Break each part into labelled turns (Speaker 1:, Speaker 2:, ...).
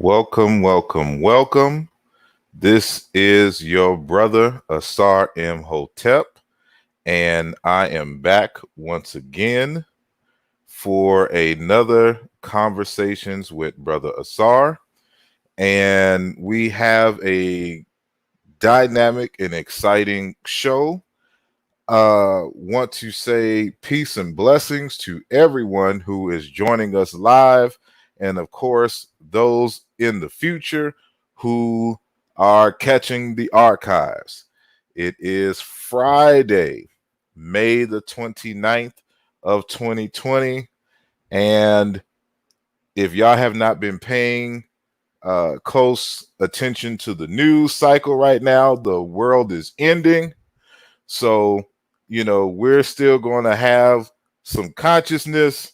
Speaker 1: Welcome, welcome, welcome. This is your brother, Asar M. Hotep, and I am back once again for another Conversations with Brother Asar. And we have a dynamic and exciting show. Want to say peace and blessings to everyone who is joining us live, and of course, those in the future who are catching the archives. It is Friday, May the 29th of 2020. And if y'all have not been paying close attention to the news cycle right now, the world is ending. So, we're still going to have some consciousness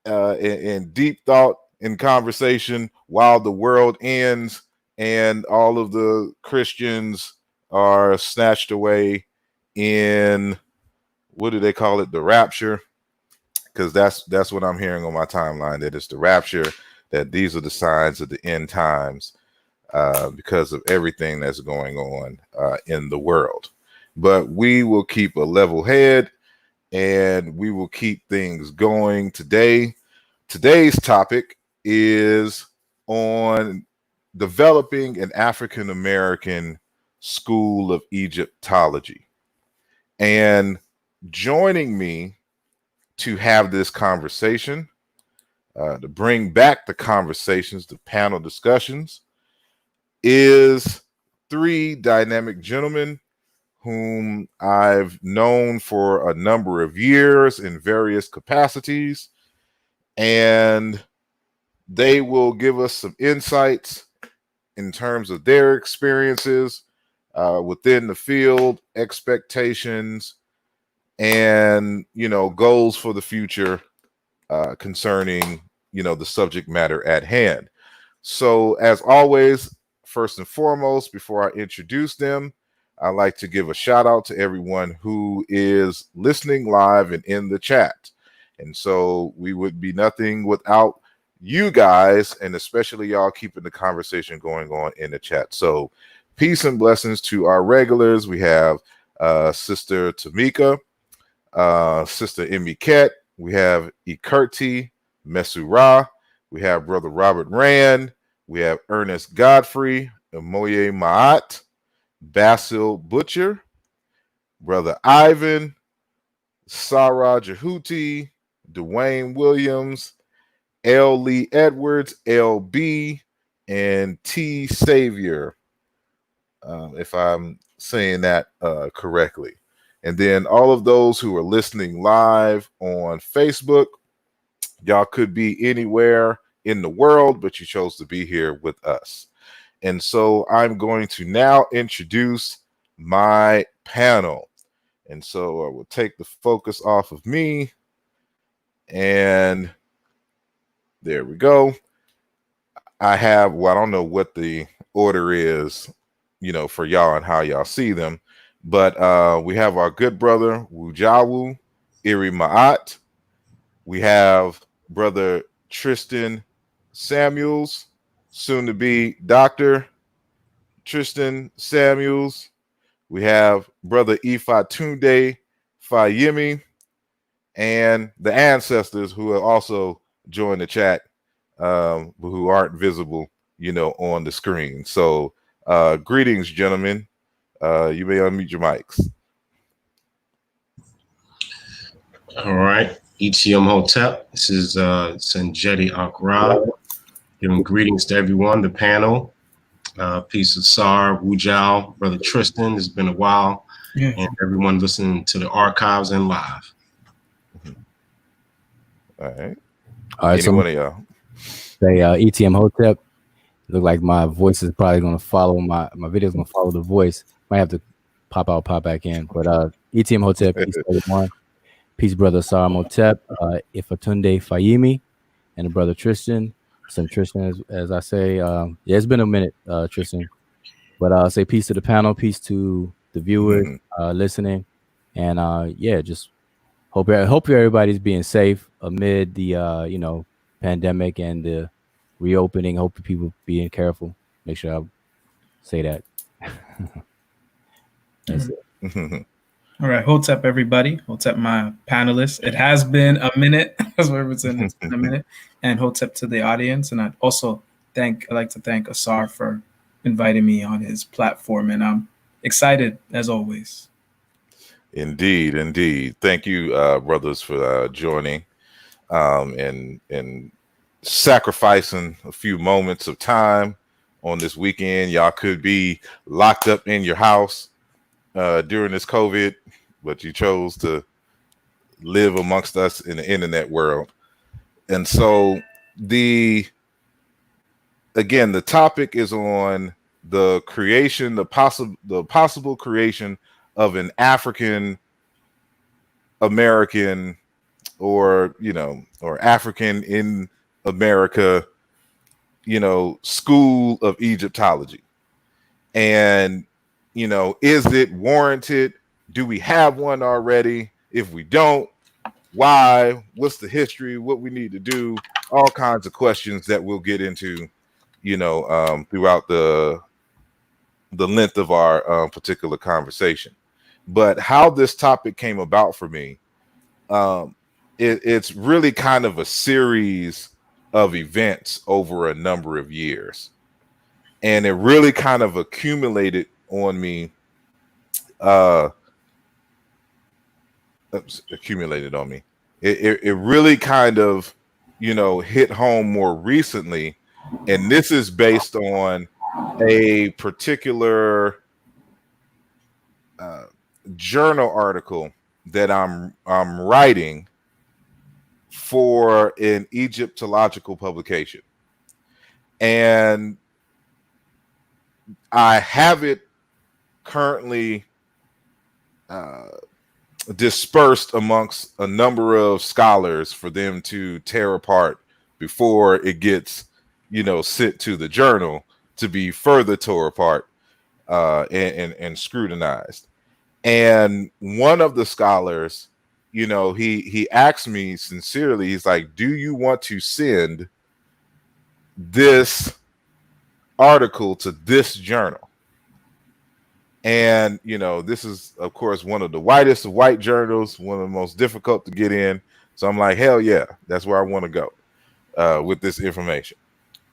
Speaker 1: and deep thought and conversation while the world ends and all of the Christians are snatched away in, what do they call it? The rapture. Because that's what I'm hearing on my timeline, that it's the rapture, that these are the signs of the end times because of everything that's going on in the world. But we will keep a level head and we will keep things going today. Today's topic is on developing an African-American school of Egyptology. And joining me to have this conversation, to bring back the conversations, the panel discussions, is three dynamic gentlemen whom I've known for a number of years in various capacities, and they will give us some insights in terms of their experiences within the field, expectations, and goals for the future concerning the subject matter at hand. So as always, first and foremost, before I introduce them, I'd like to give a shout out to everyone who is listening live and in the chat. And so we would be nothing without you guys, and especially y'all keeping the conversation going on in the chat. So peace and blessings to our regulars. We have Sister Tamika, Sister Emiket. We have Ikerti Mesura. We have Brother Robert Rand. We have Ernest Godfrey, Moye Maat, Basil Butcher, Brother Ivan, Sarah Jehuti, Dwayne Williams, L. Lee Edwards, LB, and T. Savior, if I'm saying that correctly. And then all of those who are listening live on Facebook, y'all could be anywhere in the world, but you chose to be here with us. And so I'm going to now introduce my panel. And so I will take the focus off of me. And there we go. I have, well, I don't know what the order is, for y'all and how y'all see them. But we have our good brother, Wujawu Iri Ma'at. We have Brother Tristan Samuels, soon to be Dr. Tristan Samuels. We have Brother Ifatunde Fayemi, and the ancestors who have also joined the chat, who aren't visible, on the screen. So greetings, gentlemen. You may unmute your mics.
Speaker 2: All right. ETM Hotep. This is Sanjeti Akra. Giving greetings to everyone, the panel. Peace of Sar, Wujao, Brother Tristan. It's been a while. Yeah. And everyone listening to the archives and live.
Speaker 1: All right.
Speaker 3: Anyone of y'all? Say ETM Hotep. Look like my voice is probably going to follow my video is going to follow the voice. Might have to pop out, pop back in. But ETM Hotep, peace everyone. Peace, brother Saramotep, Ifatunde Fayemi, and the brother Tristan. Some Tristan, as I say. Yeah, it's been a minute, Tristan. But I'll say peace to the panel, peace to the viewers listening, and yeah, just hope everybody's being safe amid the pandemic and the reopening. Hope people being careful. Make sure I say that. That's it.
Speaker 4: All right, Hotep, everybody. Hotep, my panelists. It has been a minute. That's what it's been a minute. And Hotep to the audience. And I'd like to thank Asar for inviting me on his platform. And I'm excited as always.
Speaker 1: Indeed, indeed. Thank you, brothers, for joining and sacrificing a few moments of time on this weekend. Y'all could be locked up in your house during this COVID, but you chose to live amongst us in the internet world. And so the topic is on the possible creation of an African-American or African in America, school of Egyptology. And is it warranted? Do we have one already? If we don't, why? What's the history? What we need to do? All kinds of questions that we'll get into, throughout the length of our particular conversation. But how this topic came about for me, it's really kind of a series of events over a number of years. And it really kind of accumulated on me. It really kind of, hit home more recently. And this is based on a particular journal article that I'm writing for an Egyptological publication. And I have it currently dispersed amongst a number of scholars for them to tear apart before it gets, sent to the journal to be further tore apart and scrutinized. And one of the scholars, he asked me sincerely, he's like, do you want to send this article to this journal. And, this is, of course, one of the whitest of white journals, one of the most difficult to get in. So I'm like, hell yeah, that's where I want to go with this information.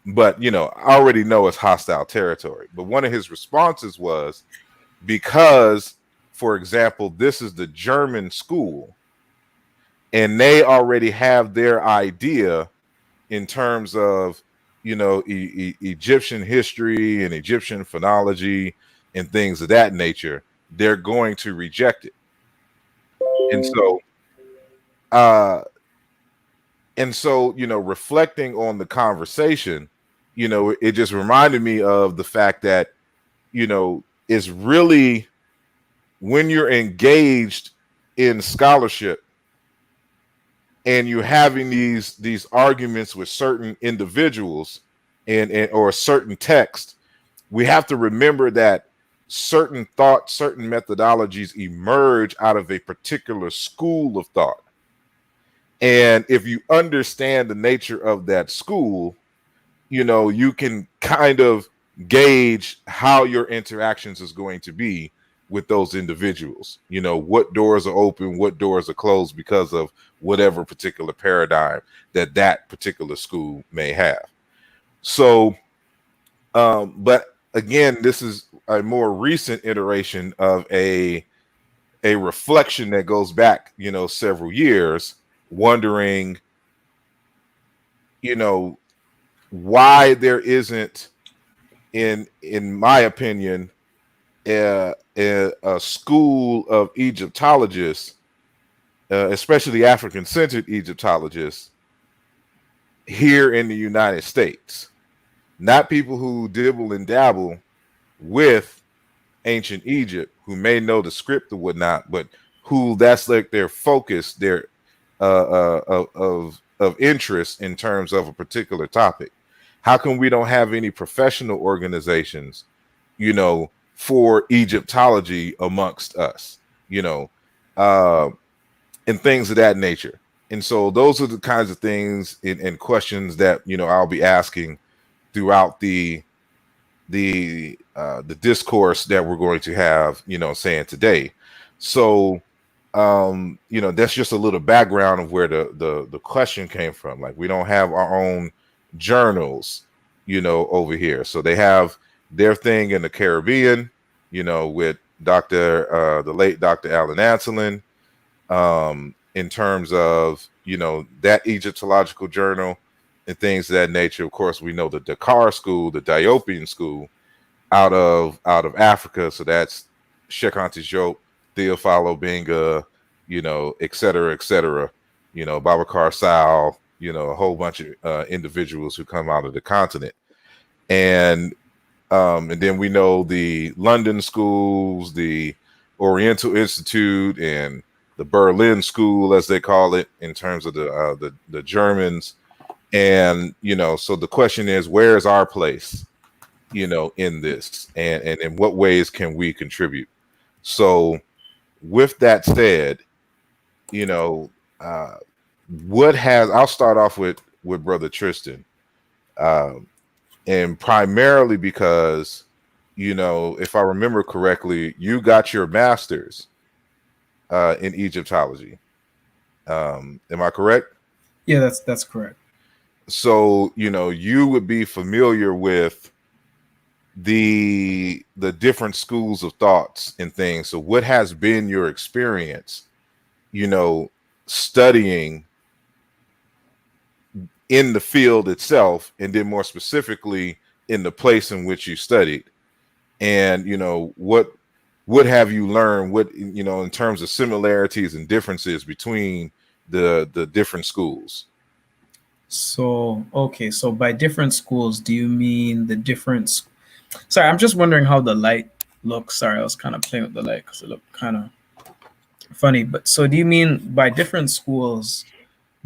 Speaker 1: But, I already know it's hostile territory. But one of his responses was, because, for example, this is the German school, and they already have their idea in terms of, Egyptian history and Egyptian phonology and things of that nature, they're going to reject it. And so, reflecting on the conversation, it just reminded me of the fact that, it's really, when you're engaged in scholarship and you're having these arguments with certain individuals and or a certain text, we have to remember that certain thoughts, certain methodologies emerge out of a particular school of thought. And if you understand the nature of that school, you can kind of gauge how your interactions is going to be with those individuals. What doors are open, what doors are closed because of whatever particular paradigm that particular school may have. So, but again, this is a more recent iteration of a reflection that goes back, several years, wondering, why there isn't, in my opinion, a school of Egyptologists, especially African-centered Egyptologists, here in the United States. Not people who dibble and dabble with ancient Egypt, who may know the script or whatnot, but who that's like their focus, their of interest in terms of a particular topic. How come we don't have any professional organizations, for Egyptology amongst us, and things of that nature? And so those are the kinds of things and questions that, I'll be asking throughout the discourse that we're going to have, saying today. So, that's just a little background of where the question came from. Like, we don't have our own journals, over here. So they have their thing in the Caribbean, with the late Dr. Alan Anselin, in terms of, that Egyptological journal and things of that nature. Of course, we know the Dakar school, the Diopian school out of Africa. So that's Sheikh Anta Diop, Theophilo Benga, et cetera, Babacar Sal, a whole bunch of individuals who come out of the continent. And then we know the London schools, the Oriental Institute, and the Berlin School, as they call it, in terms of the Germans. And, so the question is, where is our place, in this, and in what ways can we contribute? So with that said, I'll start off with Brother Tristan, and primarily because, if I remember correctly, you got your master's in Egyptology. Am I correct?
Speaker 4: Yeah, that's correct.
Speaker 1: So, you would be familiar with the different schools of thoughts and things. So what has been your experience, studying in the field itself, and then more specifically in the place in which you studied? And, what have you learned, what, in terms of similarities and differences between the different schools?
Speaker 4: So, okay. So by different schools, do you mean the different? Sorry, I'm just wondering how the light looks. Sorry, I was kind of playing with the light because it looked kind of funny. But so do you mean by different schools,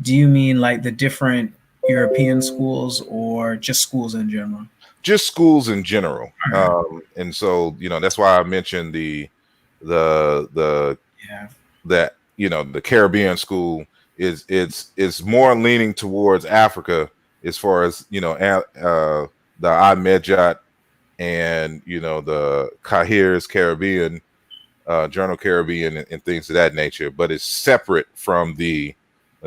Speaker 4: do you mean like the different European schools or just schools in general?
Speaker 1: Just schools in general. And so, that's why I mentioned the Caribbean school is more leaning towards Africa as far as the Medjat and the Cahir's Caribbean, Journal Caribbean, and things of that nature, but it's separate from the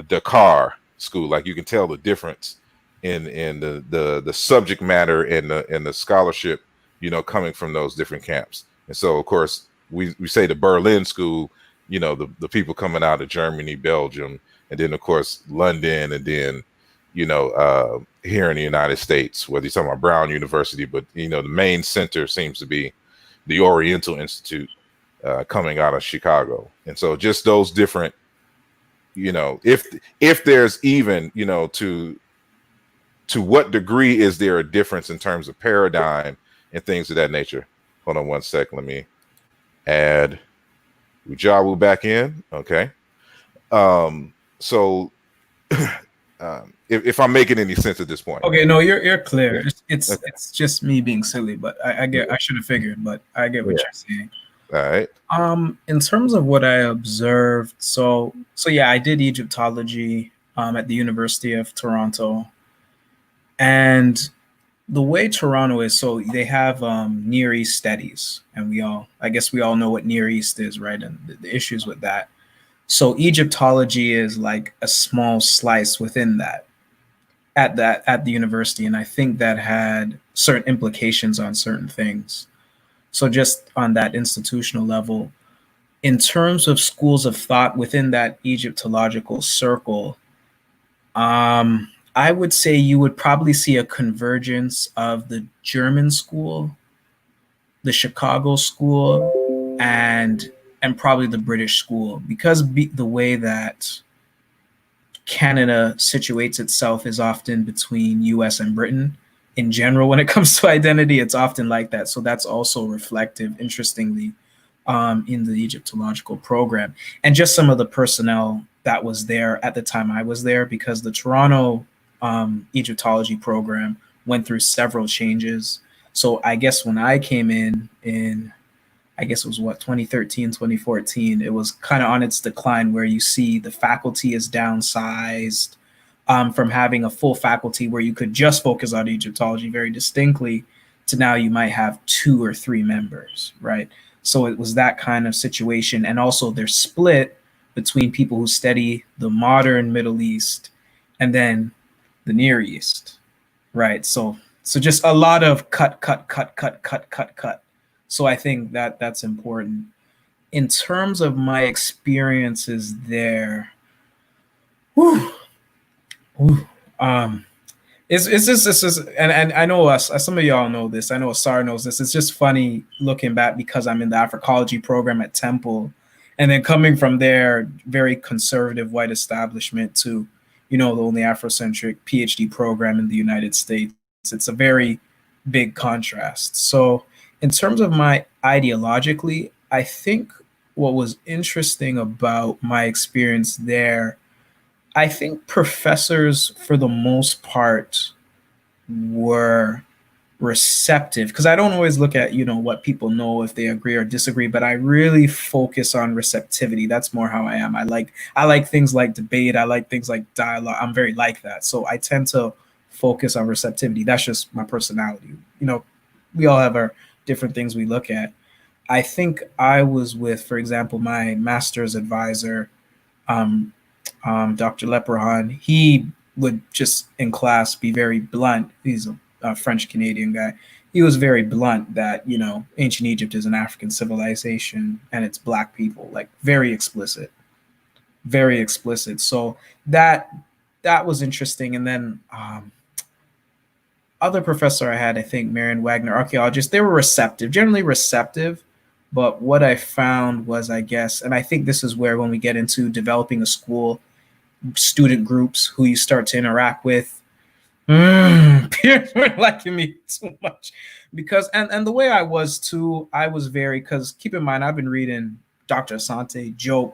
Speaker 1: Dakar school. Like you can tell the difference in the subject matter and the scholarship, coming from those different camps. And so, of course, we say the Berlin school, the people coming out of Germany, Belgium, and then of course London, and then here in the United States, whether you're talking about Brown University, but the main center seems to be the Oriental Institute, coming out of Chicago. And so just those different, if there's even, to what degree is there a difference in terms of paradigm and things of that nature? Hold on one second. Let me add Ujawu back in. Okay. So if I'm making any sense at this point.
Speaker 4: Okay, no, you're clear. It's just me being silly, but I should have figured, but I get what you're saying.
Speaker 1: All right.
Speaker 4: In terms of what I observed, so yeah, I did Egyptology at the University of Toronto. And the way Toronto is, so they have Near East studies, and I guess we all know what Near East is, right? And the issues with that. So Egyptology is like a small slice within that at the university, and I think that had certain implications on certain things. So just on that institutional level, in terms of schools of thought within that Egyptological circle, I would say you would probably see a convergence of the German school, the Chicago school, and probably the British school, because the way that Canada situates itself is often between US and Britain. In general, when it comes to identity, it's often like that. So that's also reflective, interestingly, in the Egyptological program. And just some of the personnel that was there at the time I was there, because the Toronto Egyptology program went through several changes. So I guess when I came in I guess it was 2013, 2014, it was kind of on its decline, where you see the faculty is downsized from having a full faculty where you could just focus on Egyptology very distinctly to now you might have 2 or 3 members, right? So it was that kind of situation. And also they're split between people who study the modern Middle East and then the Near East, right? So just a lot of cut. So I think that's important. In terms of my experiences there, it's just and I know some of y'all know this. I know Asar knows this. It's just funny looking back, because I'm in the Africology program at Temple, and then coming from there, very conservative white establishment, to the only Afrocentric PhD program in the United States. It's a very big contrast. So in terms of my ideologically, I think what was interesting about my experience there, I think professors, for the most part, were receptive, because I don't always look at, what people know, if they agree or disagree, but I really focus on receptivity. That's more how I am. I like things like debate. I like things like dialogue. I'm very like that. So I tend to focus on receptivity. That's just my personality. We all have our different things we look at. I think I was with, for example, my master's advisor, Dr. Leprechaun. He would just in class be very blunt. He's a French-Canadian guy. He was very blunt that, ancient Egypt is an African civilization and it's Black people, like very explicit. So that was interesting. And then other professor I had, I think Marion Wagner, archaeologist, they were receptive, generally receptive. But what I found was, I guess, and I think this is where, when we get into developing a school, student groups who you start to interact with, peers weren't liking me too much, because, and the way I was too, I was very, because keep in mind, I've been reading Dr. Asante Job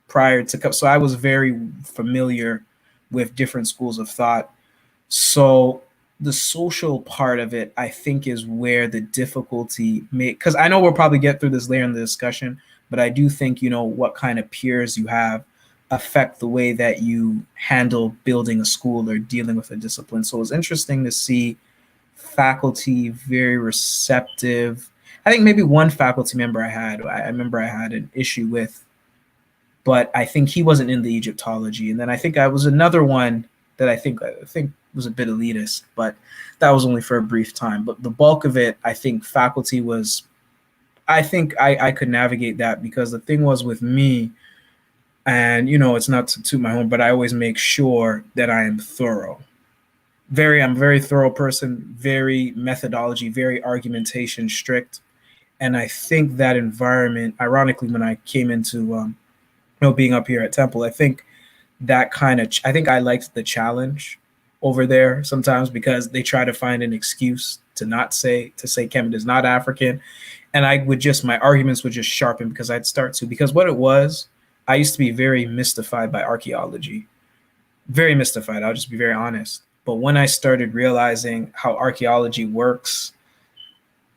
Speaker 4: prior to, so I was very familiar with different schools of thought. So the social part of it, I think, is where the difficulty may, because I know we'll probably get through this later in the discussion, but I do think, what kind of peers you have affect the way that you handle building a school or dealing with a discipline. So it was interesting to see faculty very receptive. I think maybe one faculty member I remember I had an issue with, but I think he wasn't in the Egyptology. And then I think I was another one that I think was a bit elitist, but that was only for a brief time. But the bulk of it, I think faculty was, I think I could navigate that, because the thing was with me, and it's not to toot my horn, but I always make sure that I am thorough. I'm a very thorough person, very methodology, very argumentation strict. And I think that environment, ironically, when I came into being up here at Temple, I think that I think I liked the challenge over there sometimes, because they try to find an excuse to say Kemet is not African. And my arguments would just sharpen, because because what it was, I used to be very mystified by archaeology. Very mystified. I'll just be very honest. But when I started realizing how archaeology works,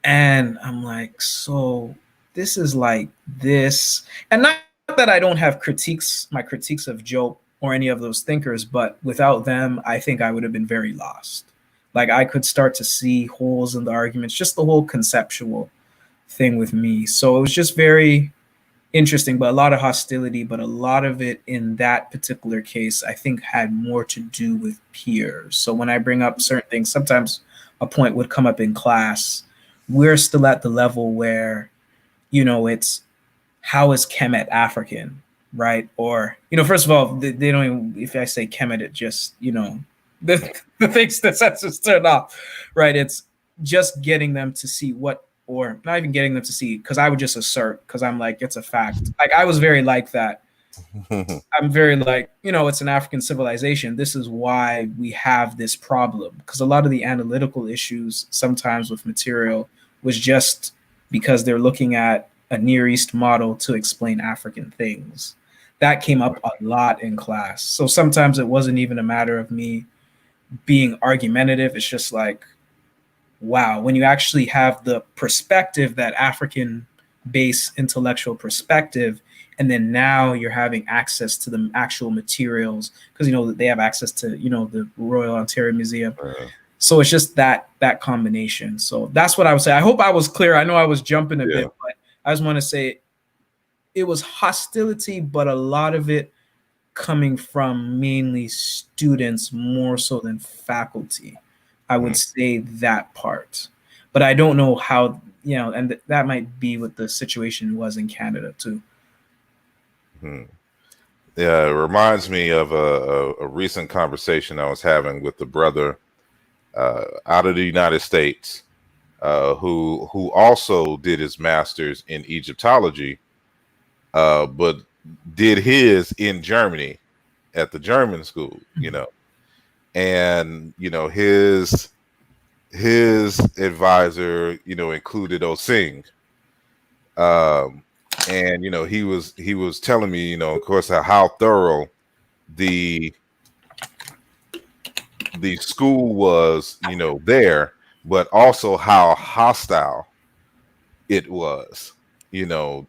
Speaker 4: and I'm like, so this is like this. And not that I don't have my critiques of Job or any of those thinkers, but without them, I think I would have been very lost. Like, I could start to see holes in the arguments, just the whole conceptual thing with me. So it was just very interesting, but a lot of hostility, but a lot of it in that particular case, I think, had more to do with peers. So when I bring up certain things, sometimes a point would come up in class. We're still at the level where, it's how is Kemet African, right? Or, first of all, they don't even, if I say Kemet, it just, the things that sets us turn off, right? It's just getting them to see or not even getting them to see, because I would just assert, because I'm like, it's a fact. Like, I was very like that. I'm very like, it's an African civilization. This is why we have this problem. Because a lot of the analytical issues sometimes with material was just because they're looking at a Near East model to explain African things. That came up a lot in class. So sometimes it wasn't even a matter of me being argumentative. It's just like, wow, when you actually have the perspective, that African-based intellectual perspective, and then now you're having access to the actual materials, because they have access to the Royal Ontario Museum. So it's just that combination. So that's what I would say. I hope I was clear. I know I was jumping a bit, but I just want to say it was hostility, but a lot of it coming from mainly students more so than faculty. I would say that part, but I don't know how, and that might be what the situation was in Canada too.
Speaker 1: Yeah, it reminds me of a recent conversation I was having with the brother out of the United States who also did his master's in Egyptology, but did his in Germany at the German school, and his advisor, included Osing. And he was telling me, of course, how thorough the school was, there, but also how hostile it was,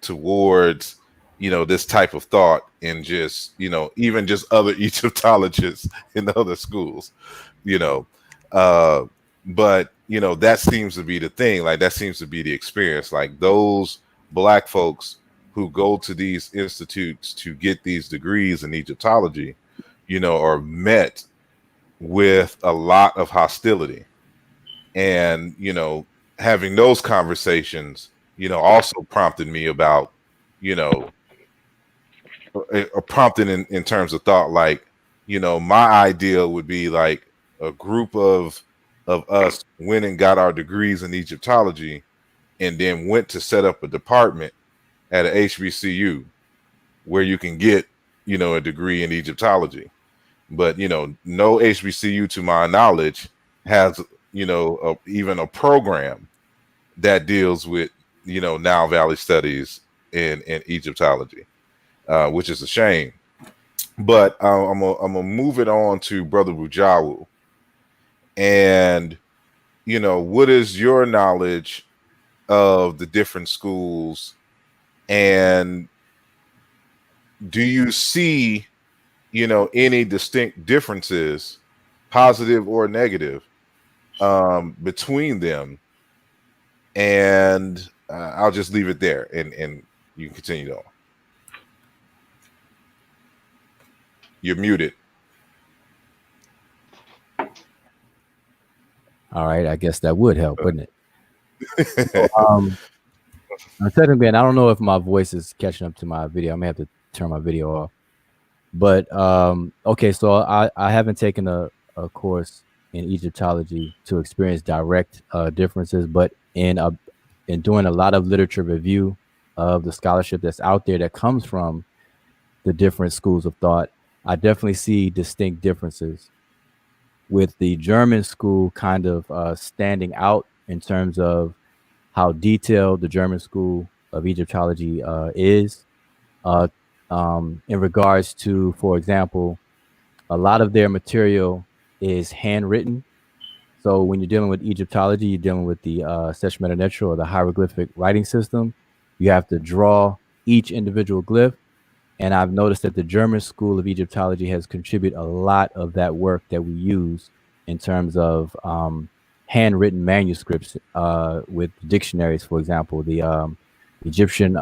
Speaker 1: towards this type of thought, and just even just other Egyptologists in other schools, but that seems to be the thing. Like, that seems to be the experience. Like, those Black folks who go to these institutes to get these degrees in Egyptology, are met with a lot of hostility. And, having those conversations, also prompted me about, prompted in terms of thought, like, my ideal would be like a group of us went and got our degrees in Egyptology, and then went to set up a department at a HBCU where you can get, a degree in Egyptology. But, no HBCU, to my knowledge, has, even a program that deals with, Nile Valley studies in Egyptology, which is a shame. But I'm gonna move it on to Brother Bujawu. And, what is your knowledge of the different schools, and do you see any distinct differences, positive or negative, between them. And I'll just leave it there, and you can continue on. You're muted.
Speaker 3: All right, I guess that would help, wouldn't it? So, technically, and I don't know if my voice is catching up to my video. I may have to turn my video off. But okay, so I haven't taken a course in Egyptology to experience direct differences, but in doing a lot of literature review of the scholarship that's out there that comes from the different schools of thought, I definitely see distinct differences, with the German school kind of standing out in terms of how detailed the German school of Egyptology is, in regards to, for example, a lot of their material is handwritten. So when you're dealing with Egyptology, you're dealing with the Seshmetanetro, or the hieroglyphic writing system. You have to draw each individual glyph. And I've noticed that the German school of Egyptology has contributed a lot of that work that we use in terms of handwritten manuscripts with dictionaries, for example, the ancient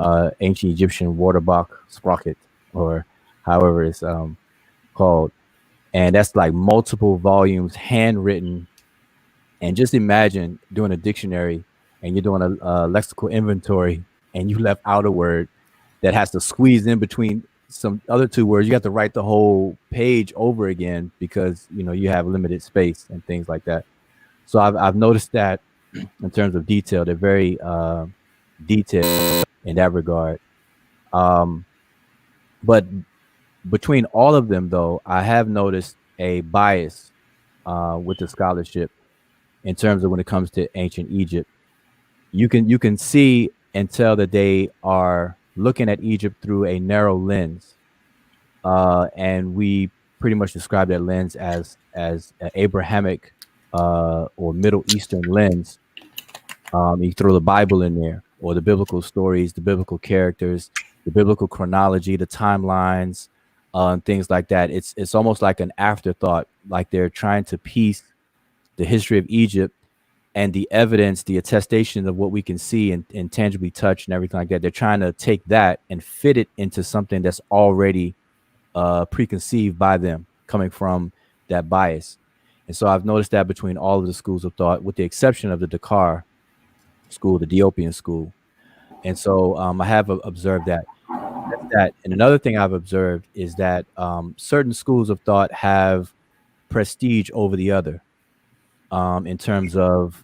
Speaker 3: Egyptian Waterbach Sprocket, or however it's called. And that's like multiple volumes handwritten. And just imagine doing a dictionary and you're doing a lexical inventory and you left out a word that has to squeeze in between some other two words. You have to write the whole page over again because you have limited space and things like that. So I've noticed that in terms of detail, they're very detailed in that regard. But between all of them, though, I have noticed a bias with the scholarship in terms of when it comes to ancient Egypt. You can see and tell that they are looking at Egypt through a narrow lens, and we pretty much describe that lens as an Abrahamic or Middle Eastern lens. You throw the Bible in there, or the biblical stories, the biblical characters, the biblical chronology, the timelines, and things like that. It's almost like an afterthought, like they're trying to piece the history of Egypt and the evidence, the attestation of what we can see and tangibly touch and everything like that. They're trying to take that and fit it into something that's already preconceived by them, coming from that bias. And so I've noticed that between all of the schools of thought, with the exception of the Dakar school, the Ethiopian school. And so I have observed that. That's that. And another thing I've observed is that certain schools of thought have prestige over the other. In terms of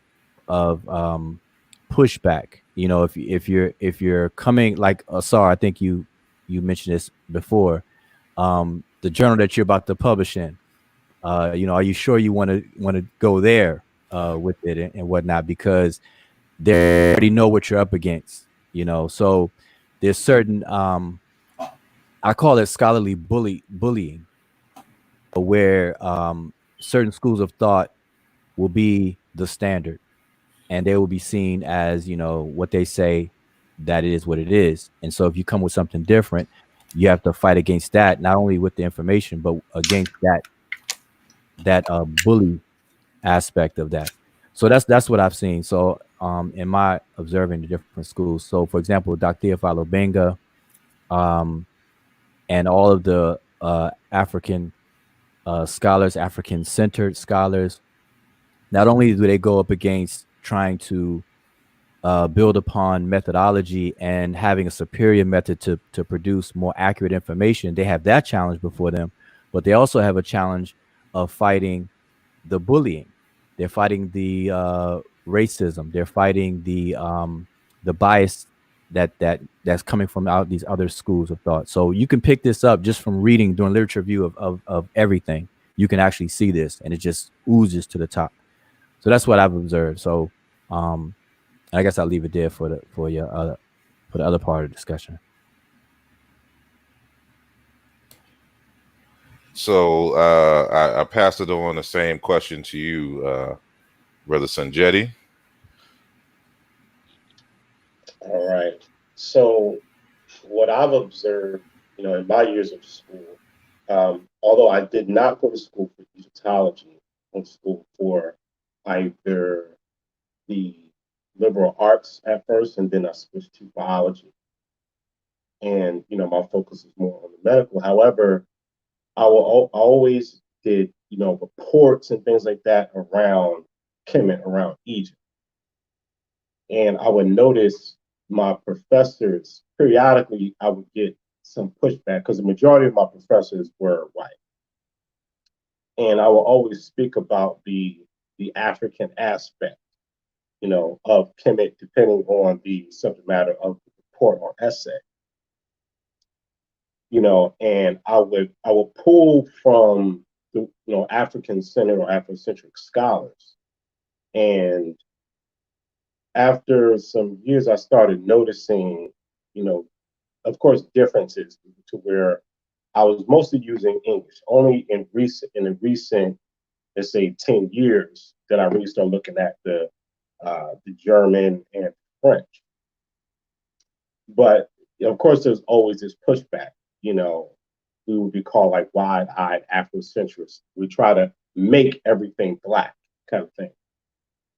Speaker 3: pushback, if you're coming like Asar, I think you mentioned this before, the journal that you're about to publish in, are you sure you want to go there with it and whatnot, because they already know what you're up against, so there's certain I call it scholarly bullying, where certain schools of thought will be the standard, and they will be seen as what they say, that it is what it is. And so if you come with something different, you have to fight against that, not only with the information but against that bully aspect of that. So that's what I've seen. So in my observing the different schools, so for example, Dr. Theophilo Benga, and all of the African scholars, African-centered scholars, not only do they go up against trying to build upon methodology and having a superior method to produce more accurate information, they have that challenge before them, but they also have a challenge of fighting the bullying. They're fighting the racism. They're fighting the bias that's coming from out these other schools of thought. So you can pick this up just from reading, doing literature review of everything. You can actually see this, and it just oozes to the top. So that's what I've observed. So I guess I'll leave it there for the other part of the discussion.
Speaker 1: So I passed it on the same question to you, Brother Sanjeti.
Speaker 5: All right. So what I've observed, in my years of school,
Speaker 2: Although I did not go to school for Egyptology, I went to school for either the liberal arts at first, and then I switched to biology. And, my focus is more on the medical. However, I always did, reports and things like that around Kemet, around Egypt. And I would notice my professors, periodically, I would get some pushback because the majority of my professors were white. And I will always speak about the African aspect, of Kemet, depending on the subject matter of the report or essay. And I would pull from the African-centered or Afrocentric scholars. And after some years, I started noticing, of course, differences to where I was mostly using English. Only in the recent, let's say, 10 years that I really started looking at the German and French. But of course, there's always this pushback. We would be called like wide-eyed Afrocentrists. We try to make everything Black kind of thing.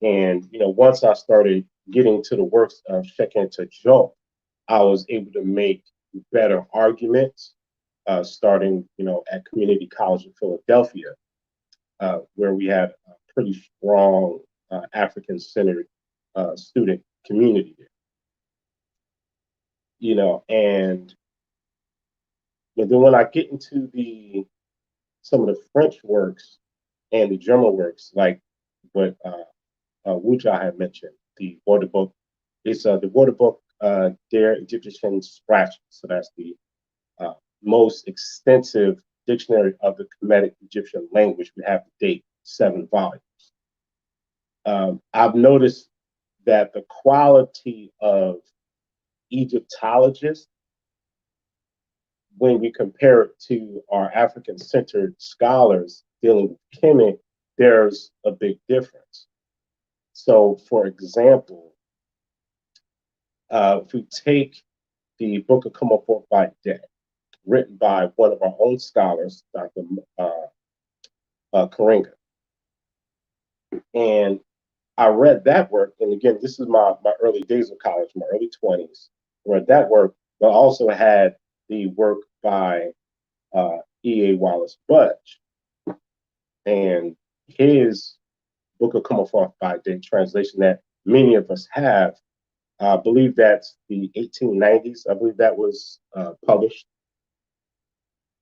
Speaker 2: And once I started getting to the works of Shekin Tejo, I was able to make better arguments, starting at Community College in Philadelphia, where we had a pretty strong African-centered student community there. But then when I get into some of the French works and the German works, like what Wuja had mentioned, the Wörterbuch, it's the Wörterbuch der Egyptischen Sprache. So that's the most extensive dictionary of the Kemetic Egyptian language we have to date, 7 volumes. I've noticed that the quality of Egyptologists, when we compare it to our African-centered scholars dealing with Kemet, there's a big difference. So, for example, if we take the Book of Comerfort by Day, written by one of our own scholars, Dr. Karinga, and I read that work, and again, this is my early days of college, my early 20s. I read that work, but I also had the work by E.A. Wallace Budge, and his Book of Comerfort by Day translation that many of us have. I believe that's the 1890s. I believe that was published.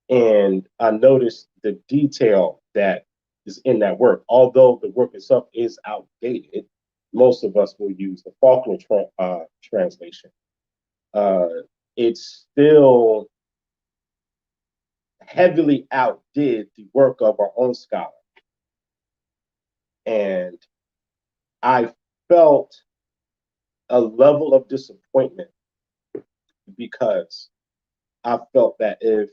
Speaker 2: And I noticed the detail that is in that work. Although the work itself is outdated, most of us will use the Faulkner translation. It's still heavily outdid the work of our own scholar. And I felt a level of disappointment because I felt that if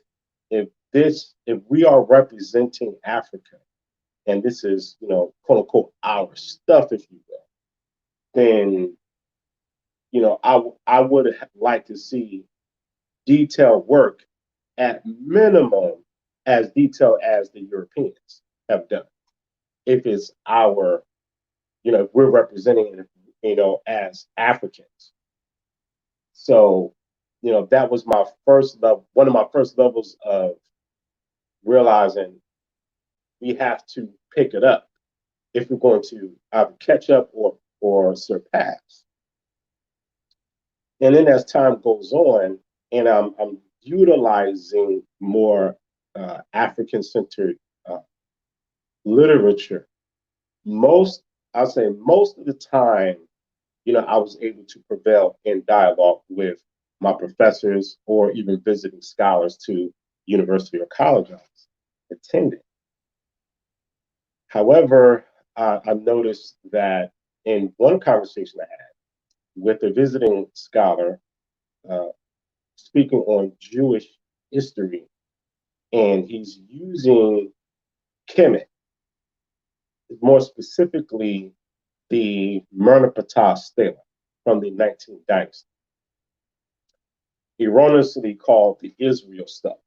Speaker 2: we are representing Africa, and this is, quote unquote, our stuff, if you will, then, I would like to see detailed work at minimum as detailed as the Europeans have done. If it's our, if we're representing it, as Africans. So, that was my first level, one of my first levels of realizing we have to pick it up if we're going to either catch up or surpass. And then as time goes on, and I'm utilizing more African-centered literature, I'll say most of the time, I was able to prevail in dialogue with my professors or even visiting scholars to university or college I was attending. However, I noticed that in one conversation I had with a visiting scholar speaking on Jewish history, and he's using Kemet, more specifically the Merneptah stela from the 19th dynasty, erroneously called the Israel stuff.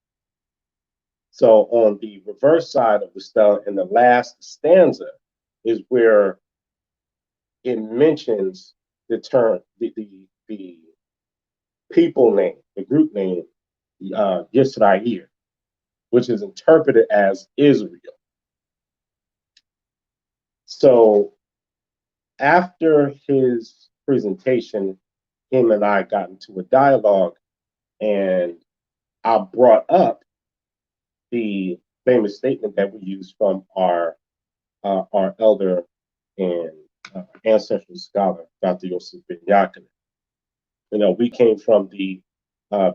Speaker 5: So on the reverse side of the stele, in the last stanza, is where it mentions the term, the people name, the group name, Yisrael, which is interpreted as Israel. So after his presentation, him and I got into a dialogue, and I brought up the famous statement that we use from our elder and ancestral scholar, Dr. Yosef Ben Yaakov. You know, we came from the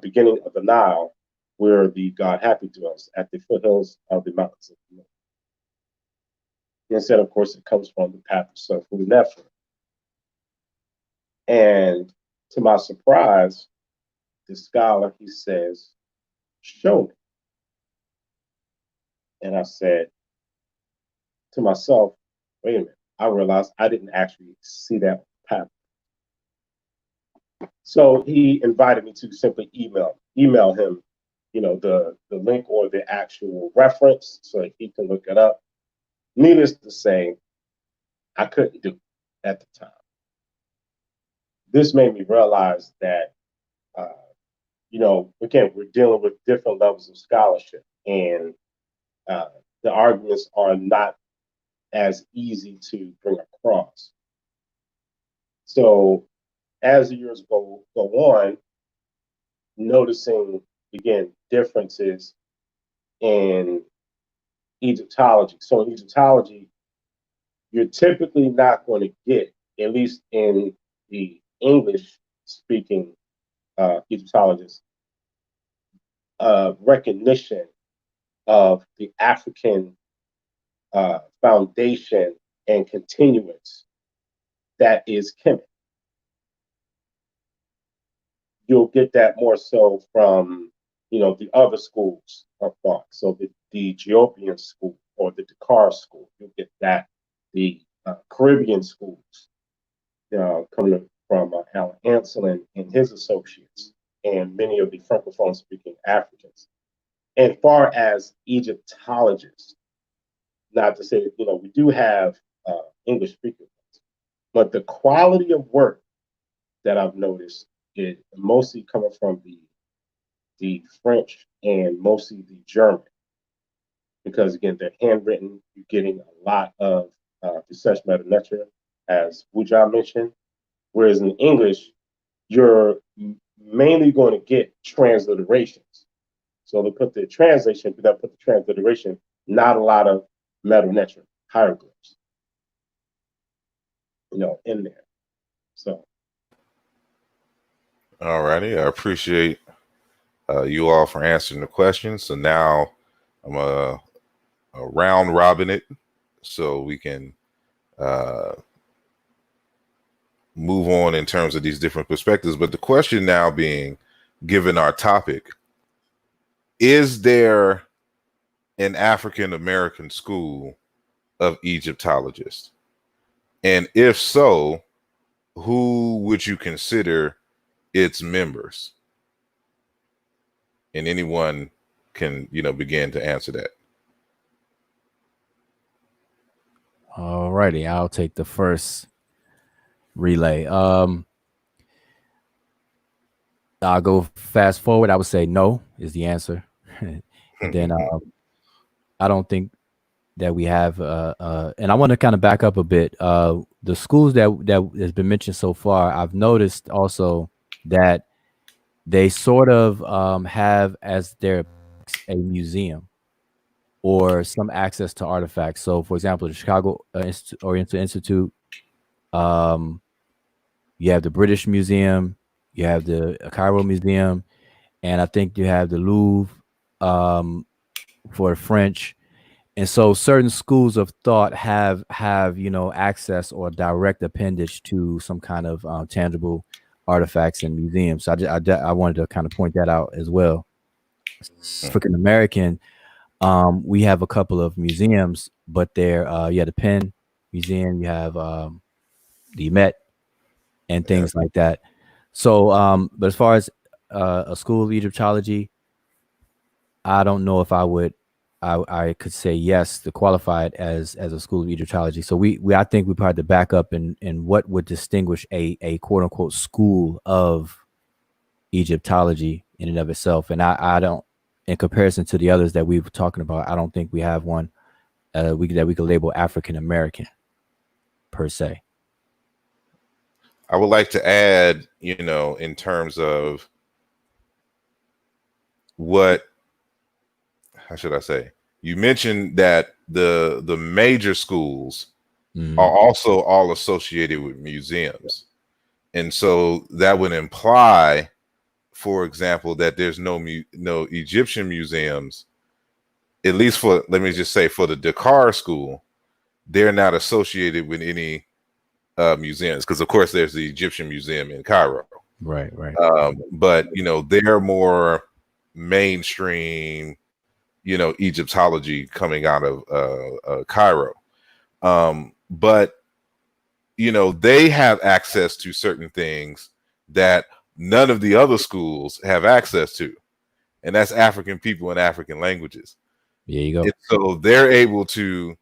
Speaker 5: beginning of the Nile, where the God Happy dwells, at the foothills of the mountains of the north. Instead, of course, it comes from the path of Sufu Nefer. And to my surprise, the scholar, he says, show me. And I said to myself, wait a minute, I realized I didn't actually see that path. So he invited me to simply email him, you know, the link or the actual reference so that he can look it up. Needless to say, I couldn't do it at the time. This made me realize that, you know, again, we're dealing with different levels of scholarship, and the arguments are not as easy to bring across. So as the years go on, noticing, again, differences in Egyptology. So in Egyptology, you're typically not going to get, at least in the English-speaking Egyptologists, recognition of the African foundation and continuance that is Kemet. You'll get that more so from, you know, the other schools of thought. So the Ethiopian school or the Dakar school, you'll get that. The Caribbean schools coming from Alan Anselin and his associates, and many of the Francophone-speaking Africans. As far as Egyptologists, not to say, you know, we do have English speakers, but the quality of work that I've noticed is mostly coming from the French and mostly the German, because again, they're handwritten. You're getting a lot of research meta-lecture, as Wujah mentioned, whereas in English, you're mainly going to get transliterations. So they put the translation, but they'll put the transliteration, not a lot of meta-lecture hieroglyphs, you know, in there. So.
Speaker 1: All righty. I appreciate you all for answering the question. So now I'm a round robin it so we can move on in terms of these different perspectives. But the question now being, given our topic, is there an African-American school of Egyptologists? And if so, who would you consider its members? And anyone can, you know, begin to answer that.
Speaker 3: All righty, I'll take the first relay. I'll go fast forward. I would say no is the answer. And then I don't think that we have, and I want to kind of back up a bit. The schools that has been mentioned so far, I've noticed also that they sort of have as their a museum or some access to artifacts. So, for example, the Chicago Oriental Institute, you have the British Museum, you have the Cairo Museum, and I think you have the Louvre for the French. And so certain schools of thought have you know, access or direct appendage to some kind of tangible artifacts and museums. So I wanted to kind of point that out as well. African-American, we have a couple of museums, but they're the Penn Museum, you have the Met and things like that. So but as far as a school of Egyptology, I don't know if I would I could say yes to qualify it as a school of Egyptology. So I think we probably have to back up in what would distinguish a quote unquote school of Egyptology in and of itself. And I don't, in comparison to the others that we were talking about, I don't think we have one that we could label African-American per se.
Speaker 1: I would like to add, in terms of how should I say? You mentioned that the major schools are also all associated with museums. And so that would imply, for example, that there's no Egyptian museums, at least let me just say, for the Dakar school, they're not associated with any museums, because of course there's the Egyptian Museum in Cairo.
Speaker 3: Right.
Speaker 1: But they're more mainstream, Egyptology coming out of Cairo. But they have access to certain things that none of the other schools have access to, and that's African people and African languages.
Speaker 3: There you go.
Speaker 1: And so they're able to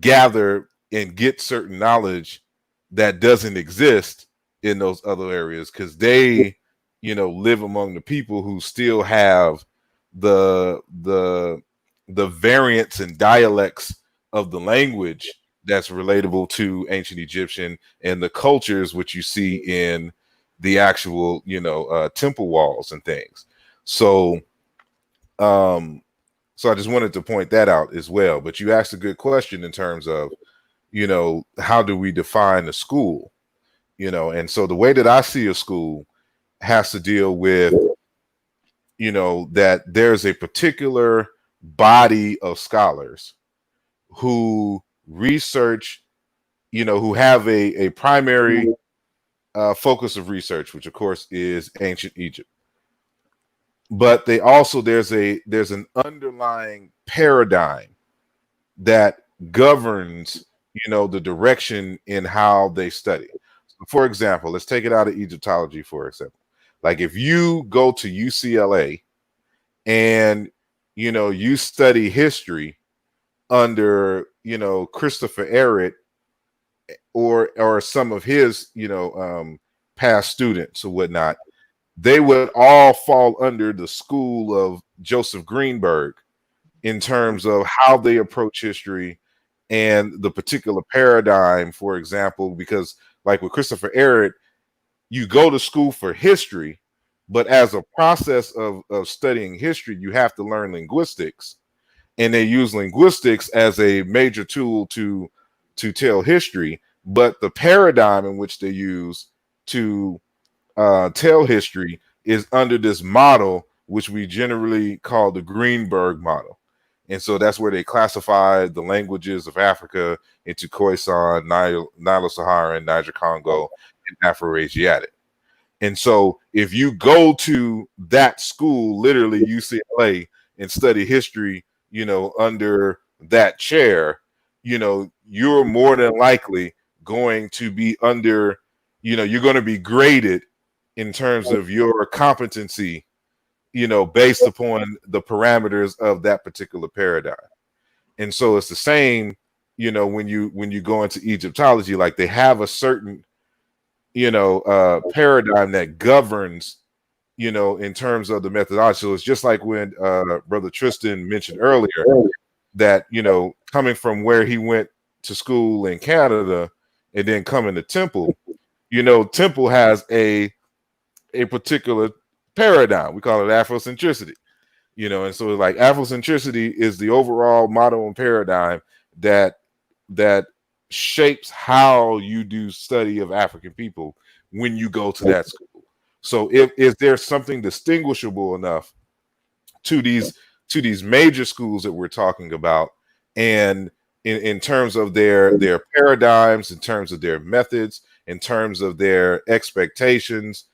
Speaker 1: gather and get certain knowledge that doesn't exist in those other areas, because they live among the people who still have the variants and dialects of the language that's relatable to ancient Egyptian and the cultures which you see in the actual temple walls and things. So so I just wanted to point that out as well. But you asked a good question in terms of how do we define a school? And so the way that I see a school has to deal with that there's a particular body of scholars who research, who have a primary focus of research, which of course is ancient Egypt. But they also there's an underlying paradigm that governs the direction in how they study. So for example, let's take it out of Egyptology, for example. Like if you go to UCLA and you study history under Christopher Ehret or some of his past students or whatnot, they would all fall under the school of Joseph Greenberg in terms of how they approach history and the particular paradigm, for example, because like with Christopher Ehret, you go to school for history, but as a process of studying history, you have to learn linguistics, and they use linguistics as a major tool to tell history. But the paradigm in which they use to tell history is under this model, which we generally call the Greenberg model. And so that's where they classify the languages of Africa into Khoisan, Nilo-Saharan, Niger-Congo, and Afro-Asiatic. And so if you go to that school, literally UCLA, and study history, under that chair, you're more than likely going to be under, you're going to be graded in terms of your competency, based upon the parameters of that particular paradigm. And so it's the same, when you go into Egyptology, like they have a certain, paradigm that governs, in terms of the methodology. So it's just like when Brother Tristan mentioned earlier that, coming from where he went to school in Canada and then coming to Temple, Temple has a particular paradigm. We call it Afrocentricity, and so like Afrocentricity is the overall model and paradigm that shapes how you do study of African people when you go to that school. So is there something distinguishable enough to these major schools that we're talking about, and in terms of their paradigms, in terms of their methods, in terms of their expectations,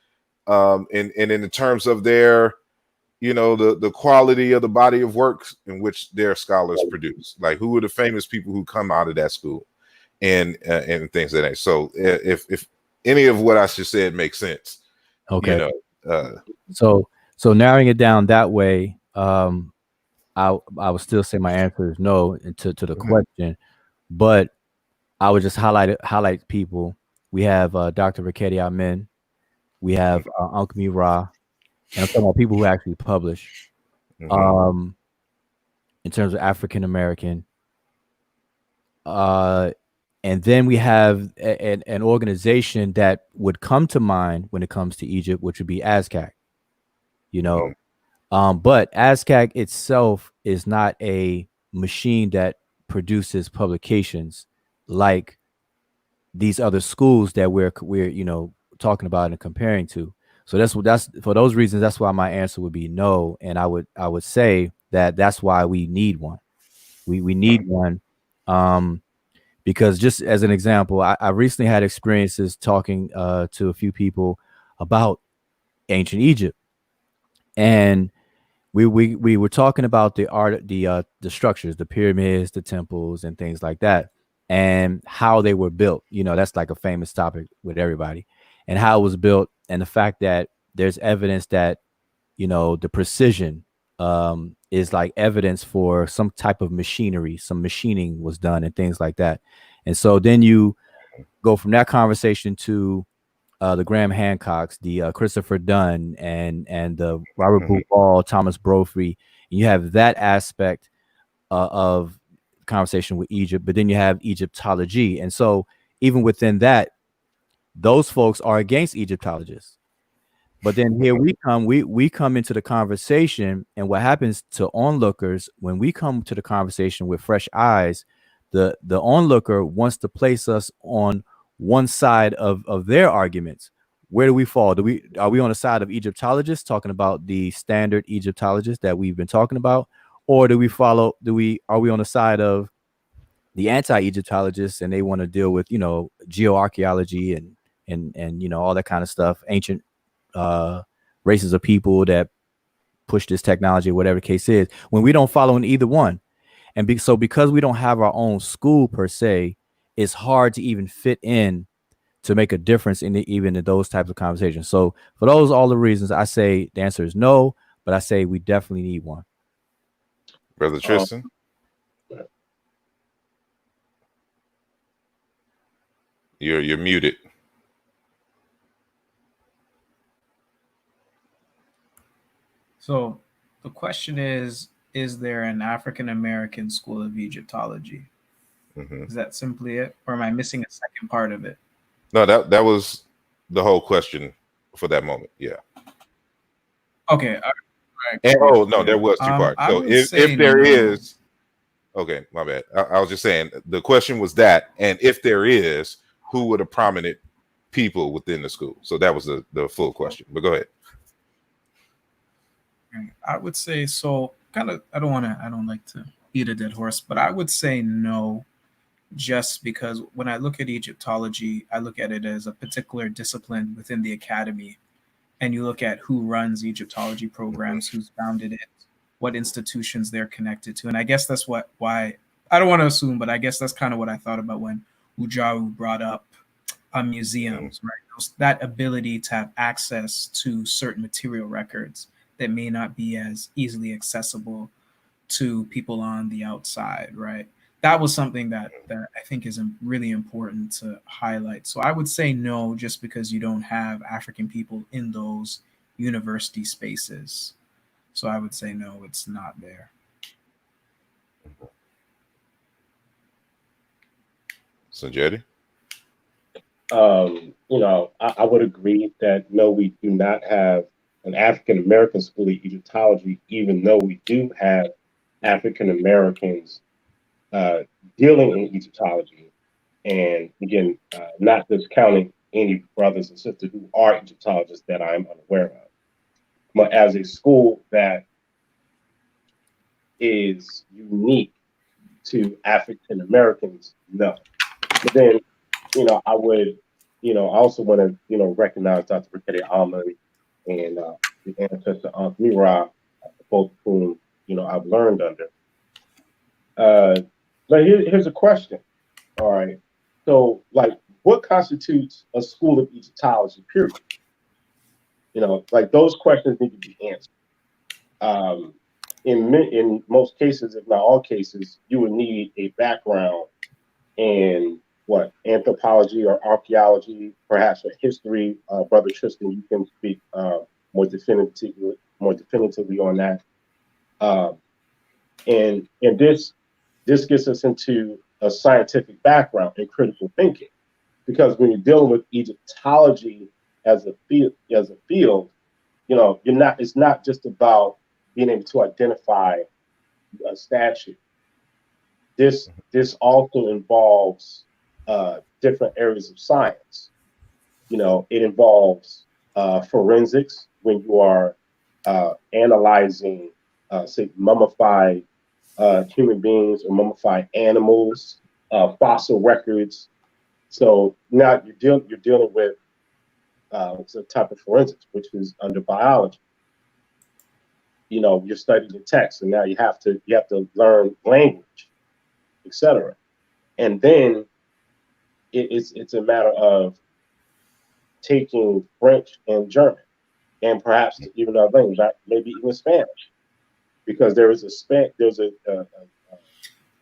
Speaker 1: and in terms of their, the quality of the body of work in which their scholars produce? Like, who are the famous people who come out of that school, and things like that. So if any of what I just said makes sense,
Speaker 3: okay. So narrowing it down that way, I I would still say my answer is no to the question, but I would just highlight people. We have Dr. Raketi Amin, we have Uncle Ra, and I'm talking about people who actually publish. In terms of African American, and then we have an organization that would come to mind when it comes to Egypt, which would be ASCAC. You know, but ASCAC itself is not a machine that produces publications like these other schools that we're talking about and comparing to. So that's for those reasons. That's why my answer would be no, and I would say that that's why we need one. We need one, because just as an example, I recently had experiences talking to a few people about ancient Egypt, and we were talking about the art, the structures, the pyramids, the temples, and things like that, and how they were built. That's like a famous topic with everybody, and how it was built, and the fact that there's evidence that the precision is like evidence for some type of machinery, some machining was done, and things like that. And so then you go from that conversation to the Graham Hancocks, the Christopher Dunn, and the Robert Ball, Thomas Brophy. You have that aspect of conversation with Egypt, but then you have Egyptology, and so even within that, those folks are against Egyptologists. But then here we come into the conversation, and what happens to onlookers when we come to the conversation with fresh eyes, the onlooker wants to place us on one side of their arguments. Where do we fall? Are we on the side of Egyptologists talking about the standard Egyptologists that we've been talking about, or are we on the side of the anti-Egyptologists and they want to deal with geoarchaeology and all that kind of stuff, ancient races of people that push this technology, whatever the case is, when we don't follow in either one. And because we don't have our own school per se, it's hard to even fit in to make a difference even in those types of conversations. So for all the reasons, I say the answer is no, but I say we definitely need one.
Speaker 1: Brother Tristan? You're muted.
Speaker 4: So the question is there an African-American school of Egyptology? Is that simply it? Or am I missing a second part of it?
Speaker 1: No, that was the whole question for that moment. Yeah.
Speaker 4: Okay. All right.
Speaker 1: And there was two parts. So if there is, okay, my bad. I was just saying the question was that, and if there is, who were the prominent people within the school? So that was the full question. But go ahead.
Speaker 4: I would say so. Kind of. I don't like to beat a dead horse, but I would say no, just because when I look at Egyptology, I look at it as a particular discipline within the academy, and you look at who runs Egyptology programs, who's founded it, what institutions they're connected to, and I guess that's why I don't want to assume, but I guess that's kind of what I thought about when Ujaru brought up museums, right? That ability to have access to certain material records that may not be as easily accessible to people on the outside, right? That was something that I think is really important to highlight. So I would say no, just because you don't have African people in those university spaces. So I would say no, it's not there.
Speaker 1: Sanjay?
Speaker 5: I would agree that no, we do not have an African-American school of Egyptology, even though we do have African-Americans dealing in Egyptology. And again, not discounting any brothers and sisters who are Egyptologists that I'm unaware of. But as a school that is unique to African-Americans, no. But then, I would, I also want to, recognize Dr. Raketi Amin and the ancestor Aunt Mira, both of whom, I've learned under. But here's a question. All right. So, what constitutes a school of Egyptology, period? Those questions need to be answered. in most cases, if not all cases, you would need a background in what, anthropology or archaeology, perhaps a history. Brother Tristan, you can speak more definitively on that. And this gets us into a scientific background in critical thinking, because when you're dealing with Egyptology as a field, it's not just about being able to identify a statue. This also involves different areas of science. It involves forensics, when you are analyzing, say, mummified human beings or mummified animals, fossil records. So now you're dealing with it's a type of forensics, which is under biology. You're studying the text, and now you have to learn language, etc. And then it's a matter of taking French and German, and perhaps even other language, maybe even Spanish, because there's a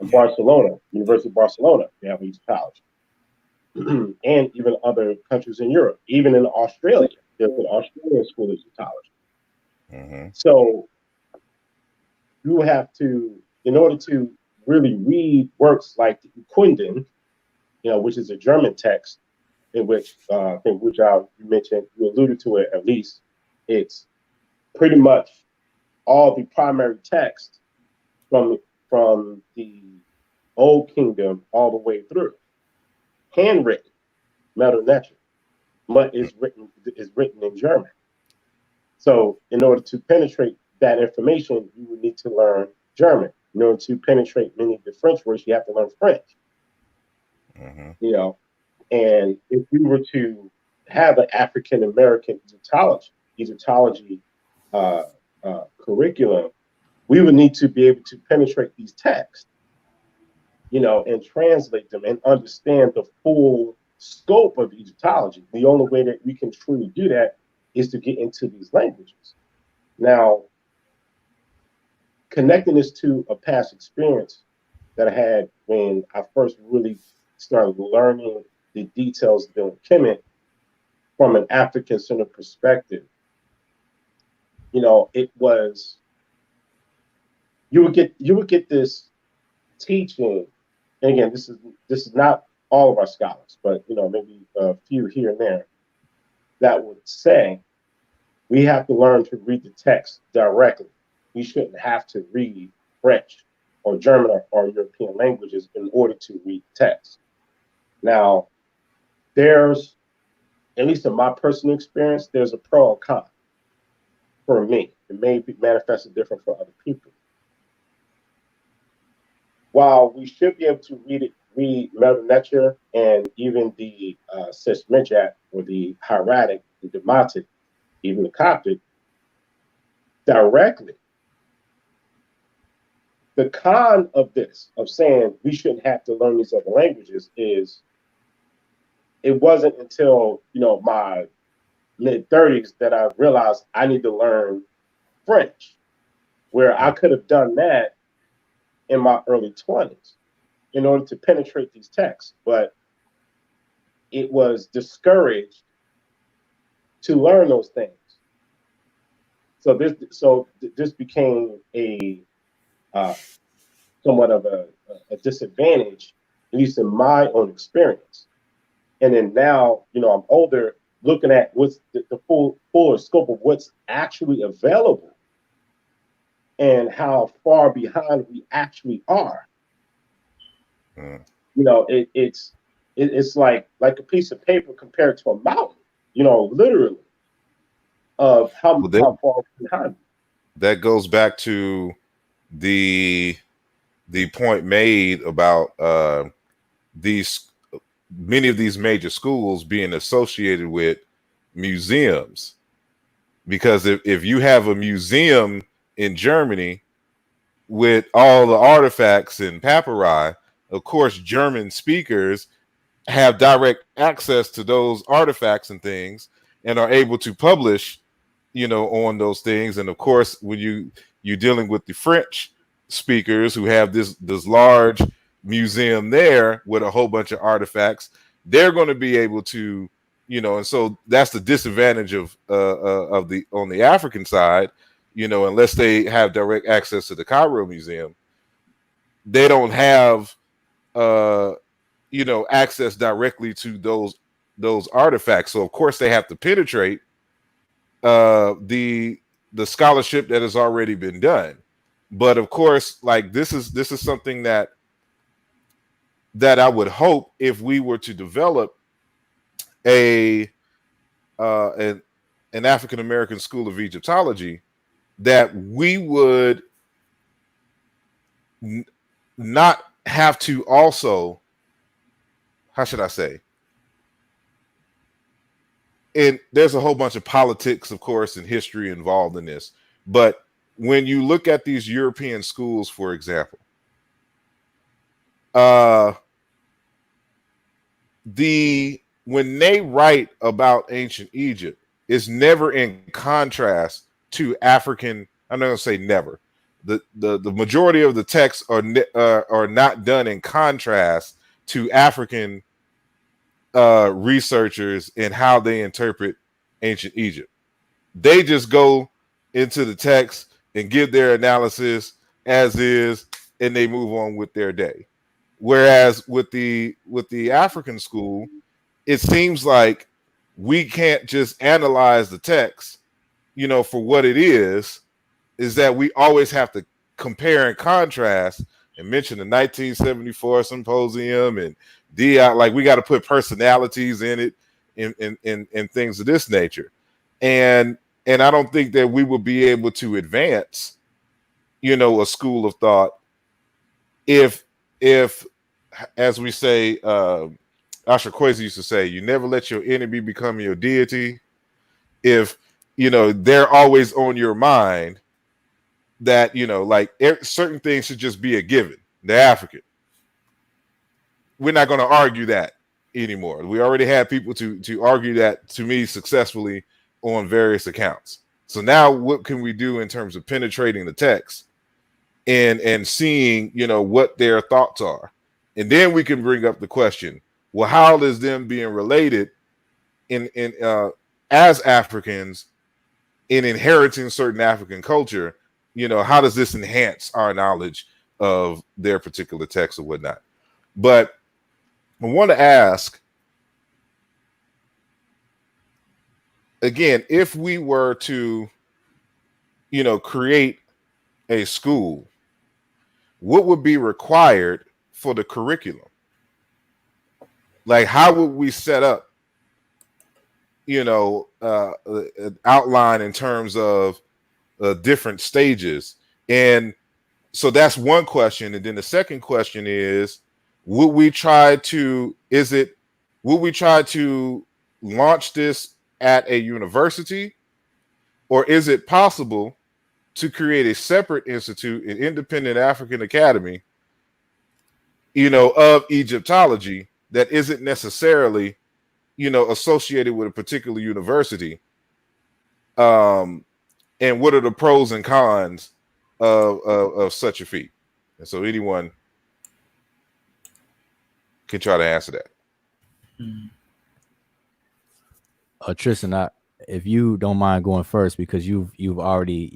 Speaker 5: Barcelona, University of Barcelona, they have Egyptology, and even other countries in Europe, even in Australia, there's an Australian school of Egyptology.
Speaker 1: Mm-hmm.
Speaker 5: So you have to, in order to really read works like the Kundan, which is a German text, in which I think you mentioned, you alluded to it at least. It's pretty much all the primary text from the Old Kingdom all the way through, handwritten, meta-metric, but is written in German. So in order to penetrate that information, you would need to learn German. In order to penetrate many of the French words, you have to learn French.
Speaker 1: Mm-hmm.
Speaker 5: And if we were to have an African-American Egyptology curriculum, we would need to be able to penetrate these texts, and translate them and understand the full scope of Egyptology. The only way that we can truly do that is to get into these languages. Now, connecting this to a past experience that I had when I first really started learning the details of the Kemet from an African-centered perspective, it was, you would get this teaching, and again, this is not all of our scholars, but maybe a few here and there, that would say we have to learn to read the text directly. We shouldn't have to read French or German or European languages in order to read the text. Now, there's, at least in my personal experience, there's a pro and con for me. It may be manifested different for other people. While we should be able to read meta-metric and even the Sesmejat or the hieratic, the Demotic, even the Coptic, directly, the con of this, of saying we shouldn't have to learn these other languages, is it wasn't until my mid-30s that I realized I need to learn French, where I could have done that in my early 20s in order to penetrate these texts, but it was discouraged to learn those things. So this became a somewhat of a disadvantage, at least in my own experience. And then now, I'm older, looking at what's the fuller scope of what's actually available and how far behind we actually are. It's like a piece of paper compared to a mountain, literally, of how far behind.
Speaker 1: That goes back to the point made about many of these major schools being associated with museums, because if you have a museum in Germany with all the artifacts and papyri, of course German speakers have direct access to those artifacts and things and are able to publish on those things. And of course, when you you're dealing with the French speakers who have this large museum there with a whole bunch of artifacts. They're going to be able to, and so that's the disadvantage of the on the African side, unless they have direct access to the Cairo Museum, they don't have access directly to those artifacts. So of course they have to penetrate the scholarship that has already been done. But of course, like this is something that I would hope, if we were to develop an African-American school of Egyptology, that we would not have to also, how should I say? And there's a whole bunch of politics, of course, and history involved in this. But when you look at these European schools, for example, when they write about ancient Egypt, it's never in contrast to African. I'm not going to say never. The majority of the texts are not done in contrast to African researchers and how they interpret ancient Egypt. They just go into the text and give their analysis as is, and they move on with their day. Whereas with the African school, it seems like we can't just analyze the text, for what it is that we always have to compare and contrast and mention the 1974 symposium and like we got to put personalities in it and things of this nature. And I don't think that we will be able to advance, a school of thought if as we say, Asher Kwesi used to say, you never let your enemy become your deity. If, they're always on your mind, that, like certain things should just be a given. They're African. We're not going to argue that anymore. We already had people to argue that to me successfully on various accounts. So now what can we do in terms of penetrating the text and seeing, what their thoughts are? And then we can bring up the question, well, how is them being related in as Africans in inheriting certain African culture, how does this enhance our knowledge of their particular text or whatnot? But I want to ask, again, if we were to, create a school, what would be required for the curriculum? Like, how would we set up, an outline in terms of different stages? And so that's one question. And then the second question is, would we try to launch this at a university, or is it possible to create a separate institute, an independent African academy, of Egyptology that isn't necessarily, associated with a particular university? And what are the pros and cons of such a feat? And so anyone can try to answer that.
Speaker 3: Tristan, if you don't mind going first, because you've already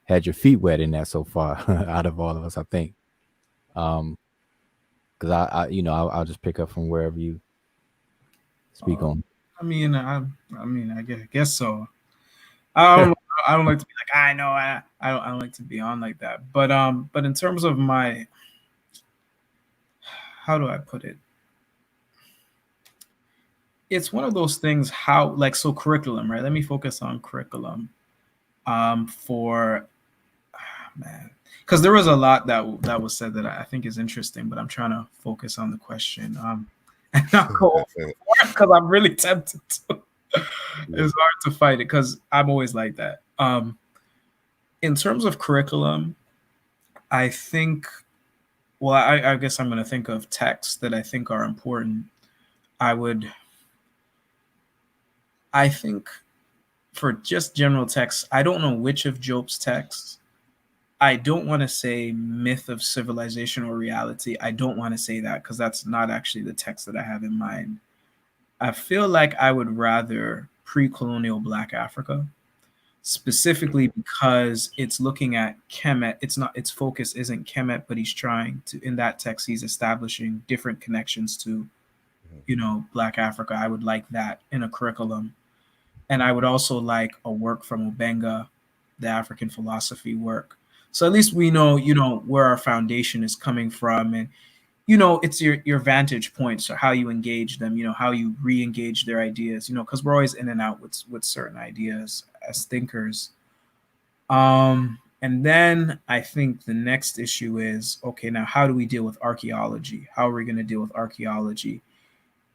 Speaker 3: had your feet wet in that so far out of all of us, I think. Because I'll just pick up from wherever you speak on.
Speaker 4: I guess so. I don't like to be like, I know, I don't like to be on like that. But in terms of my, how do I put it? It's one of those things, so curriculum, right? Let me focus on curriculum. Because there was a lot that was said that I think is interesting, but I'm trying to focus on the question. And not go because I'm really tempted to. It's hard to fight it because I'm always like that. In terms of curriculum, I think, well, I guess I'm going to think of texts that I think are important. I think for just general texts, I don't know which of Job's texts. I don't want to say myth of civilization or reality. I don't want to say that because that's not actually the text that I have in mind. I feel like I would rather pre-colonial Black Africa, specifically because it's looking at Kemet. It's not, its focus isn't Kemet, but he's trying to, in that text, he's establishing different connections to, Black Africa. I would like that in a curriculum. And I would also like a work from Obenga, the African philosophy work. So at least we know, where our foundation is coming from, and it's your vantage points or how you engage them, how you re-engage their ideas, because we're always in and out with certain ideas as thinkers. And then I think the next issue is, okay, now how do we deal with archaeology? How are we going to deal with archaeology?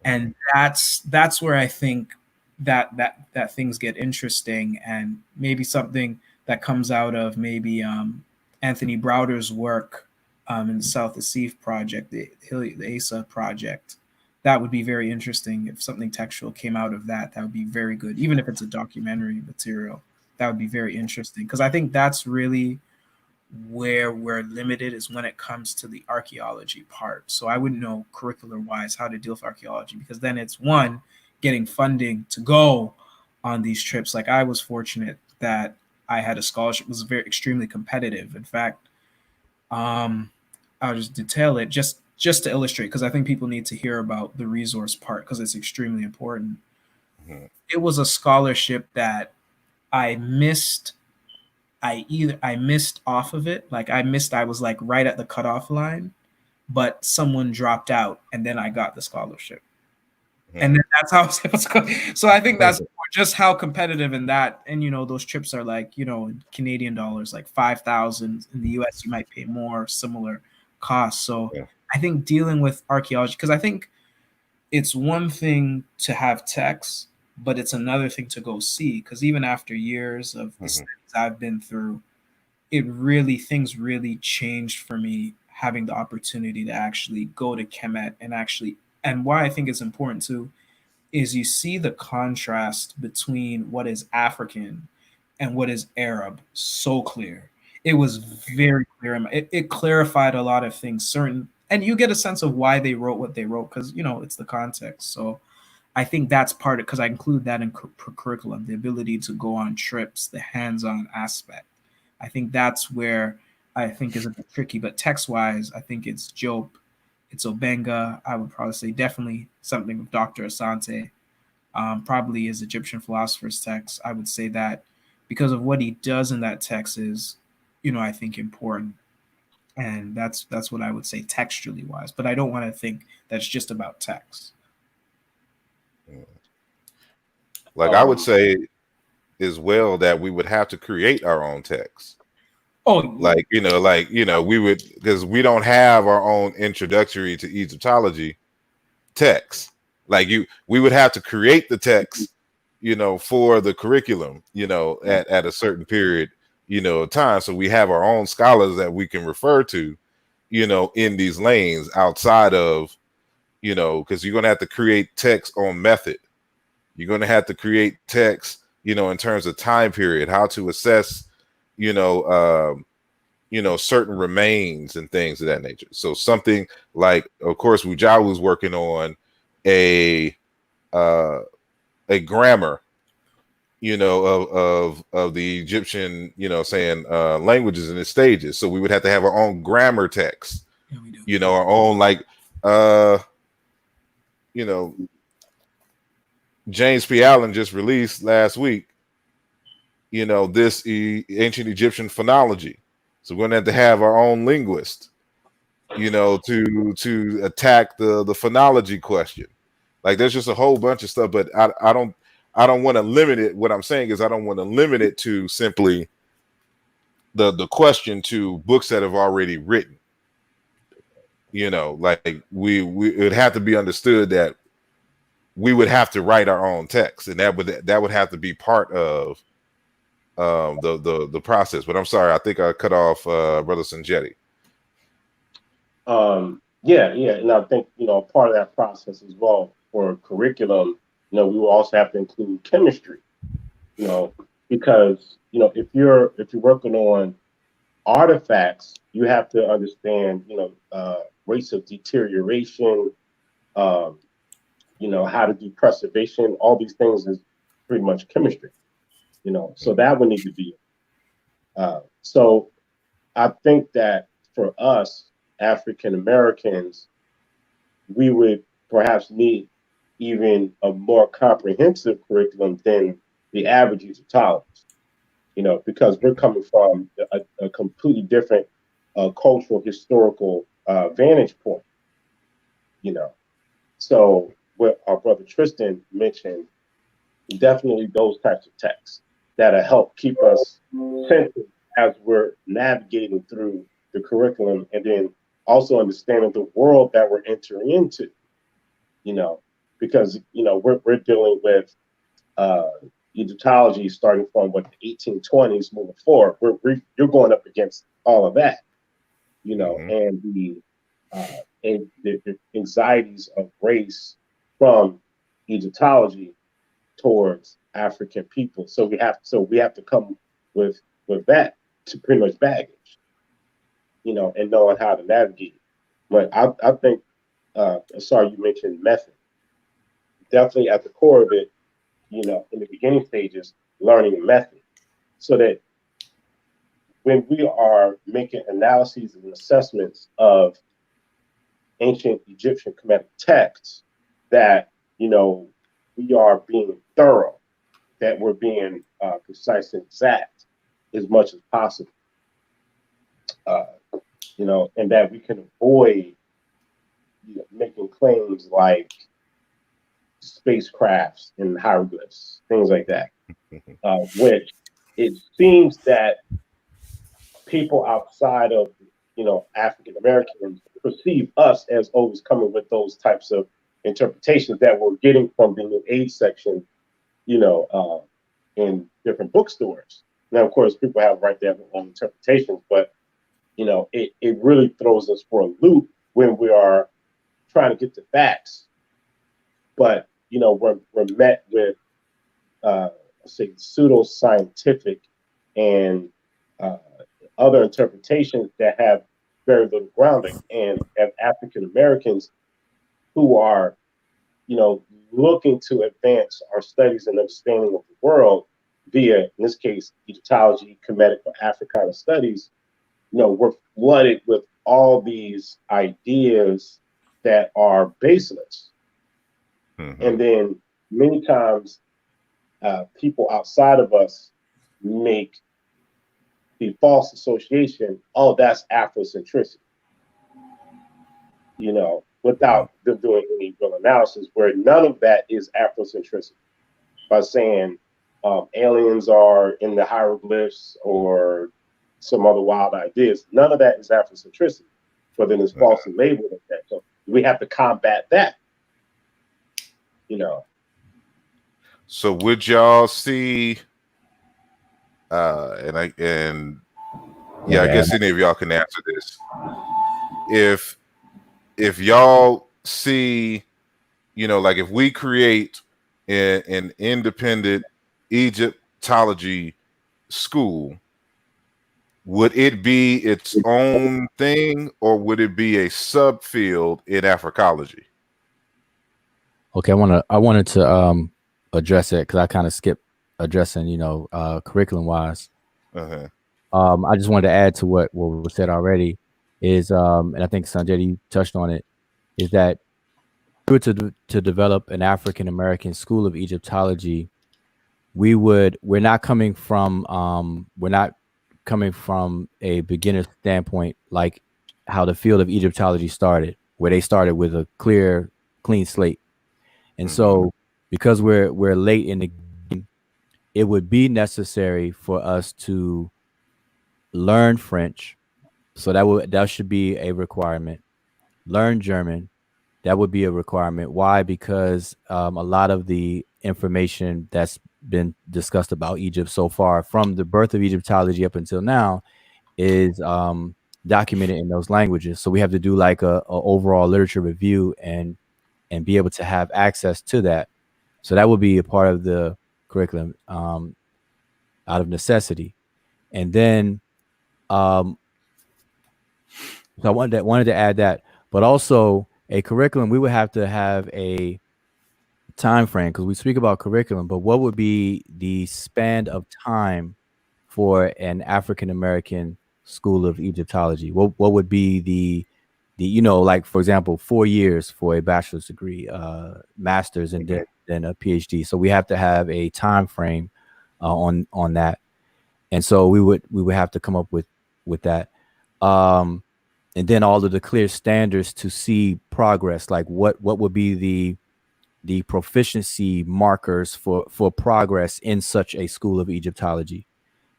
Speaker 4: And that's where I think that things get interesting, and maybe something that comes out of maybe Anthony Browder's work in the South Asif project, the ASA project. That would be very interesting if something textual came out of that. That would be very good, even if it's a documentary material. That would be very interesting, because I think that's really where we're limited, is when it comes to the archaeology part. So I wouldn't know curricular wise how to deal with archaeology, because then it's one, getting funding to go on these trips. Like, I was fortunate that I had a scholarship. It was very extremely competitive. In fact, I'll just detail it just to illustrate, because I think people need to hear about the resource part, because it's extremely important. Mm-hmm. It was a scholarship that I missed. I missed off of it. Like, I was like right at the cutoff line, but someone dropped out and then I got the scholarship. Mm-hmm. And then that's how I was able to go. So I think that's just how competitive in that. And, those trips are like, Canadian dollars, like 5,000. In the US, you might pay more, similar costs. So yeah. I think dealing with archaeology, because I think it's one thing to have texts, but it's another thing to go see, because even after years of the studies I've been through, things really changed for me, having the opportunity to actually go to Kemet and why I think it's important too, is you see the contrast between what is African and what is Arab so clear. It was very clear. It clarified a lot of things, and you get a sense of why they wrote what they wrote, because, it's the context. So I think that's part of, because I include that in curriculum, the ability to go on trips, the hands-on aspect. I think that's where I think is a bit tricky. But text-wise, I think it's Job, it's Obenga. I would probably say definitely something with Dr. Asante. Probably his Egyptian philosopher's text. I would say that, because of what he does in that text is, I think important. And that's what I would say textually wise. But I don't want to think that's just about text.
Speaker 1: Like, I would say as well that we would have to create our own text.
Speaker 4: Oh,
Speaker 1: we would, because we don't have our own introductory to Egyptology text. Like, we would have to create the text, for the curriculum, at a certain period, of time. So we have our own scholars that we can refer to, in these lanes outside of, because you're going to have to create text on method. You're going to have to create text, in terms of time period, how to assess, certain remains and things of that nature. So something like, of course, Wujau was working on a grammar, of the Egyptian, languages and its stages. So we would have to have our own grammar text, yeah, we do. Our own, like, James P. Allen just released last week, this ancient Egyptian phonology. So we're going to have our own linguist, to attack the phonology question. Like, there's just a whole bunch of stuff, but I don't want to limit it. What I'm saying is I don't want to limit it to simply the question to books that have already written. Like, we it would have to be understood that we would have to write our own text, and that would have to be part of the process. But I'm sorry, I think I cut off Brother Sanjetti.
Speaker 5: Yeah, and I think part of that process as well for curriculum, we will also have to include chemistry, you know, because, you know, if you're working on artifacts, you have to understand, you know, rates of deterioration, um, you know, how to do preservation. All these things is pretty much chemistry, you know, so that would need to be. So I think that for us African Americans, we would perhaps need even a more comprehensive curriculum than the average Egyptologist, you know, because we're coming from a completely different cultural, historical vantage point, you know. So what our brother Tristan mentioned, definitely those types of texts that'll help keep us centered as we're navigating through the curriculum, and then also understanding the world that we're entering into, you know, because, you know, we're dealing with uh, Egyptology starting from what the 1820s moving forward. You're going up against all of that, you know, and the anxieties of race from Egyptology towards African people. So we have to come with that to pretty much baggage, you know, and knowing how to navigate it. But I think, sorry, you mentioned method. Definitely at the core of it, you know, in the beginning stages, learning method, so that when we are making analyses and assessments of ancient Egyptian Kemetic texts, that, you know, we are being thorough, that we're being precise and exact as much as possible, you know, and that we can avoid, you know, making claims like spacecrafts and hieroglyphs, things like that, which it seems that people outside of, you know, African Americans perceive us as always coming with those types of interpretations that we're getting from the New Age section, you know, in different bookstores. Now, of course, people have right there their own interpretations, but, you know, it really throws us for a loop when we are trying to get the facts. But, you know, we're met with, say, pseudo-scientific and other interpretations that have very little grounding. And as African Americans who are, you know, looking to advance our studies and understanding of the world via, in this case, Egyptology, Kemetic, or Africana studies, you know, we're flooded with all these ideas that are baseless. And then many times people outside of us make the false association, oh, that's Afrocentricity, you know, without them doing any real analysis, where none of that is Afrocentricity. By saying aliens are in the hieroglyphs or some other wild ideas, none of that is Afrocentricity, but then it's falsely labeled as that. So we have to combat that, you know.
Speaker 1: So would y'all see, I guess any of y'all can answer this. If y'all see, you know, like if we create an independent Egyptology school, would it be its own thing, or would it be a subfield in Africology?
Speaker 3: Okay, I wanted to address it because I kind of skipped addressing, you know, curriculum wise. I just wanted to add to what was said already is, and I think Sanjay, you touched on it, is that to develop an African American school of Egyptology, we're not coming from a beginner standpoint, like how the field of Egyptology started, where they started with a clean slate. And so because we're late in the game, it would be necessary for us to learn French. So that should be a requirement. Learn German. That would be a requirement. Why? Because a lot of the information that's been discussed about Egypt so far, from the birth of Egyptology up until now, is documented in those languages. So we have to do like a overall literature review and be able to have access to that. So that would be a part of the curriculum. out of necessity. And then so I wanted to add that, but also a curriculum, we would have to have a time frame, because we speak about curriculum, but what would be the span of time for an African-American school of Egyptology? What would be the like, for example, 4 years for a bachelor's degree, master's, and then a PhD. So we have to have a time frame on that. And so we would have to come up with that. And then all of the clear standards to see progress, like what would be the proficiency markers for progress in such a school of Egyptology.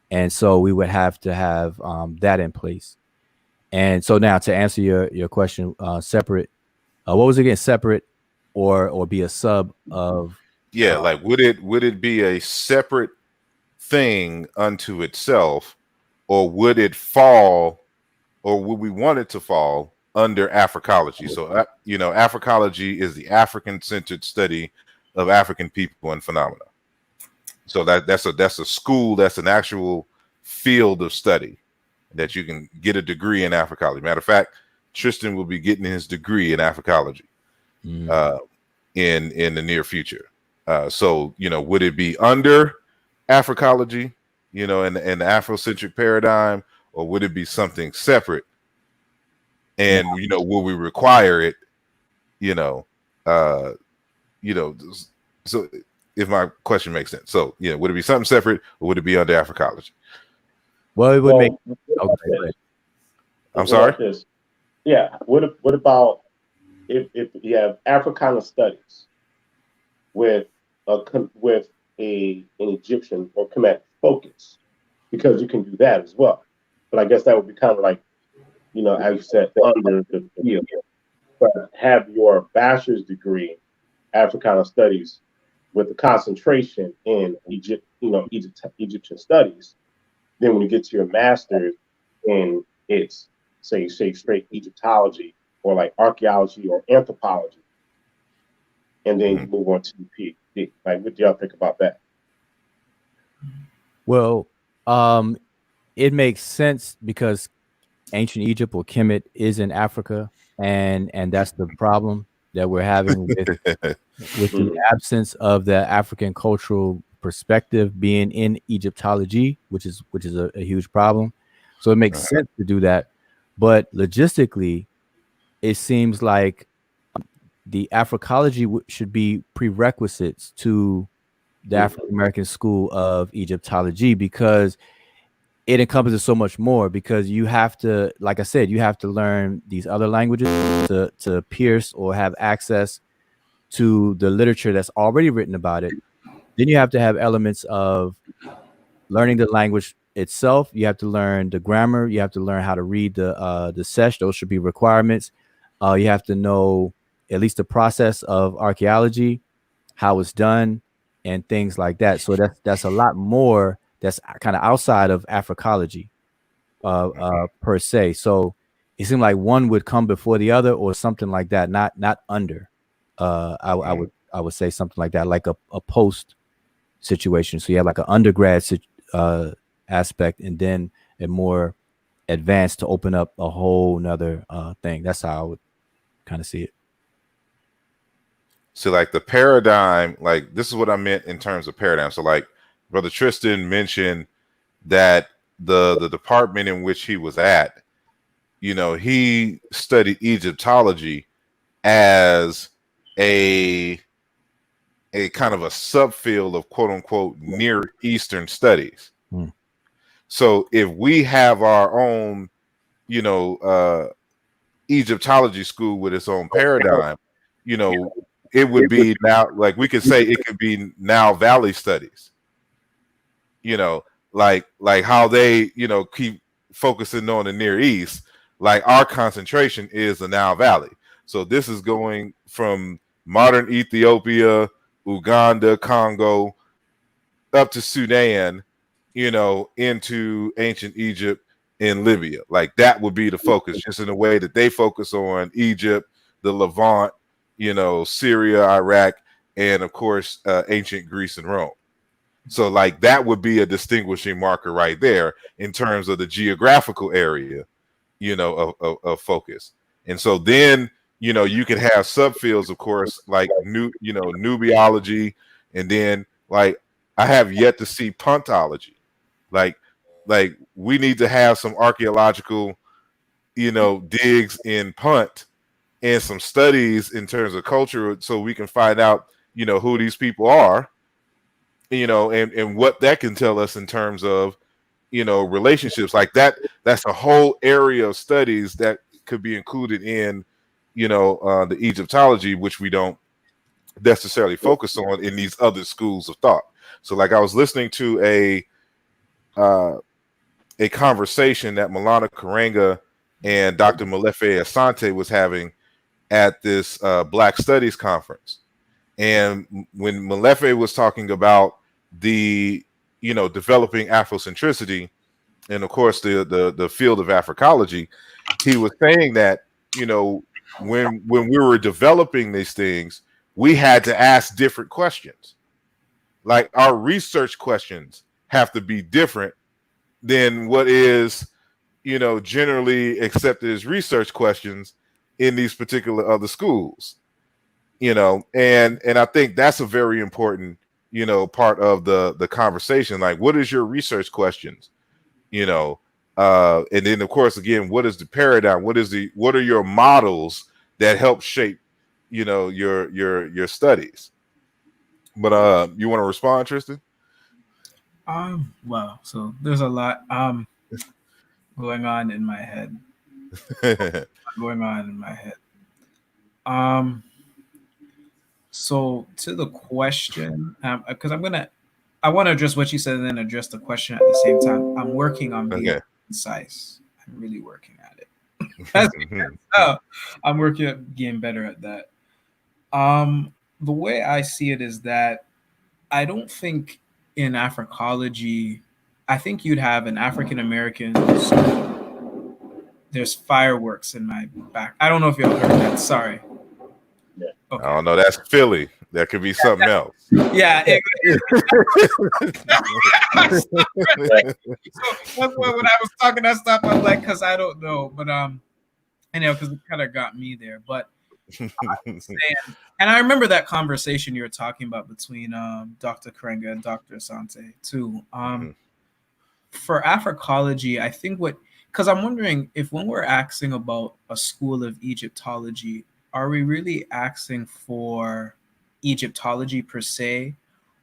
Speaker 3: And so we would have to have that in place. And so now to answer your question, separate, what was it again? Separate or be a sub of?
Speaker 1: Yeah, like would it be a separate thing unto itself, or would it fall, or would we want it to fall under Africology? So Africology is the African-centered study of African people and phenomena. So that's a school, that's an actual field of study that you can get a degree in Africology. Matter of fact, Tristan will be getting his degree in Africology in the near future. So would it be under Africology, in the Afrocentric paradigm, or would it be something separate? And will we require it? So if my question makes sense. So would it be something separate, or would it be under Africology?
Speaker 3: Well, it would make.
Speaker 5: Okay.
Speaker 1: I'm sorry.
Speaker 5: Like this. Yeah. What about if you have Africana studies with an Egyptian or Kemet focus, because you can do that as well. But I guess that would be kind of like, as you said, under the field. But have your bachelor's degree, Africana studies, with the concentration in Egyptian studies. Then when you get to your master's, and it's say straight Egyptology or like archaeology or anthropology, and then you move on to the PhD. Like, what do y'all think about that?
Speaker 3: Well, it makes sense because ancient Egypt or Kemet is in Africa, and that's the problem that we're having with the absence of the African cultural perspective being in Egyptology, which is a huge problem. So it makes sense to do that, but logistically, it seems like the Africology should be prerequisites to the African-American School of Egyptology, because it encompasses so much more. Because you have to, like I said, you have to learn these other languages to pierce or have access to the literature that's already written about it. Then you have to have elements of learning the language itself. You have to learn the grammar. You have to learn how to read the sesh. Those should be requirements. You have to know at least the process of archaeology, how it's done, and things like that. So that's a lot more that's kind of outside of Africology per se. So it seemed like one would come before the other or something like that, not under. I would say something like that, like a post situation. So you have like an undergrad aspect, and then a more advanced to open up a whole nother thing. That's how I would kind of see it.
Speaker 1: So like the paradigm, like this is what I meant in terms of paradigm. So like Brother Tristan mentioned that the department in which he was at, he studied Egyptology as a kind of a subfield of quote unquote Near Eastern studies. So if we have our own, Egyptology school with its own paradigm, it would be now, like we could say it could be Nile Valley studies, like how they, keep focusing on the Near East, like our concentration is the Nile Valley. So this is going from modern Ethiopia, Uganda, Congo, up to Sudan, into ancient Egypt and Libya. Like that would be the focus, just in a way that they focus on Egypt, the Levant, Syria, Iraq, and of course, ancient Greece and Rome. So like that would be a distinguishing marker right there in terms of the geographical area, of focus. And so then, you could have subfields, of course, like nubiology, and then like I have yet to see puntology. Like we need to have some archaeological, digs in Punt and some studies in terms of culture so we can find out, who these people are, and what that can tell us in terms of, relationships like that. That's a whole area of studies that could be included in, the Egyptology, which we don't necessarily focus on in these other schools of thought. So like I was listening to a conversation that Milana Karenga and Dr. Molefe Asante was having at this Black Studies conference. And when Molefe was talking about the, developing Afrocentricity, and of course the field of Africology, he was saying that, when we were developing these things, we had to ask different questions. Like our research questions have to be different than what is, generally accepted as research questions in these particular other schools. And I think that's a very important, part of the conversation. Like, what is your research questions? And then of course, again, what is the paradigm? What are your models that help shape, your studies? But you want to respond, Tristan?
Speaker 4: Well, so there's a lot going on in my head. So to the question, because I want to address what you said and then address the question at the same time. I'm working on being concise. I'm really working at it. I'm working at getting better at that. The way I see it is that I don't think in Africology, I think you'd have an African-American. There's fireworks in my back. I don't know if y'all heard that. Sorry.
Speaker 5: Yeah.
Speaker 1: Okay. I don't know. That's Philly. That could be something else.
Speaker 4: Yeah. So when I was talking that stuff, I'm like, because I don't know, but because it kind of got me there. But I'm saying, and I remember that conversation you were talking about between Dr. Karenga and Dr. Asante too. For Africology, I think because I'm wondering if when we're asking about a school of Egyptology, are we really asking for Egyptology per se,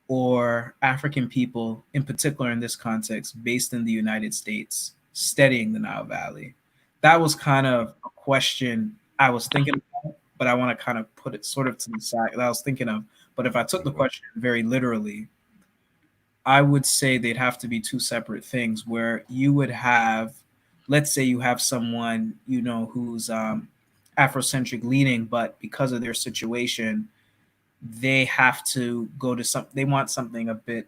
Speaker 4: or African people in particular in this context based in the United States studying the Nile Valley? That was kind of a question I was thinking about, but I want to kind of put it sort of to the side that I was thinking of. But if I took the question very literally, I would say they'd have to be two separate things where you would have, let's say you have someone, who's Afrocentric leaning, but because of their situation, they have to go to they want something a bit,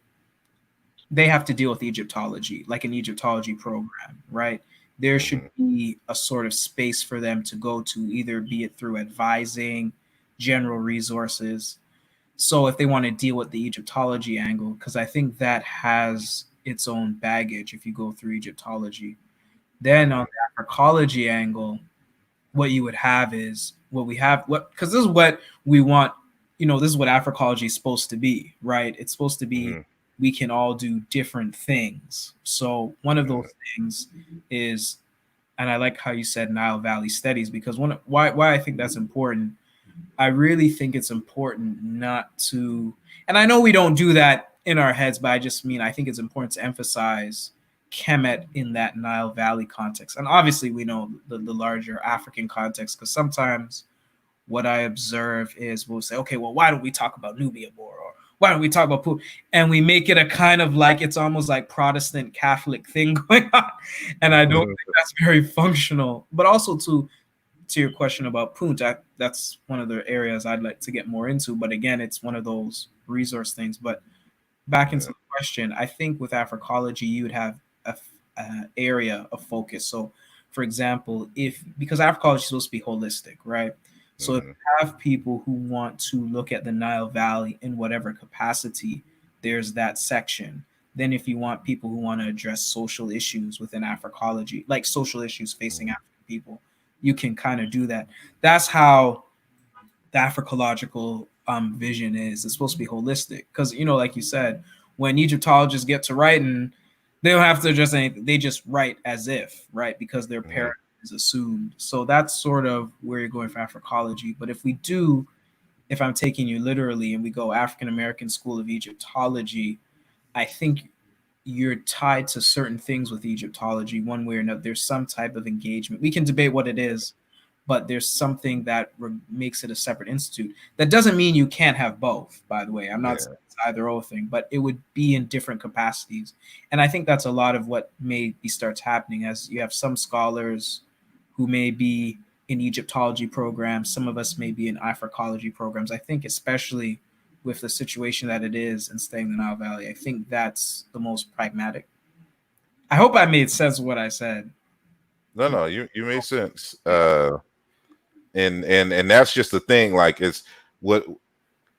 Speaker 4: they have to deal with Egyptology, like an Egyptology program, right? There should be a sort of space for them to go to, either be it through advising, general resources. So if they want to deal with the Egyptology angle, because I think that has its own baggage if you go through Egyptology. Then on the Africology angle, what you would have is because this is what we want, this is what Africology is supposed to be, right? It's supposed to be, we can all do different things. So one of those things is, and I like how you said Nile Valley studies, because why I think that's important. I really think it's important not to, and I know we don't do that in our heads, but I just mean I think it's important to emphasize Kemet in that Nile Valley context. And obviously we know the larger African context, because sometimes what I observe is we'll say, okay, well, why don't we talk about Nubia more? Or why don't we talk about Punt? And we make it a kind of like, it's almost like Protestant Catholic thing going on. And I don't think that's very functional. But also to your question about Punt, that's one of the areas I'd like to get more into. But again, it's one of those resource things. But back into the question, I think with Africology, you would have an area of focus. So, for example, because Africology is supposed to be holistic, right? So if you have people who want to look at the Nile Valley in whatever capacity, there's that section. Then if you want people who want to address social issues within Africology, like social issues facing African people, you can kind of do that. That's how the Africological vision is. It's supposed to be holistic because, you know, like you said, when Egyptologists get to writing, they don't have to address anything. They just write as if, right? Because their paradigm is assumed. So that's sort of where you're going for Africology. But if I'm taking you literally and we go African-American School of Egyptology, I think you're tied to certain things with Egyptology one way or another. There's some type of engagement. We can debate what it is, but there's something that makes it a separate institute. That doesn't mean you can't have both, by the way. I'm not saying it's either or thing, but it would be in different capacities. And I think that's a lot of what maybe starts happening as you have some scholars who may be in Egyptology programs. Some of us may be in Africology programs. I think especially with the situation that it is and staying in the Nile Valley, I think that's the most pragmatic. I hope I made sense of what I said.
Speaker 1: No, you made sense. And that's just the thing. Like, it's what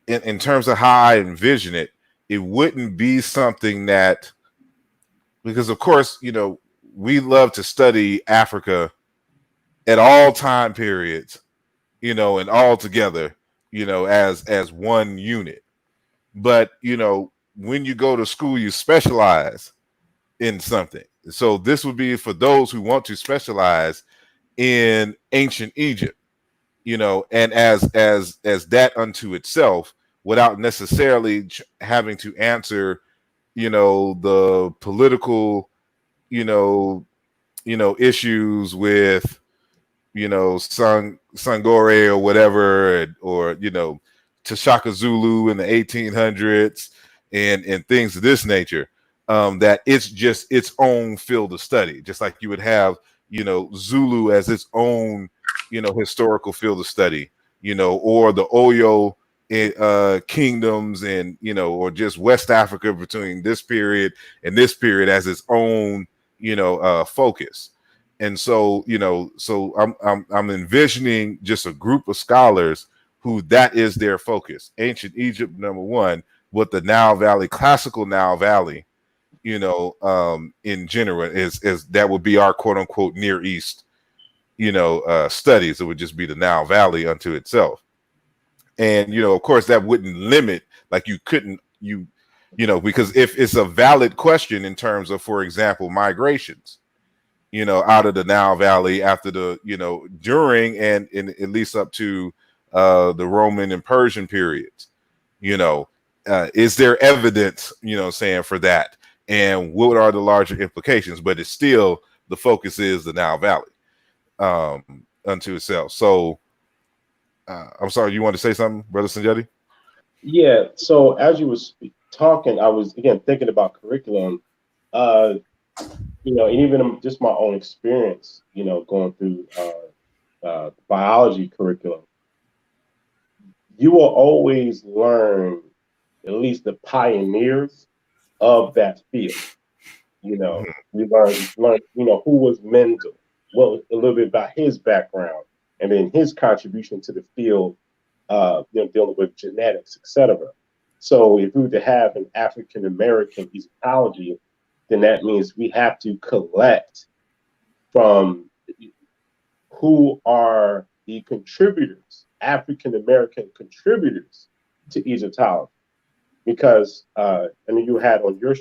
Speaker 1: in terms of how I envision it, it wouldn't be something that, because of course, you know, we love to study Africa at all time periods, you know, and all together, you know, as one unit. But, you know, when you go to school, you specialize in something. So this would be for those who want to specialize in ancient Egypt, you know, and as that unto itself, without necessarily having to answer, you know, the political, you know, issues with, you know, Sangore or whatever, or you know, Tashaka Zulu in the 1800s and things of this nature. That it's just its own field of study, just like you would have, you know, Zulu as its own, you know, historical field of study, you know, or the Oyo kingdoms, and you know, or just West Africa between this period and this period as its own, you know, focus. And so, you know, so I'm envisioning just a group of scholars who that is their focus. Ancient Egypt, number one, with the Nile Valley, classical Nile Valley, you know, in general, is that would be our quote unquote Near East, you know, studies. It would just be the Nile Valley unto itself. And, you know, of course, that wouldn't limit, like you couldn't, you know, because if it's a valid question in terms of, for example, migrations, you know, out of the Nile Valley after the, you know, during and at least up to the Roman and Persian periods, you know, is there evidence, you know, saying for that? And what are the larger implications? But it's still, the focus is the Nile Valley unto itself. So I'm sorry, you want to say something, Brother Sanjetti?
Speaker 5: Yeah. So as you was talking, I was again thinking about curriculum. You know, and even just my own experience, you know, going through biology curriculum, you will always learn at least the pioneers of that field. You know, you learn, you know, who was Mendel, well, a little bit about his background, and then his contribution to the field, you know, dealing with genetics, etc. So if we were to have an African-American Egyptology, then that means we have to collect from who are the contributors, African-American contributors to Egyptology. Because I mean, you had on your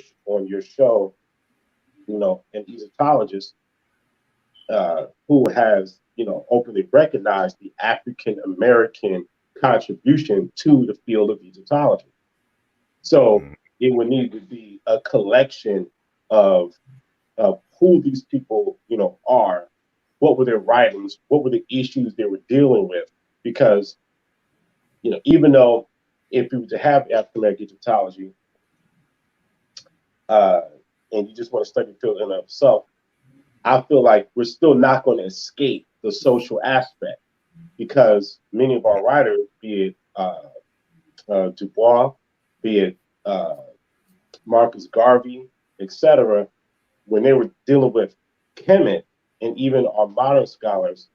Speaker 5: show, you know, an Egyptologist who has, you know, openly recognized the African-American contribution to the field of Egyptology. So it would need to be a collection of who these people, you know, are, what were their writings, what were the issues they were dealing with, because, you know, even though if you were to have African-American Egyptology, and you just want to study the field in and of itself, I feel like we're still not going to escape the social aspect, because many of our writers, be it Dubois, be it Marcus Garvey, etc., when they were dealing with Kemet and even our modern scholars,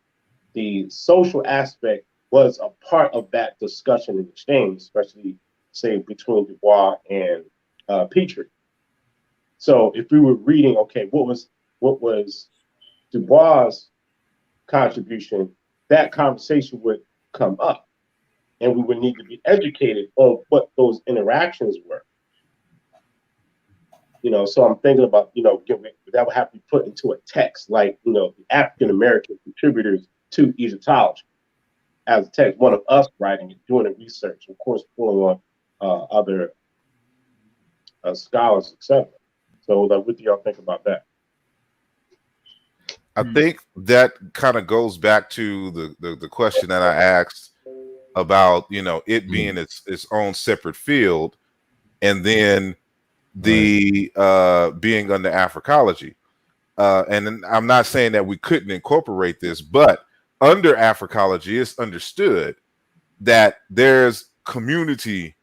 Speaker 5: the social aspect was a part of that discussion and exchange, especially say between Dubois and Petrie. So if we were reading, okay, what was Du Bois' contribution, that conversation would come up, and we would need to be educated on what those interactions were. So I'm thinking about, that would have to be put into a text, like, the African-American contributors to Egyptology as a text, one of us writing it, doing the research, of course, pulling on other scholars, etc. So what do y'all think about that?
Speaker 1: I think that kind of goes back to the question that I asked about, it being its own separate field, and then the being under Africology. And I'm not saying that we couldn't incorporate this, but under Africology, it's understood that there's a community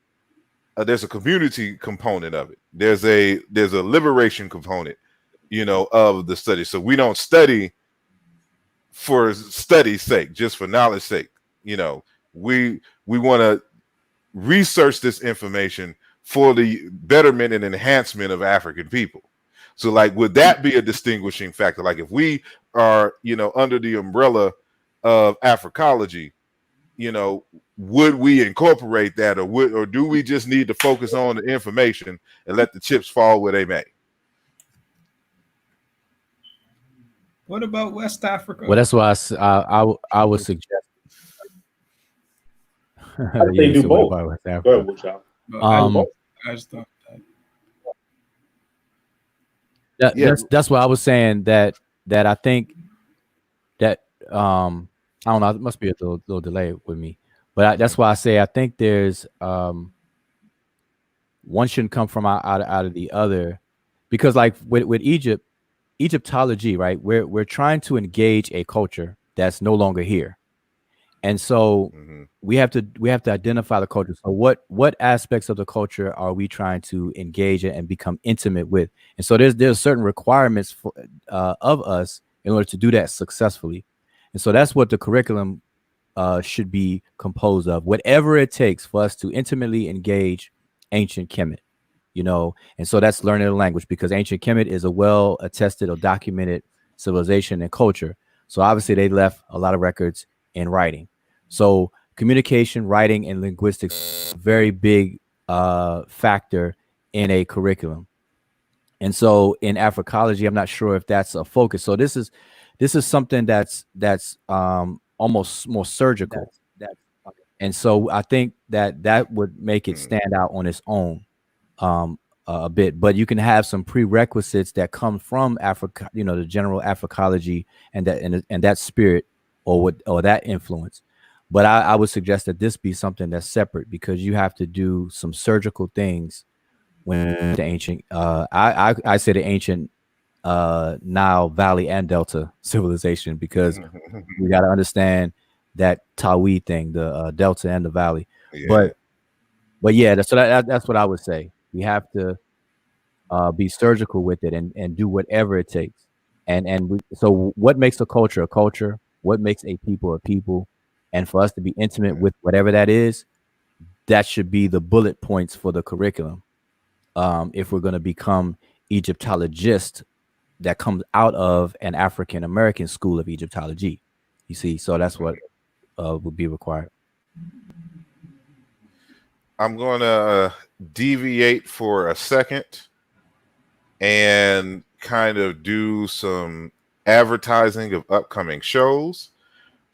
Speaker 1: component of it. There's a liberation component, of the study. So we don't study for study's sake, just for knowledge sake. We want to research this information for the betterment and enhancement of African people. So, like, would that be a distinguishing factor? Like, if we are, under the umbrella of Africology, would we incorporate that, or do we just need to focus on the information and let the chips fall where they may?
Speaker 4: What about West Africa?
Speaker 3: Well, that's why I would suggest.
Speaker 5: They do both. Go ahead,
Speaker 4: Wuchao. I just thought that.
Speaker 3: That's what I was saying. That I think that I don't know. It must be a little delay with me, but that's why I say I think there's one shouldn't come from out of the other, because like with Egyptology, right? We're trying to engage a culture that's no longer here, and so we have to identify the culture. So what aspects of the culture are we trying to engage in and become intimate with? And so there's certain requirements for of us in order to do that successfully. And so that's what the curriculum should be composed of. Whatever it takes for us to intimately engage ancient Kemet, and so that's learning the language, because ancient Kemet is a well attested or documented civilization and culture. So obviously they left a lot of records in writing. So communication, writing, and linguistics, very big factor in a curriculum. And so in Africology, I'm not sure if that's a focus. So this is something that's almost more surgical. And so I think that would make it stand out on its own a bit. But you can have some prerequisites that come from Africa, the general Africology and that spirit or that influence. But I would suggest that this be something that's separate, because you have to do some surgical things when the ancient I say the ancient Nile Valley and Delta civilization, because we got to understand that Tawi thing, the Delta and the Valley. Yeah. But yeah, that's what I would say. We have to be surgical with it and do whatever it takes. So what makes a culture a culture? What makes a people a people? And for us to be intimate with whatever that is, that should be the bullet points for the curriculum. If we're going to become Egyptologists that comes out of an African-American school of Egyptology, you see, so that's what would be required.
Speaker 1: I'm going to deviate for a second and kind of do some advertising of upcoming shows.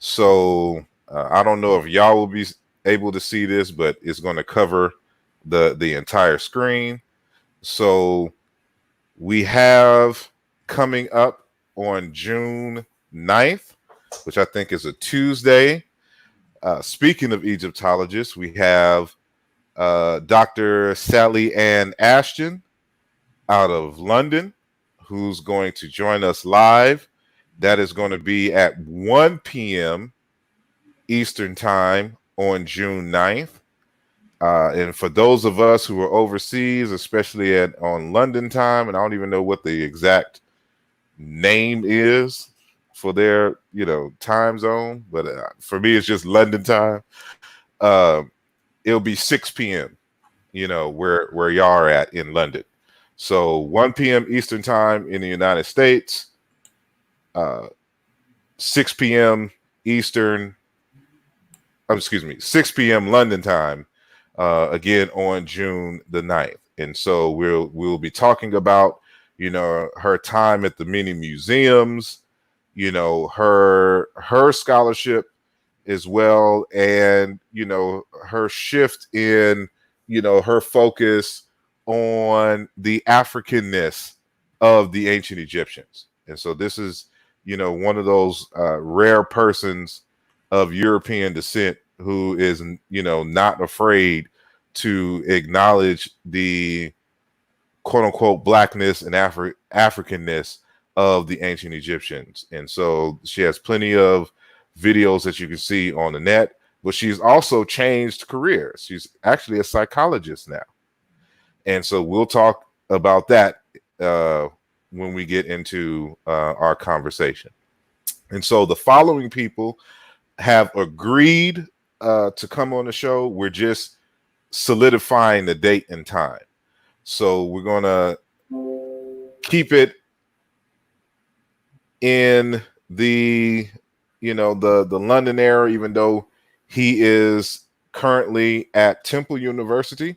Speaker 1: So I don't know if y'all will be able to see this, but it's going to cover the entire screen. So we have coming up on June 9th, which I think is a Tuesday. Speaking of Egyptologists, we have Dr. Sally Ann Ashton out of London, who's going to join us live. That is going to be at 1 p.m. Eastern Time on June 9th. And for those of us who are overseas, especially on London time, and I don't even know what the exact name is for their time zone, but for me it's just London time. It'll be 6 p.m. where y'all are at in London. So 1 p.m. Eastern time in the United States, 6 p.m. Eastern, 6 p.m. London time, again on June the 9th. And so we'll be talking about, her time at the many museums, her scholarship as well, and her shift in her focus on the Africanness of the ancient Egyptians. And so this is one of those rare persons of European descent who is not afraid to acknowledge the quote unquote blackness and Africanness of the ancient Egyptians. And so she has plenty of videos that you can see on the net, but she's also changed careers. She's actually a psychologist now. And so we'll talk about that when we get into our conversation. And so the following people have agreed to come on the show. We're just solidifying the date and time. So we're going to keep it in the the London area, even though he is currently at Temple University.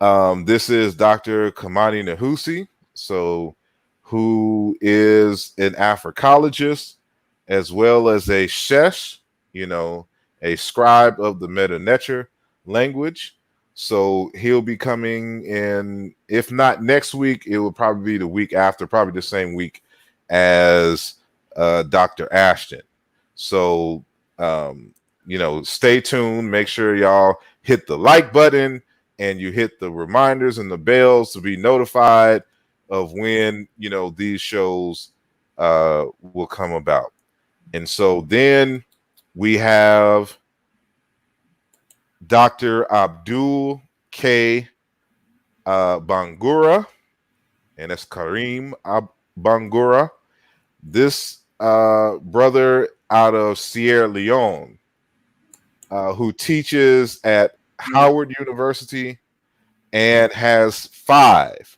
Speaker 1: This is Dr. Kamani Nahusi, who is an Africologist as well as a shesh, a scribe of the Meta Neter language. So he'll be coming in, if not next week, it will probably be the week after, probably the same week as Dr. Ashton. So, stay tuned. Make sure y'all hit the like button and you hit the reminders and the bells to be notified of when, these shows will come about. And so then we have Dr. Abdul K. Bangura, and that's Karim Bangura. This brother out of Sierra Leone, who teaches at Howard University and has 5,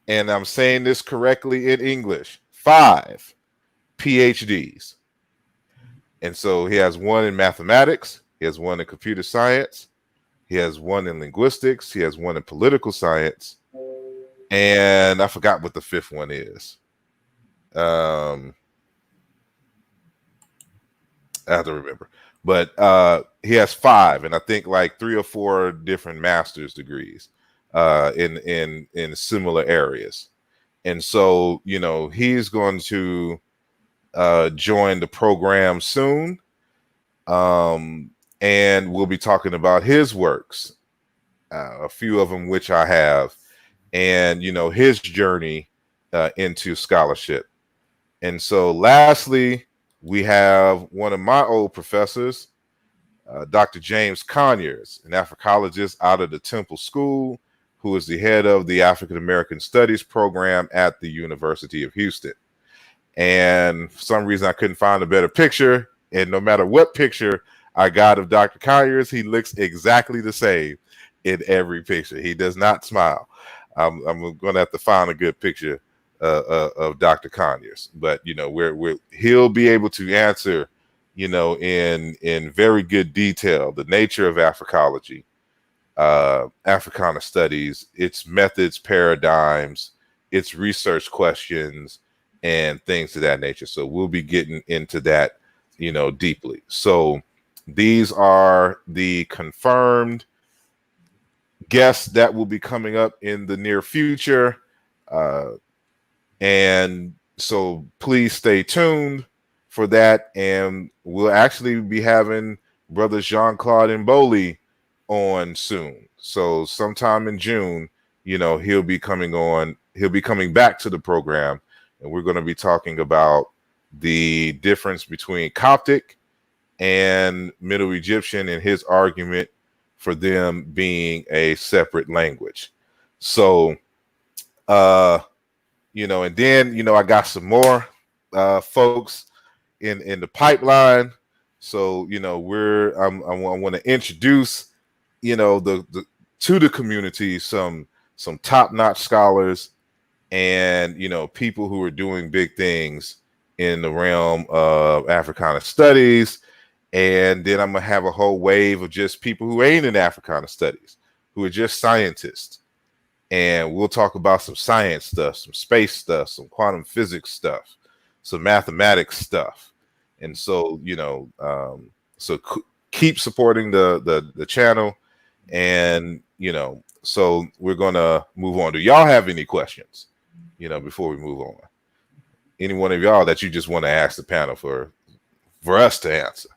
Speaker 1: and I'm saying this correctly in English, 5 PhDs. And so he has 1 in mathematics, he has 1 in computer science, he has 1 in linguistics, he has 1 in political science, and I forgot what the 5th one is. I have to remember, but he has 5, and I think like 3 or 4 different master's degrees in similar areas. And so he's going to join the program soon, and we'll be talking about his works, a few of them which I have, and his journey into scholarship. And so lastly, we have one of my old professors, Dr. James Conyers, an Africologist out of the Temple School, who is the head of the African-American Studies program at the University of Houston. And for some reason, I couldn't find a better picture. And no matter what picture I got of Dr. Conyers, he looks exactly the same in every picture. He does not smile. I'm going to have to find a good picture of Dr. Conyers. But, he'll be able to answer, in very good detail, the nature of Africology, Africana studies, its methods, paradigms, its research questions, and things of that nature. So we'll be getting into that, deeply. So these are the confirmed guests that will be coming up in the near future. And so please stay tuned for that. And we'll actually be having Brother Jean-Claude Mboli on soon. So sometime in June, he'll be coming back to the program. And we're going to be talking about the difference between Coptic and Middle Egyptian and his argument for them being a separate language. So, and then, I got some more folks in the pipeline. So, I want to introduce the to the community some top-notch scholars and people who are doing big things in the realm of Africana studies. And then I'm gonna have a whole wave of just people who ain't in Africana studies, who are just scientists. And we'll talk about some science stuff, some space stuff, some quantum physics stuff, some mathematics stuff. And so, keep supporting the channel. And, so we're going to move on. Do y'all have any questions, before we move on? Any one of y'all that you just want to ask the panel for us to answer?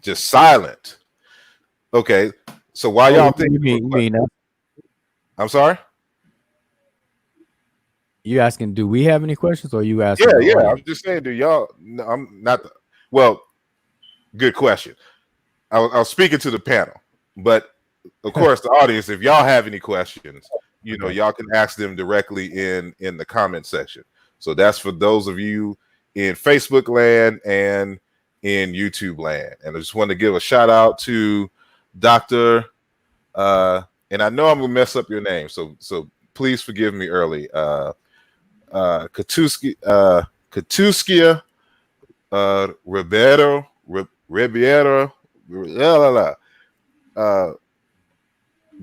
Speaker 1: Just silent. Okay. So while y'all think, I'm sorry.
Speaker 3: You asking, do we have any questions, or are you asking?
Speaker 1: Yeah. I'm just saying, do y'all? No, I'm not. Well, good question. I was speaking to the panel, but of course, the audience, if y'all have any questions, y'all can ask them directly in the comment section. So that's for those of you in Facebook land and in YouTube land. And I just want to give a shout out to Dr. And I know I'm gonna mess up your name, so please forgive me early. Katuskia Ribeiro,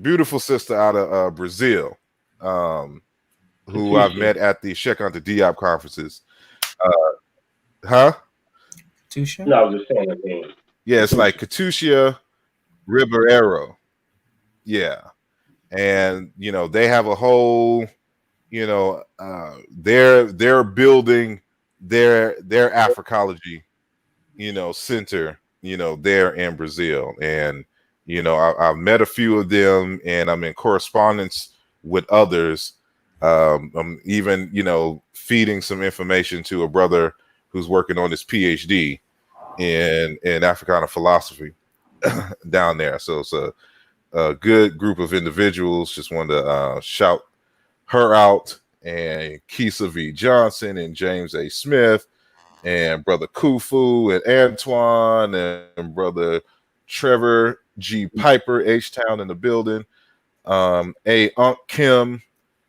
Speaker 1: beautiful sister out of Brazil, who I've met at the Check on the Diop conferences. Huh?
Speaker 4: Katusha?
Speaker 5: No, I was just saying the name.
Speaker 1: Yeah, it's like Katusha Ribeiro. Yeah. And they have a whole, they're building their Africology, center, there in Brazil. And I've met a few of them, and I'm in correspondence with others. I'm even feeding some information to a brother who's working on his PhD in Africana philosophy down there. So it's a good group of individuals. Just wanted to shout her out, and Kisa V. Johnson and James A. Smith and brother Kufu and Antoine and brother Trevor G. Piper, H-Town in the building, A. Unc Kim,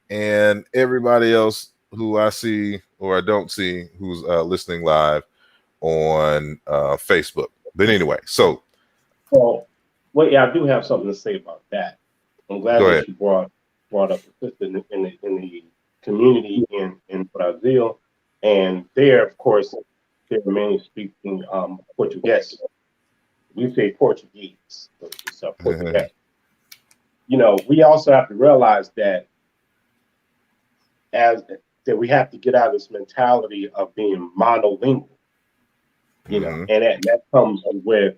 Speaker 1: and everybody else who I see or I don't see who's listening live on Facebook. But anyway, so.
Speaker 5: Well, yeah, I do have something to say about that. I'm glad that you brought up the sister in the community in Brazil, and there, of course, they're mainly speaking Portuguese. We say Portuguese, so it's Portuguese. We also have to realize that we have to get out of this mentality of being monolingual. And that comes with,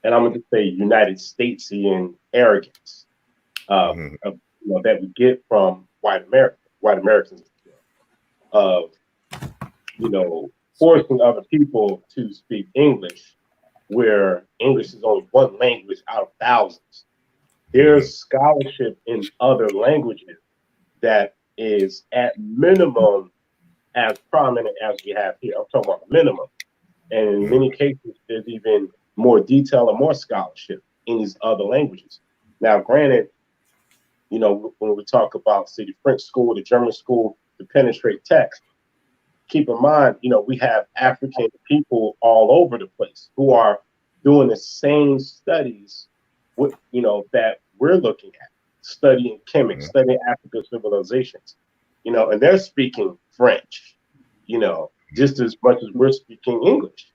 Speaker 5: and I'm going to say, United Statesian arrogance that we get from white Americans of forcing other people to speak English, where English is only one language out of thousands. There's scholarship in other languages that is at minimum as prominent as we have here. I'm talking about minimum. And in many cases, there's even more detail and more scholarship in these other languages. Now, granted, when we talk about, say, the French school, the German school, to penetrate text, keep in mind, we have African people all over the place who are doing the same studies that we're looking at, studying Kemet, studying African civilizations, and they're speaking French, just as much as we're speaking English.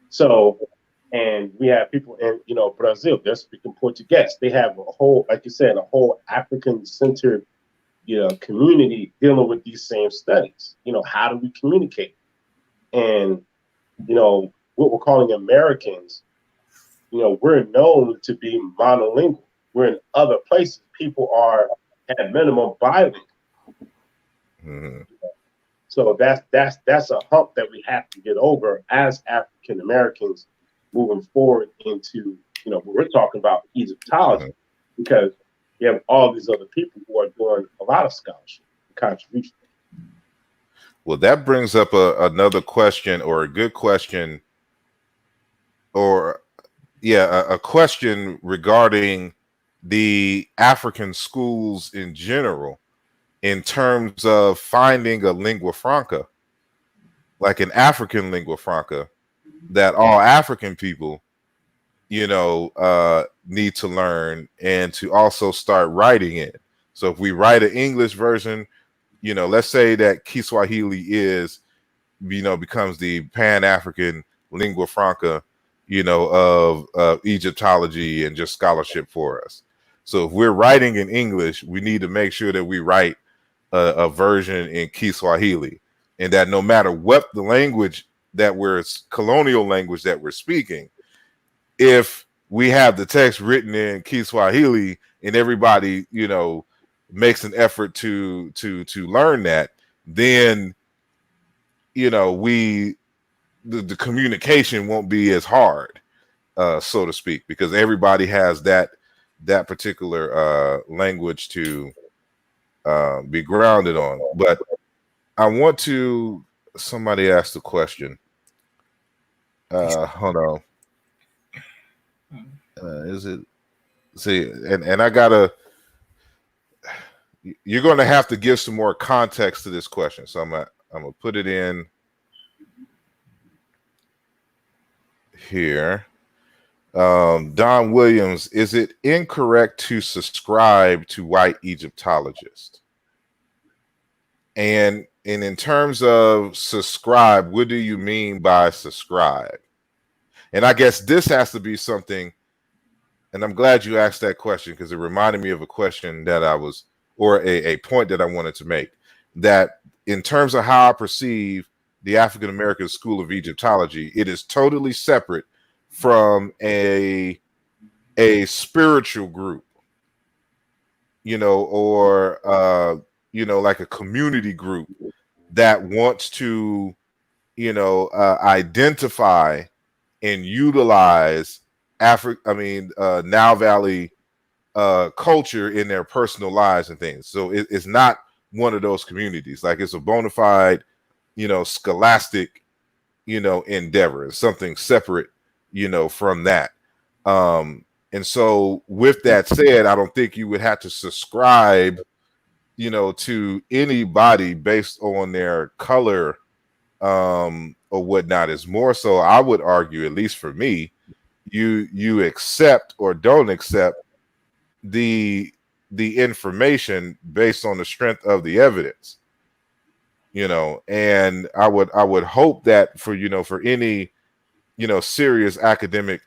Speaker 5: So, and we have people in, Brazil, they're speaking Portuguese. They have a whole, like you said, a whole African-centered, community dealing with these same studies. How do we communicate? And, what we're calling Americans, we're known to be monolingual. We're in other places. People are at minimum bilingual. So that's a hump that we have to get over as African Americans moving forward into, what we're talking about, Egyptology, because you have all these other people who are doing a lot of scholarship and contribution.
Speaker 1: Well, that brings up another question, or a good question, or yeah, a question regarding the African schools in general in terms of finding a lingua franca, like an African lingua franca that all African people, need to learn and to also start writing it. So if we write an English version, let's say that Kiswahili becomes the Pan-African lingua franca, of Egyptology and just scholarship for us. So if we're writing in English, we need to make sure that we write a version in Kiswahili, and that no matter what the language that colonial language that we're speaking, if we have the text written in Kiswahili and everybody, makes an effort to learn that, then the communication won't be as hard, so to speak, because everybody has that particular language to be grounded on. But I want to. Somebody asked a question. Hold on. Is it? See, and I gotta. You're going to have to give some more context to this question, so I'm gonna put it in here. Don Williams, is it incorrect to subscribe to white Egyptologists? And in terms of subscribe, what do you mean by subscribe? And I guess this has to be something, and I'm glad you asked that question because it reminded me of a question that or a point that I wanted to make, that in terms of how I perceive the African-American School of Egyptology, it is totally separate from a spiritual group, or like a community group that wants to, identify and utilize Nile Valley culture in their personal lives and things. So it's not one of those communities. Like, it's a bona fide, scholastic, endeavor. It's something separate, from that. And so with that said, I don't think you would have to subscribe, to anybody based on their color, or whatnot. Is more so, I would argue, at least for me, you accept or don't accept the information based on the strength of the evidence, and I would hope that for any serious academic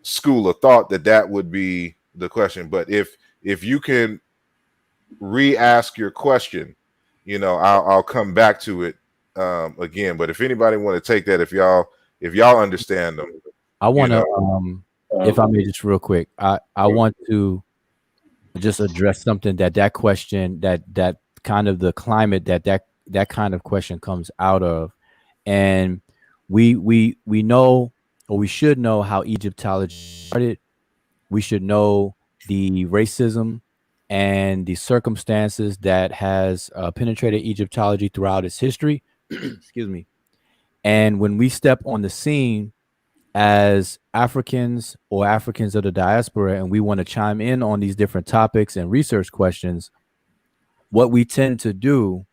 Speaker 1: school of thought, that would be the question. But if you can re-ask your question, I'll come back to it again. But if anybody want to take that, if y'all understand them,
Speaker 3: I want to if I may, just real quick, I want to just address something that question, that kind of the climate that kind of question comes out of. And we know, or we should know, how Egyptology started. We should know the racism and the circumstances that has penetrated Egyptology throughout its history. Excuse me. And when we step on the scene as Africans or Africans of the diaspora, and we want to chime in on these different topics and research questions, what we tend to do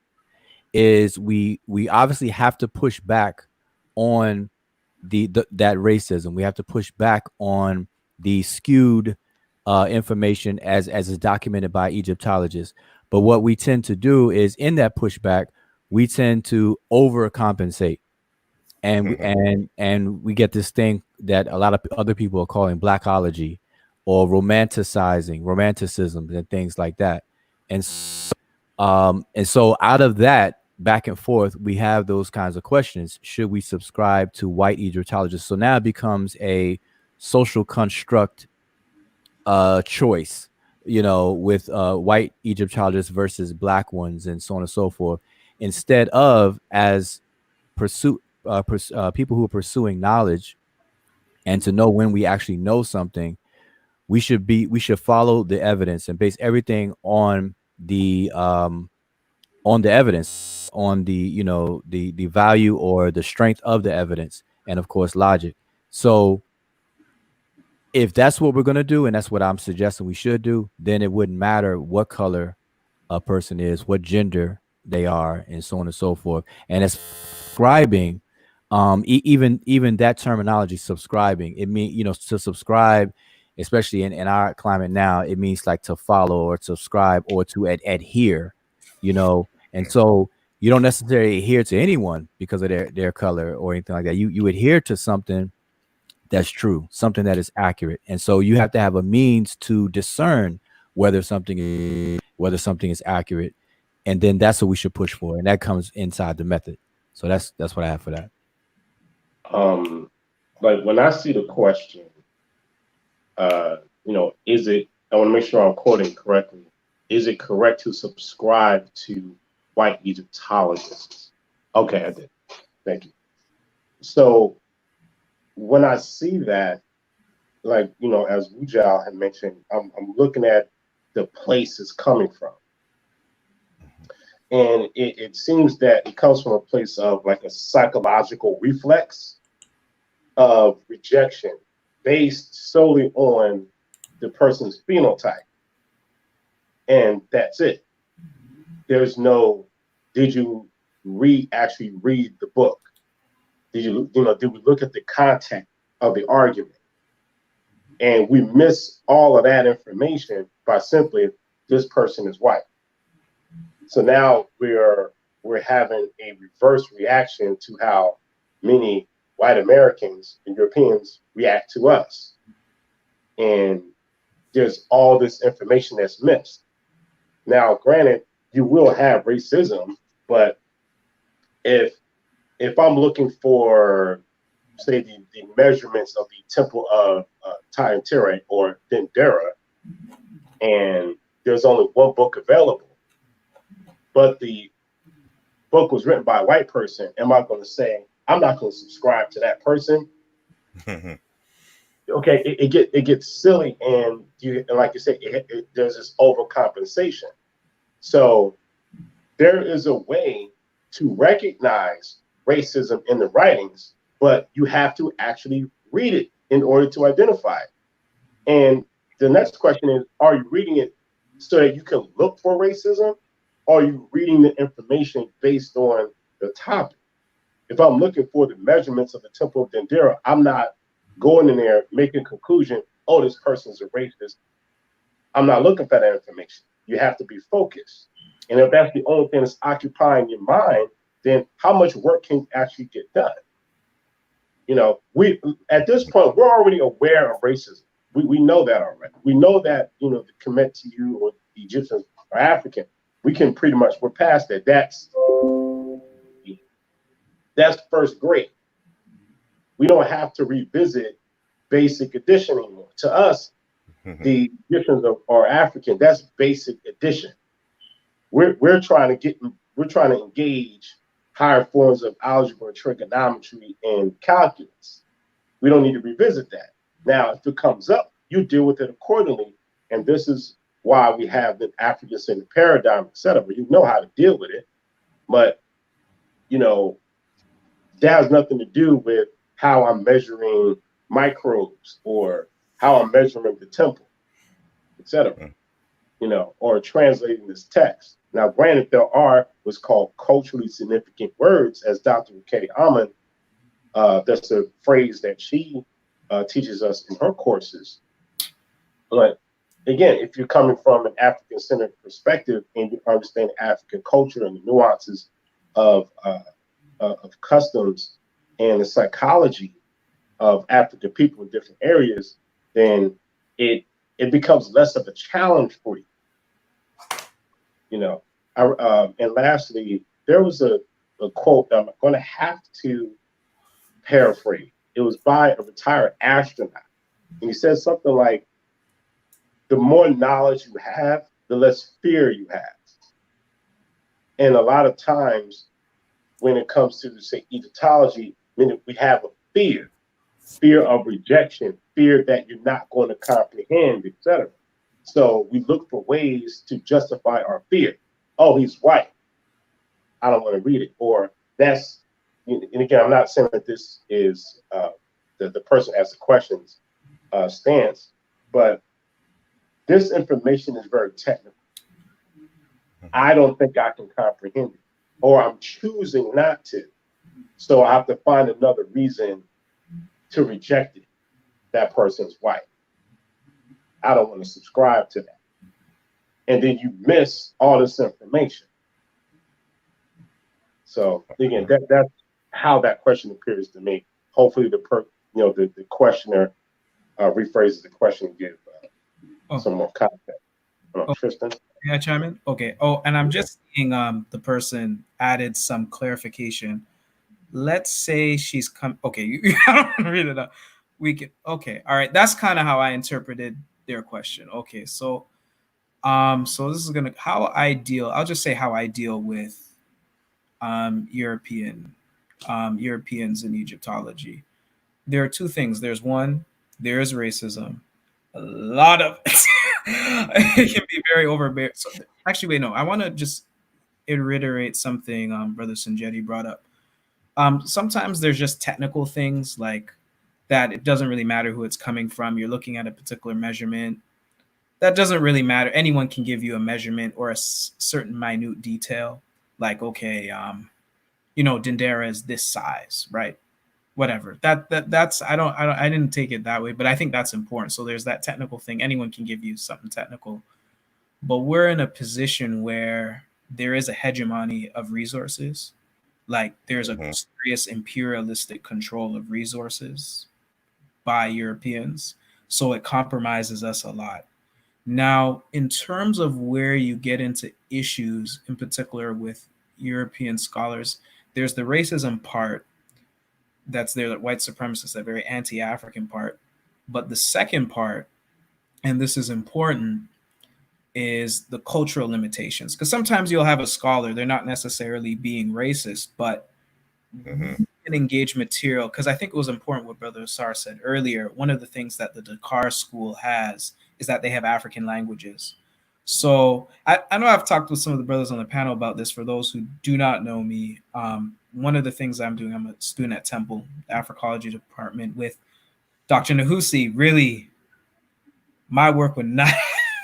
Speaker 3: is we obviously have to push back on that racism. We have to push back on the skewed information as is documented by Egyptologists. But what we tend to do is, in that pushback, we tend to overcompensate. And we get this thing that a lot of other people are calling blackology, or romanticism and things like that. And so out of that back and forth, we have those kinds of questions. Should we subscribe to white Egyptologists? So now it becomes a social construct choice, with white Egyptologists versus black ones, and so on and so forth, instead of as people who are pursuing knowledge, and to know when we actually know something, we should follow the evidence and base everything on the evidence, on the the value or the strength of the evidence, and of course logic. So if that's what we're going to do, and that's what I'm suggesting we should do, then it wouldn't matter what color a person is, what gender they are, and so on and so forth. And as subscribing, even that terminology, subscribing, it means, to subscribe, especially in our climate now, it means like to follow or subscribe or to adhere, and so you don't necessarily adhere to anyone because of their color or anything like that. You adhere to something that's true, something that is accurate. And so you have to have a means to discern whether something is accurate. And then that's what we should push for. And that comes inside the method. So that's what I have for that.
Speaker 5: Like when I see the question, is it, I want to make sure I'm quoting correctly. Is it correct to subscribe to white Egyptologists? Okay, I did. Thank you. So when I see that, like, as Wujal had mentioned, I'm looking at the place it's coming from. And it seems that it comes from a place of like a psychological reflex of rejection based solely on the person's phenotype. And that's it. There's no, did you actually read the book? Did we look at the content of the argument? And we miss all of that information by simply, this person is white. So now we're having a reverse reaction to how many white Americans and Europeans react to us. And there's all this information that's missed. Now, granted, you will have racism, but if I'm looking for, say, the measurements of the temple of Tiantiare or Dendera, and there's only one book available, but the book was written by a white person, am I going to say, I'm not going to subscribe to that person? Okay, it gets silly, and like you said, there's this overcompensation. So there is a way to recognize racism in the writings, but you have to actually read it in order to identify it. And the next question is, are you reading it so that you can look for racism? Or are you reading the information based on the topic? If I'm looking for the measurements of the Temple of Dendera, I'm not going in there making a conclusion, oh, this person's a racist. I'm not looking for that information. You have to be focused. And if that's the only thing that's occupying your mind, then how much work can actually get done? We at this point, we're already aware of racism. We know that already. We know that, the Kemet to you or the Egyptians are African. We can pretty much, we're past that. That's first grade. We don't have to revisit basic addition anymore. To us, the Egyptians are African. That's basic addition. We're trying to engage higher forms of algebra, trigonometry, and calculus. We don't need to revisit that. Now, if it comes up, you deal with it accordingly. And this is why we have the African-centered paradigm, et cetera. You know how to deal with it. But, that has nothing to do with how I'm measuring microbes or how I'm measuring the temple, et cetera, or translating this text. Now, granted, there are what's called culturally significant words, as Dr. Katie Ahman, that's a phrase that she teaches us in her courses. But again, if you're coming from an African-centered perspective and you understand African culture and the nuances of customs and the psychology of African people in different areas, then it becomes less of a challenge for you. And lastly, there was a quote that I'm going to have to paraphrase. It was by a retired astronaut. And he said something like, the more knowledge you have, the less fear you have. And a lot of times when it comes to, say, Egyptology, we have a fear of rejection, fear that you're not going to comprehend, etc. So we look for ways to justify our fear. Oh, he's white, I don't want to read it. Or that's and again, I'm not saying that this is the person asking questions stance, but this information is very technical. I don't think I can comprehend it, or I'm choosing not to. So I have to find another reason to reject it. That person's white. I don't want to subscribe to that. And then you miss all this information. So again, that's how that question appears to me. Hopefully, the questioner rephrases the question and give some more context. Tristan.
Speaker 4: Yeah, chime in. Okay. Oh, and I'm just seeing the person added some clarification. Let's say she's come. Okay, I don't want to read it up. We can. Okay, all right. That's kind of how I interpreted their question. Okay, so so this is gonna how I deal. I'll just say how I deal with Europeans in Egyptology. There are two things. There's one. There is racism. A lot of it can be very overbearing. So actually, wait, no. I want to just reiterate something Brother Sanjetti brought up. Sometimes there's just technical things like that. It doesn't really matter who it's coming from. You're looking at a particular measurement. That doesn't really matter. Anyone can give you a measurement or a certain minute detail. Like, okay, Dendera is this size, right? Whatever. That's I didn't take it that way, but I think that's important. So there's that technical thing. Anyone can give you something technical, but we're in a position where there is a hegemony of resources. Like there's a serious imperialistic control of resources by Europeans. So it compromises us a lot. Now, in terms of where you get into issues, in particular with European scholars, there's the racism part that's there, that white supremacist, that very anti-African part. But the second part, and this is important, is the cultural limitations. Because sometimes you'll have a scholar, they're not necessarily being racist, but can engage material. Because I think it was important what Brother Asar said earlier. One of the things that the Dakar School has is that they have African languages. So I know I've talked with some of the brothers on the panel about this. For those who do not know me, one of the things I'm doing, I'm a student at Temple, the Africology department, with Dr. Nahusi. Really, my work would not,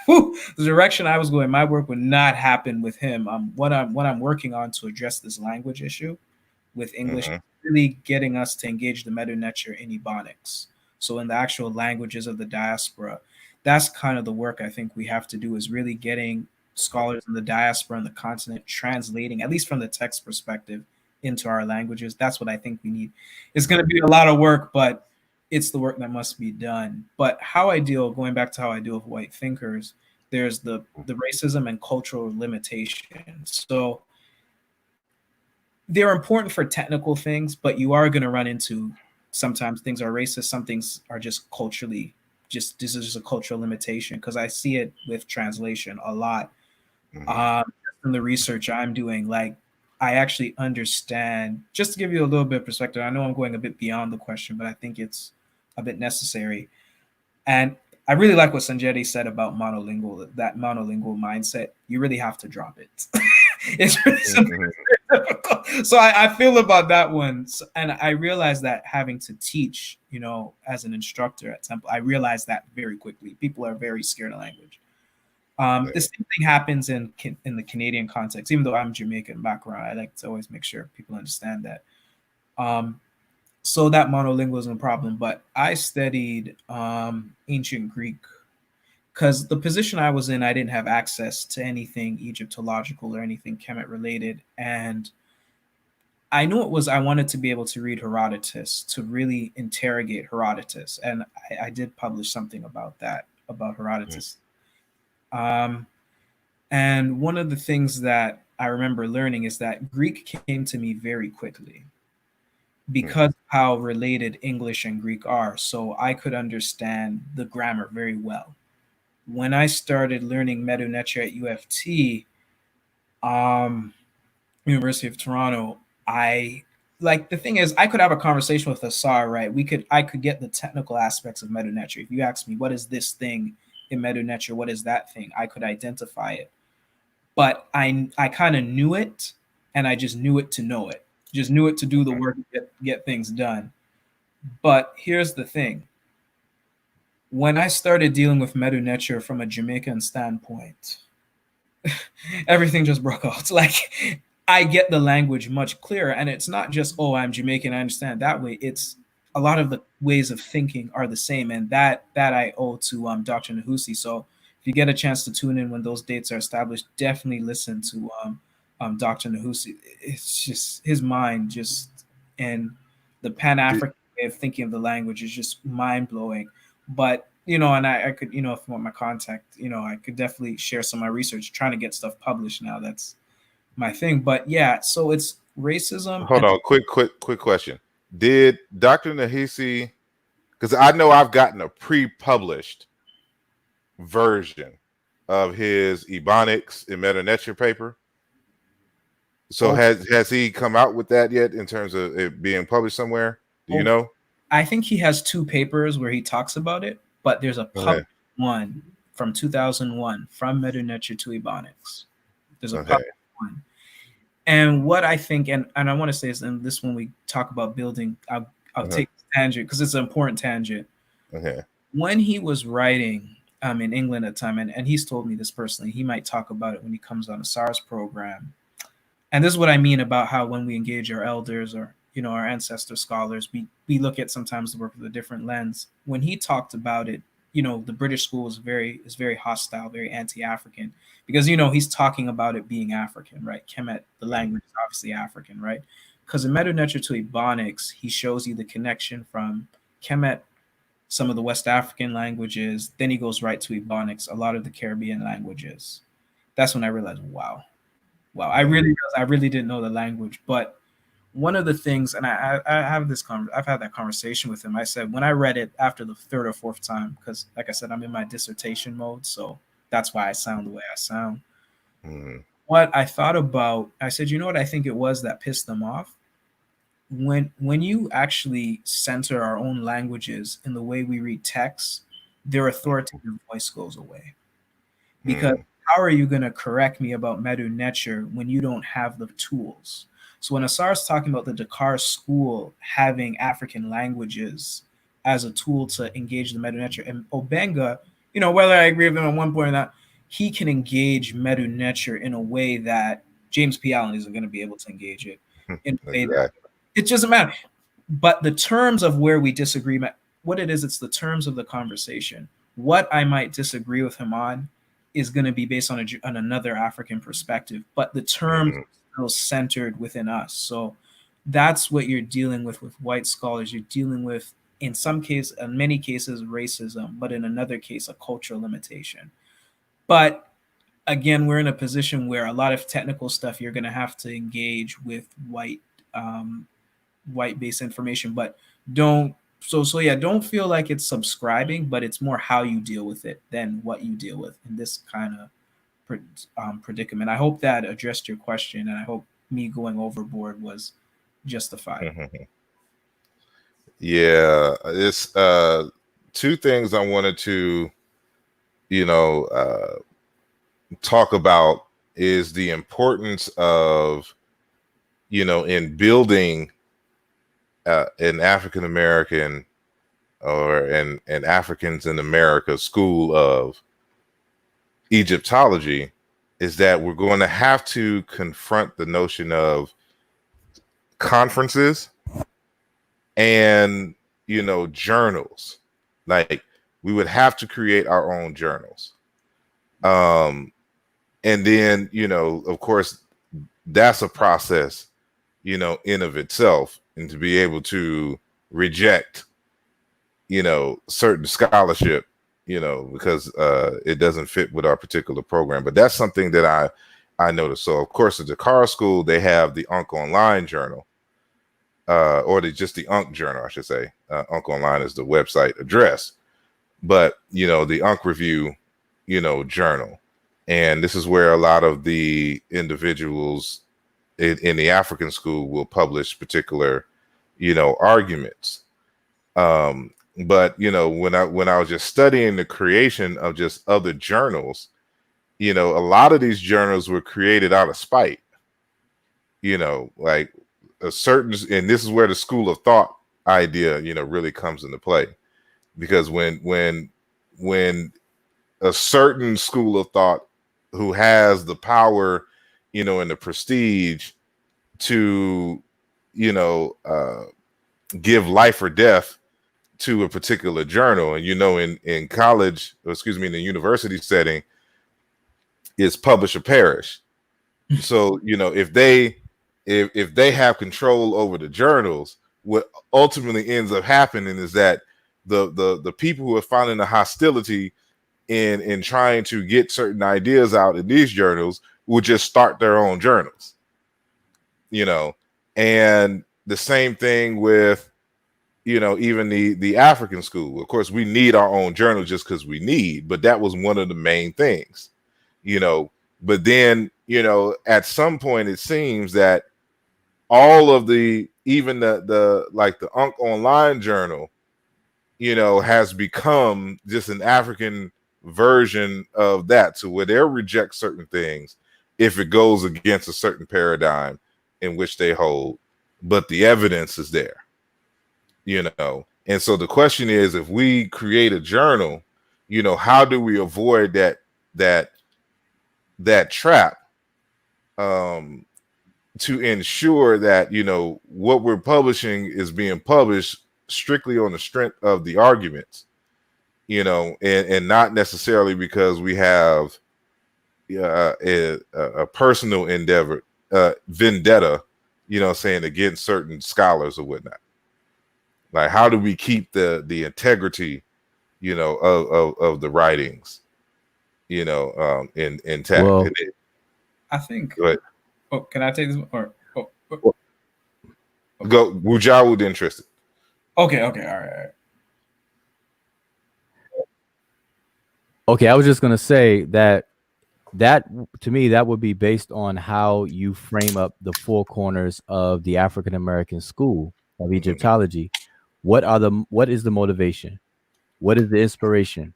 Speaker 4: the direction I was going, my work would not happen with him. What I'm working on to address this language issue with English, really getting us to engage the meta nature in Ebonics. So in the actual languages of the diaspora, that's kind of the work I think we have to do, is really getting scholars in the diaspora and the continent translating, at least from the text perspective, into our languages. That's what I think we need. It's going to be a lot of work, but it's the work that must be done. But how I deal, going back to how I deal with white thinkers, there's the racism and cultural limitations. So they're important for technical things, but you are going to run into, sometimes things are racist, some things are just culturally, this is just a cultural limitation, because I see it with translation a lot. From the research I'm doing, like I actually understand, just to give you a little bit of perspective, I know I'm going a bit beyond the question, but I think it's a bit necessary. And I really like what Sanjetti said about monolingual, that monolingual mindset. You really have to drop it. It's really difficult. So I feel about that one. And I realized that having to teach, as an instructor at Temple, I realized that very quickly. People are very scared of language. The same thing happens in the Canadian context. Even though I'm Jamaican background, I like to always make sure people understand that. So that monolingualism problem. But I studied ancient Greek because the position I was in, I didn't have access to anything Egyptological or anything Kemet related. And I knew I wanted to be able to read Herodotus, to really interrogate Herodotus. And I did publish something about that, about Herodotus. And one of the things that I remember learning is that Greek came to me very quickly because of how related English and Greek are. So I could understand the grammar very well. When I started learning Medu Neter at UFT, University of Toronto, the thing is, I could have a conversation with Asar, right? I could get the technical aspects of Medu Neter. If you ask me, what is this thing in Medu Neter, what is that thing? I could identify it. But I kind of knew it, and I just knew it to know it. Just knew it to do the work, get things done. But here's the thing. When I started dealing with Medu Neter from a Jamaican standpoint, everything just broke out. Like, I get the language much clearer, and it's not just, oh, I'm Jamaican, I understand that way. It's a lot of the ways of thinking are the same, and that I owe to Dr. Nahusi. So if you get a chance to tune in when those dates are established, definitely listen to Dr. Nahusi. It's just his mind, just and the Pan African way of thinking of the language is just mind blowing. But and I could, if you want my contact, I could definitely share some of my research, trying to get stuff published now. That's my thing. But yeah, so it's racism.
Speaker 1: Hold on, quick question. Did Dr. Nahisi, because I know I've gotten a pre-published version of his Ebonics and Medu Neter paper. So has he come out with that yet in terms of it being published somewhere? Do you know?
Speaker 4: I think he has 2 papers where he talks about it, but there's a published one from 2001 from Medu Neter to Ebonics. There's a published one. And what I think, and I want to say is, and this when we talk about building, I'll take this tangent because it's an important tangent. When he was writing in England at the time, and he's told me this personally, he might talk about it when he comes on a SARS program. And this is what I mean about how when we engage our elders or our ancestor scholars, we look at sometimes the work with a different lens. When he talked about it, the British school is very hostile, very anti-African, because he's talking about it being African, right? Kemet, the language is obviously African, right? Because in Medu Neter to Ebonics, he shows you the connection from Kemet, some of the West African languages, then he goes right to Ebonics, a lot of the Caribbean languages. That's when I realized, wow, I really didn't know the language. But one of the things, and I have I've had that conversation with him. I said, when I read it after the 3rd or 4th time, because like I said, I'm in my dissertation mode, so that's why I sound the way I sound. What I thought about, I said, what I think it was that pissed them off? When you actually center our own languages in the way we read texts, their authoritative voice goes away. Because how are you going to correct me about Medu Neter when you don't have the tools? So when Asar is talking about the Dakar school having African languages as a tool to engage the Medu Neter, and Obenga, whether I agree with him at one point or not, he can engage Medu Neter in a way that James P. Allen isn't going to be able to engage it. In a way that it doesn't matter. But the terms of where we disagree, what it is, it's the terms of the conversation. What I might disagree with him on is going to be based on another African perspective, but the terms are still centered within us. So that's what you're dealing with white scholars. You're dealing with, in many cases, racism, but in another case, a cultural limitation. But again, we're in a position where a lot of technical stuff you're going to have to engage with white-based information, but don't feel like it's subscribing, but it's more how you deal with it than what you deal with in this kind of predicament. I hope that addressed your question, and I hope me going overboard was justified.
Speaker 1: Yeah, it's 2 things I wanted to talk about is the importance of in building an African-American or an Africans in America school of Egyptology, is that we're going to have to confront the notion of conferences and journals. Like, we would have to create our own journals, and then of course that's a process in of itself, and to be able to reject certain scholarship because it doesn't fit with our particular program. But that's something that I noticed. So of course at the Dakar school they have the Unk Online journal, or just the Unk journal, I should say. Unk Online is the website address, but the Unk Review journal, and this is where a lot of the individuals in the African school will publish particular arguments. But when I was just studying the creation of just other journals, a lot of these journals were created out of spite. Like a certain, and this is where the school of thought idea, really comes into play, because when a certain school of thought who has the power, and the prestige to, give life or death to a particular journal, and in college, or excuse me, in the university setting, it's publish or perish. So if they have control over the journals, what ultimately ends up happening is that the people who are finding the hostility in trying to get certain ideas out in these journals will just start their own journals, and the same thing with even the African school. Of course, we need our own journal just because we need, but that was one of the main things, but then at some point it seems that all of even the like the Unk Online journal has become just an African version of that, to where they'll reject certain things if it goes against a certain paradigm in which they hold, but the evidence is there. And so the question is, if we create a journal, how do we avoid that trap, to ensure that what we're publishing is being published strictly on the strength of the arguments, and not necessarily because we have a personal vendetta, saying, against certain scholars or whatnot. Like, how do we keep the integrity, of the writings, intact?
Speaker 3: Well,
Speaker 4: I think.
Speaker 1: Go ahead.
Speaker 4: Oh, can I take this? Or
Speaker 1: Go, Wujao would interested.
Speaker 4: Okay, all right.
Speaker 3: Okay, I was just gonna say that to me, that would be based on how you frame up the four corners of the African-American school of Egyptology. What is the motivation? What is the inspiration?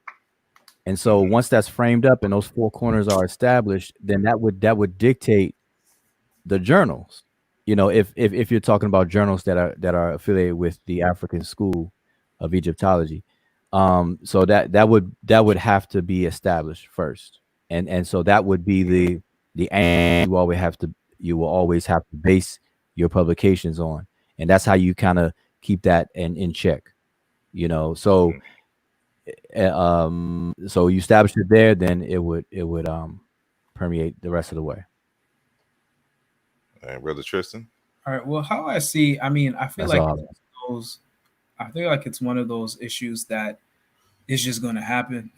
Speaker 3: And so once that's framed up and those four corners are established, then that would dictate the journals. If you're talking about journals that are affiliated with the African School of Egyptology, so that would have to be established first, and so that would be the angle you will always have to base your publications on, and that's how you kind of keep that in check. So so you establish it there, then it would permeate the rest of the way.
Speaker 1: All right, Brother Tristan.
Speaker 4: All right. Well, how I see, I mean, I feel
Speaker 3: That's
Speaker 4: like
Speaker 3: all.
Speaker 4: I feel like it's one of those issues that is just going to happen,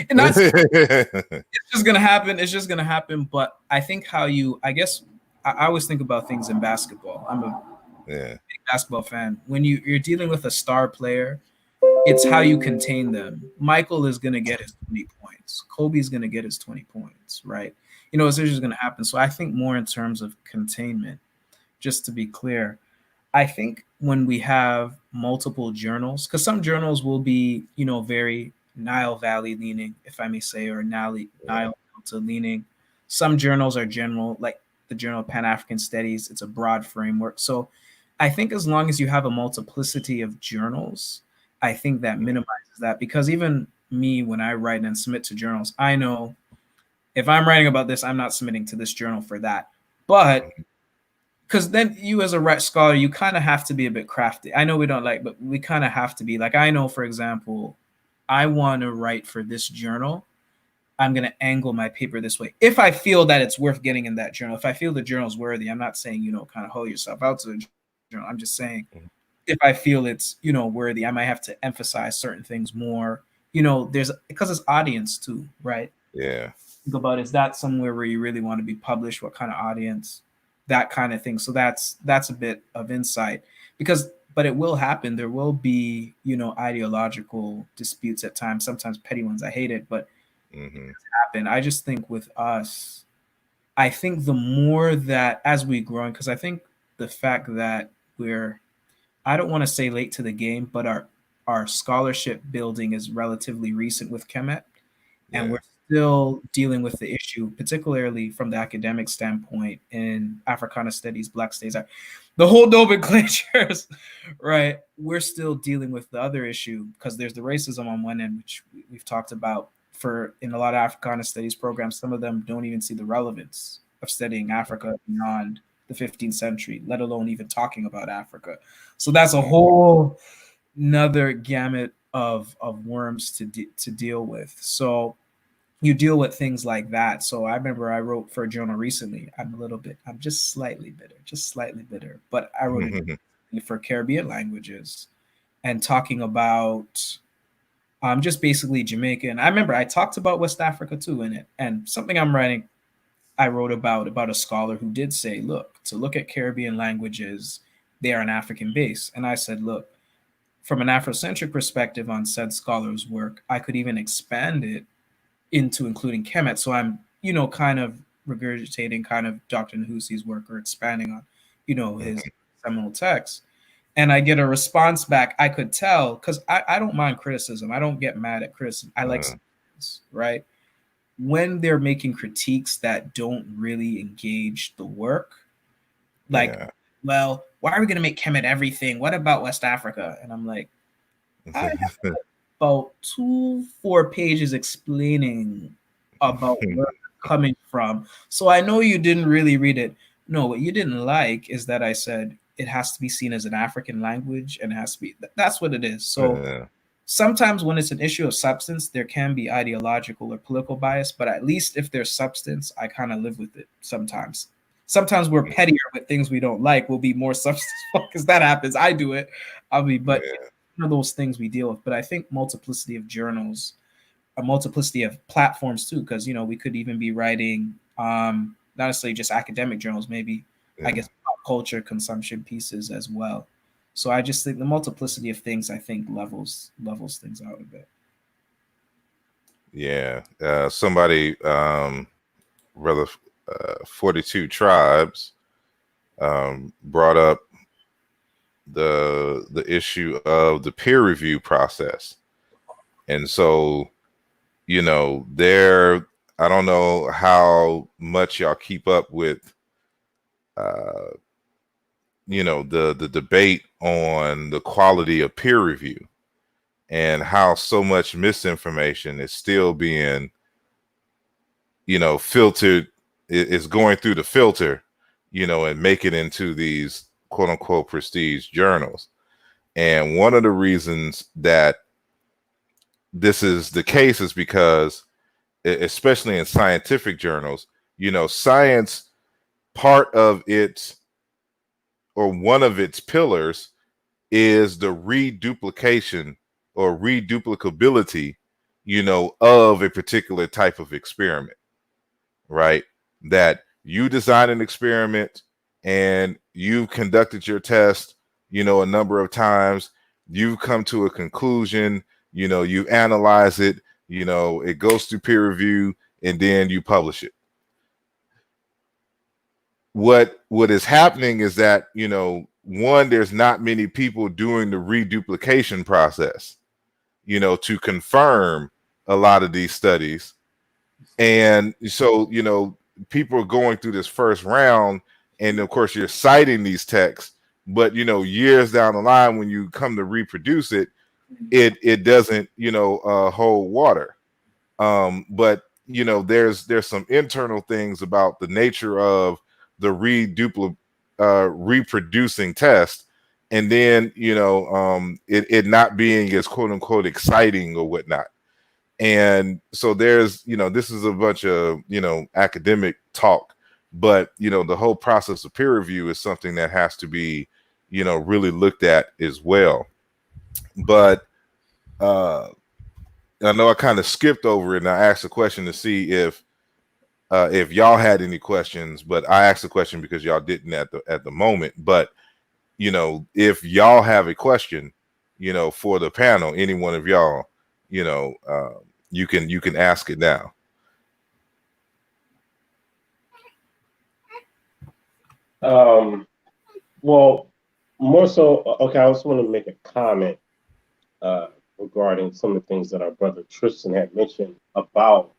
Speaker 4: and that's it's just going to happen. It's just going to happen. But I think I guess I always think about things in basketball. I'm a big basketball fan. When you're dealing with a star player, it's how you contain them. Michael is going to get his 20 points. Kobe's going to get his 20 points, right? It's just going to happen. So I think more in terms of containment. Just to be clear, I think when we have multiple journals, because some journals will be, very Nile Valley leaning, if I may say, or Nile Delta leaning. Some journals are general, like the Journal of Pan-African Studies. It's a broad framework. So I think as long as you have a multiplicity of journals, I think that minimizes that, because even me, when I write and submit to journals, I know if I'm writing about this, I'm not submitting to this journal for that. But because then you as a scholar, you kind of have to be a bit crafty. I know we don't like, but we kind of have to be. Like, I know, for example, I want to write for this journal. I'm going to angle my paper this way. If I feel that it's worth getting in that journal, if I feel the journal's worthy, I'm not saying, kind of hold yourself out to the journal. I'm just saying, if I feel it's, worthy, I might have to emphasize certain things more, because it's audience too, right?
Speaker 1: Yeah.
Speaker 4: Think about, is that somewhere where you really want to be published? What kind of audience? That kind of thing. So that's a bit of insight, but it will happen. There will be, ideological disputes at times, sometimes petty ones. I hate it, but it does happen. I just think with us, I think the more that as we grow, because I think the fact that I don't want to say late to the game, but our scholarship building is relatively recent with Kemet, and we're still dealing with the issue, particularly from the academic standpoint in Africana Studies, Black Studies, the whole nomenclatures, right? We're still dealing with the other issue because there's the racism on one end, which we've talked about for in a lot of Africana Studies programs. Some of them don't even see the relevance of studying Africa beyond the 15th century, let alone even talking about Africa. So that's a whole another gamut of worms to deal with. So you deal with things like that. So I remember I wrote for a journal recently. I'm just slightly bitter, but I wrote it for Caribbean languages and talking about just basically Jamaican. I remember I talked about West Africa too in it, and something I'm writing, I wrote about a scholar who did say, look, to look at Caribbean languages, they are an African base. And I said, look, from an Afrocentric perspective on said scholar's work, I could even expand it into including Kemet. So I'm, kind of regurgitating kind of Dr. Nhusi's work or expanding on, his seminal text. And I get a response back. I could tell, because I don't mind criticism. I don't get mad at criticism. I like right? When they're making critiques that don't really engage the work, like, well, why are we going to make Kemet everything? What about West Africa? And I'm like, I have about 2-4 pages explaining about where it's coming from. So I know you didn't really read it. No, what you didn't like is that I said it has to be seen as an African language and it has to be, that's what it is. So sometimes when it's an issue of substance, there can be ideological or political bias, but at least if there's substance, I kind of live with it sometimes. Sometimes we're pettier with things we don't like. We'll be more substance because that happens. I do it. But one of those things we deal with. But I think multiplicity of journals, a multiplicity of platforms too, because we could even be writing not necessarily just academic journals, maybe I guess pop culture consumption pieces as well. So I just think the multiplicity of things, I think, levels things out a bit.
Speaker 1: Yeah. Somebody, rather 42 Tribes, brought up the issue of the peer review process. And so, I don't know how much y'all keep up with, the debate on the quality of peer review and how so much misinformation is still being, filtered, is going through the filter, and make it into these quote unquote prestige journals. And one of the reasons that this is the case is because, especially in scientific journals, science, part of its, or one of its pillars, is the reduplication or reduplicability, of a particular type of experiment, right? That you design an experiment and you've conducted your test, a number of times, you've come to a conclusion, you analyze it, it goes through peer review, and then you publish it. What is happening is that, one, there's not many people doing the reduplication process, to confirm a lot of these studies. And so, people are going through this first round, and of course you're citing these texts, but years down the line, when you come to reproduce it, it doesn't, hold water. But there's some internal things about the nature of the reproducing test, and then it not being as quote unquote exciting or whatnot. And so there's, this is a bunch of, academic talk, but, the whole process of peer review is something that has to be, really looked at as well. But I know I kind of skipped over it, and I asked a question to see if y'all had any questions, but I asked the question because y'all didn't at the moment. But, if y'all have a question, for the panel, any one of y'all, you can ask it now.
Speaker 5: Well, more so, okay, I just want to make a comment regarding some of the things that our brother Tristan had mentioned about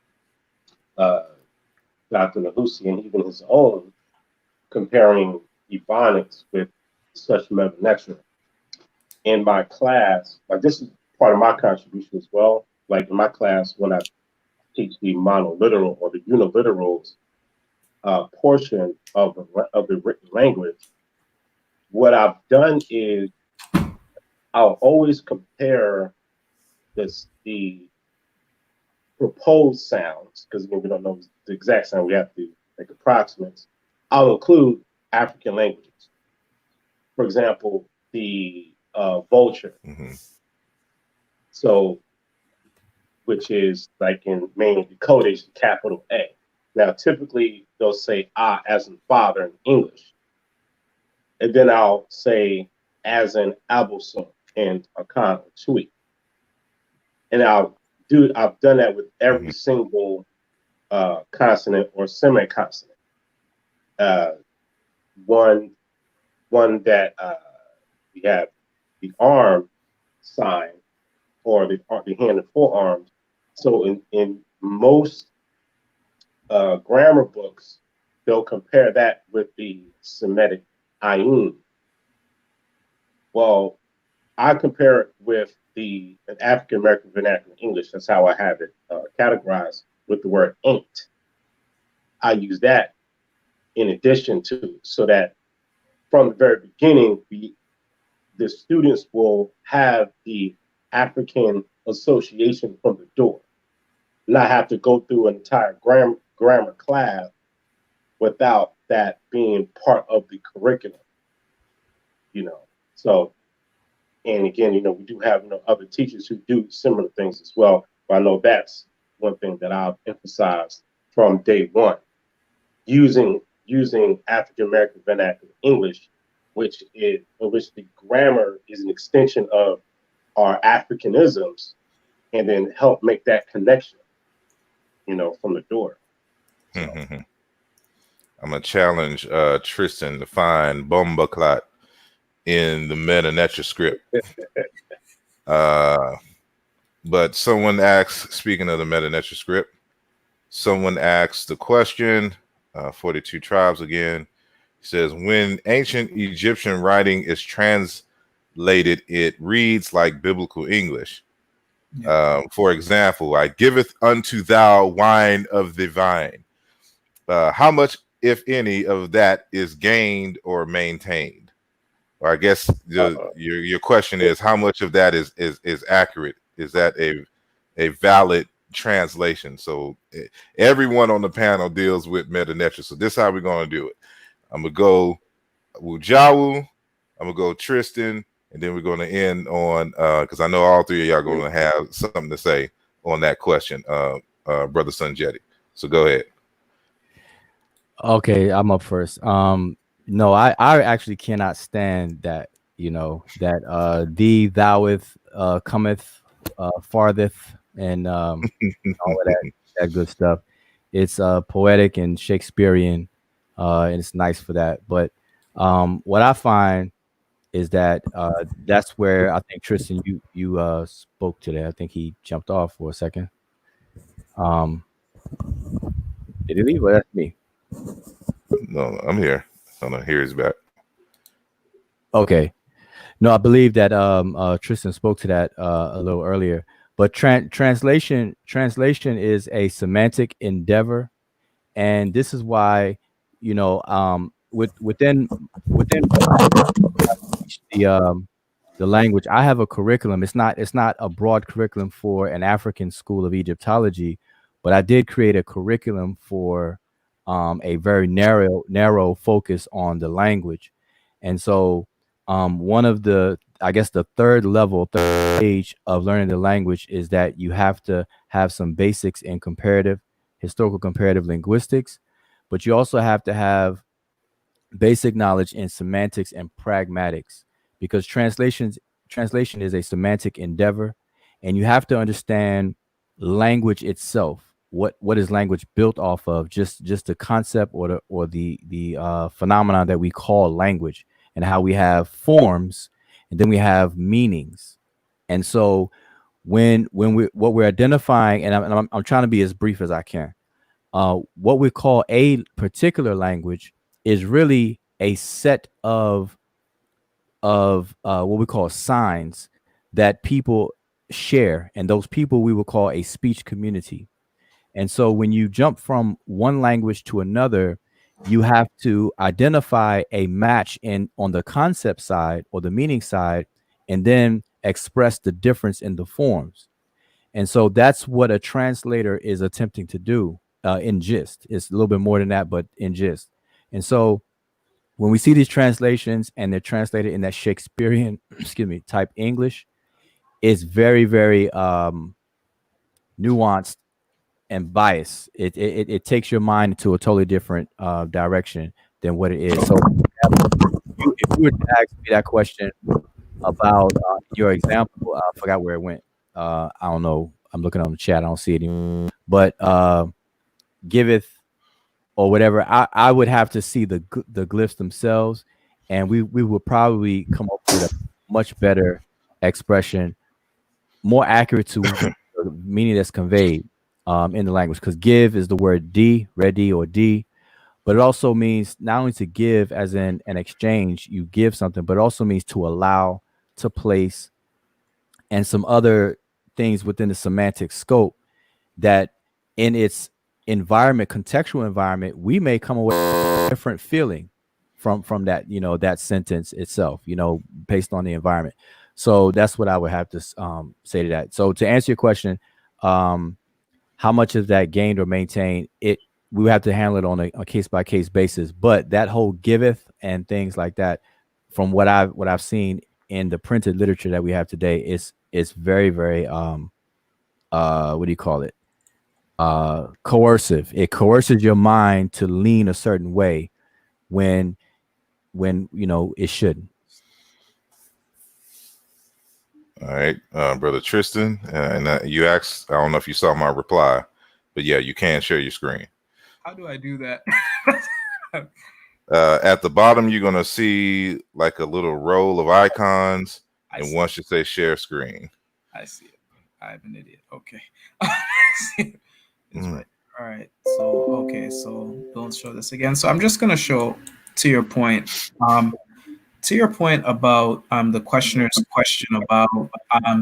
Speaker 5: Dr. Nahusi and even his own, comparing Ebonics with such meta-lecture. In my class, like this is part of my contribution as well. Like in my class, when I teach the monoliteral or the uniliterals portion of the written language, what I've done is I'll always compare the proposed sounds, because we don't know the exact sound, we have to make approximates. I'll include African languages. For example, the vulture.
Speaker 1: Mm-hmm.
Speaker 5: So, which is like in main decodation, capital A. Now, typically they'll say "ah" as in father in English, and then I'll say as in Abelson and Akan or Tui. And I've done that with every single consonant or semi-consonant. One that we have the arm sign or the hand and forearms. So in most grammar books, they'll compare that with the Semitic ayun. Well, I compare it with the African-American vernacular English. That's how I have it categorized with the word ain't. I use that in addition to, so that from the very beginning, the students will have the African association from the door, not have to go through an entire grammar class without that being part of the curriculum, So, and again, we do have other teachers who do similar things as well. But I know that's one thing that I've emphasized from day one, using African American vernacular English, which the grammar is an extension of our Africanisms, and then help make that connection, from the door. So.
Speaker 1: I'm gonna challenge Tristan to find bomba clot in the meta-lecture script. But someone asks, speaking of the meta-lecture script, someone asks the question, 42 tribes again, says, when ancient Egyptian writing is translated, it reads like biblical English. For example, I giveth unto thou wine of the vine. How much, if any, of that is gained or maintained? Or I guess your question is, how much of that is accurate? Is that a valid translation? So everyone on the panel deals with meta-lecture. So this is how we're going to do it. I'm going to go Wujawu, I'm going to go Tristan, and then we're going to end on, because I know all three of y'all are going to have something to say on that question, Brother Sanjeti. So go ahead.
Speaker 3: Okay, I'm up first. No, I actually cannot stand that, that thee, thoueth, cometh, fartheth, and all of that good stuff. It's poetic and Shakespearean, and it's nice for that. But what I find is that that's where I think Tristan, you spoke today. I think he jumped off for a second. Did he leave? Well, that's me.
Speaker 1: No, I'm here. Oh, no, here he's back.
Speaker 3: Okay. No, I believe that Tristan spoke to that a little earlier. But translation is a semantic endeavor, and this is why, within the language, I have a curriculum. It's not a broad curriculum for an African school of Egyptology, but I did create a curriculum for a very narrow focus on the language. And so one of the, I guess, the third stage of learning the language is that you have to have some basics in historical comparative linguistics, but you also have to have basic knowledge in semantics and pragmatics, because translation is a semantic endeavor, and you have to understand language itself. What is language built off of? Just the concept or the phenomenon that we call language, and how we have forms and then we have meanings. And so when what we're identifying, and I'm trying to be as brief as I can, what we call a particular language is really a set of what we call signs that people share, and those people we will call a speech community. And so when you jump from one language to another, you have to identify a match in on the concept side or the meaning side, and then express the difference in the forms. And so that's what a translator is attempting to do in gist. It's a little bit more than that, but in gist. And so when we see these translations and they're translated in that Shakespearean, excuse me, type English, it's very, very nuanced and biased. It takes your mind into a totally different direction than what it is. So if you were to ask me that question about your example, I forgot where it went. I don't know. I'm looking on the chat. I don't see it anymore. But giveth or whatever, I would have to see the glyphs themselves, and we would probably come up with a much better expression, more accurate to the meaning that's conveyed in the language. Because give is the word D, ready or D, but it also means not only to give as in an exchange, you give something, but it also means to allow, to place, and some other things within the semantic scope that in its environment, contextual environment, we may come away with a different feeling from that, that sentence itself, based on the environment. So that's what I would have to say to that. So to answer your question, how much is that gained or maintained? We have to handle it on a case by case basis. But that whole giveth and things like that, from what I've seen in the printed literature that we have today, it's very, very what do you call it? Coercive. It coerces your mind to lean a certain way when it shouldn't.
Speaker 1: All right, brother Tristan, and you asked, I don't know if you saw my reply, but yeah, you can share your screen.
Speaker 4: How do I do that?
Speaker 1: At the bottom, you're going to see like a little roll of icons, and once you say share screen.
Speaker 4: I see it. I'm an idiot. Okay. It's right. All right. So don't show this again. So I'm just going to show, to your point, about the questioner's question about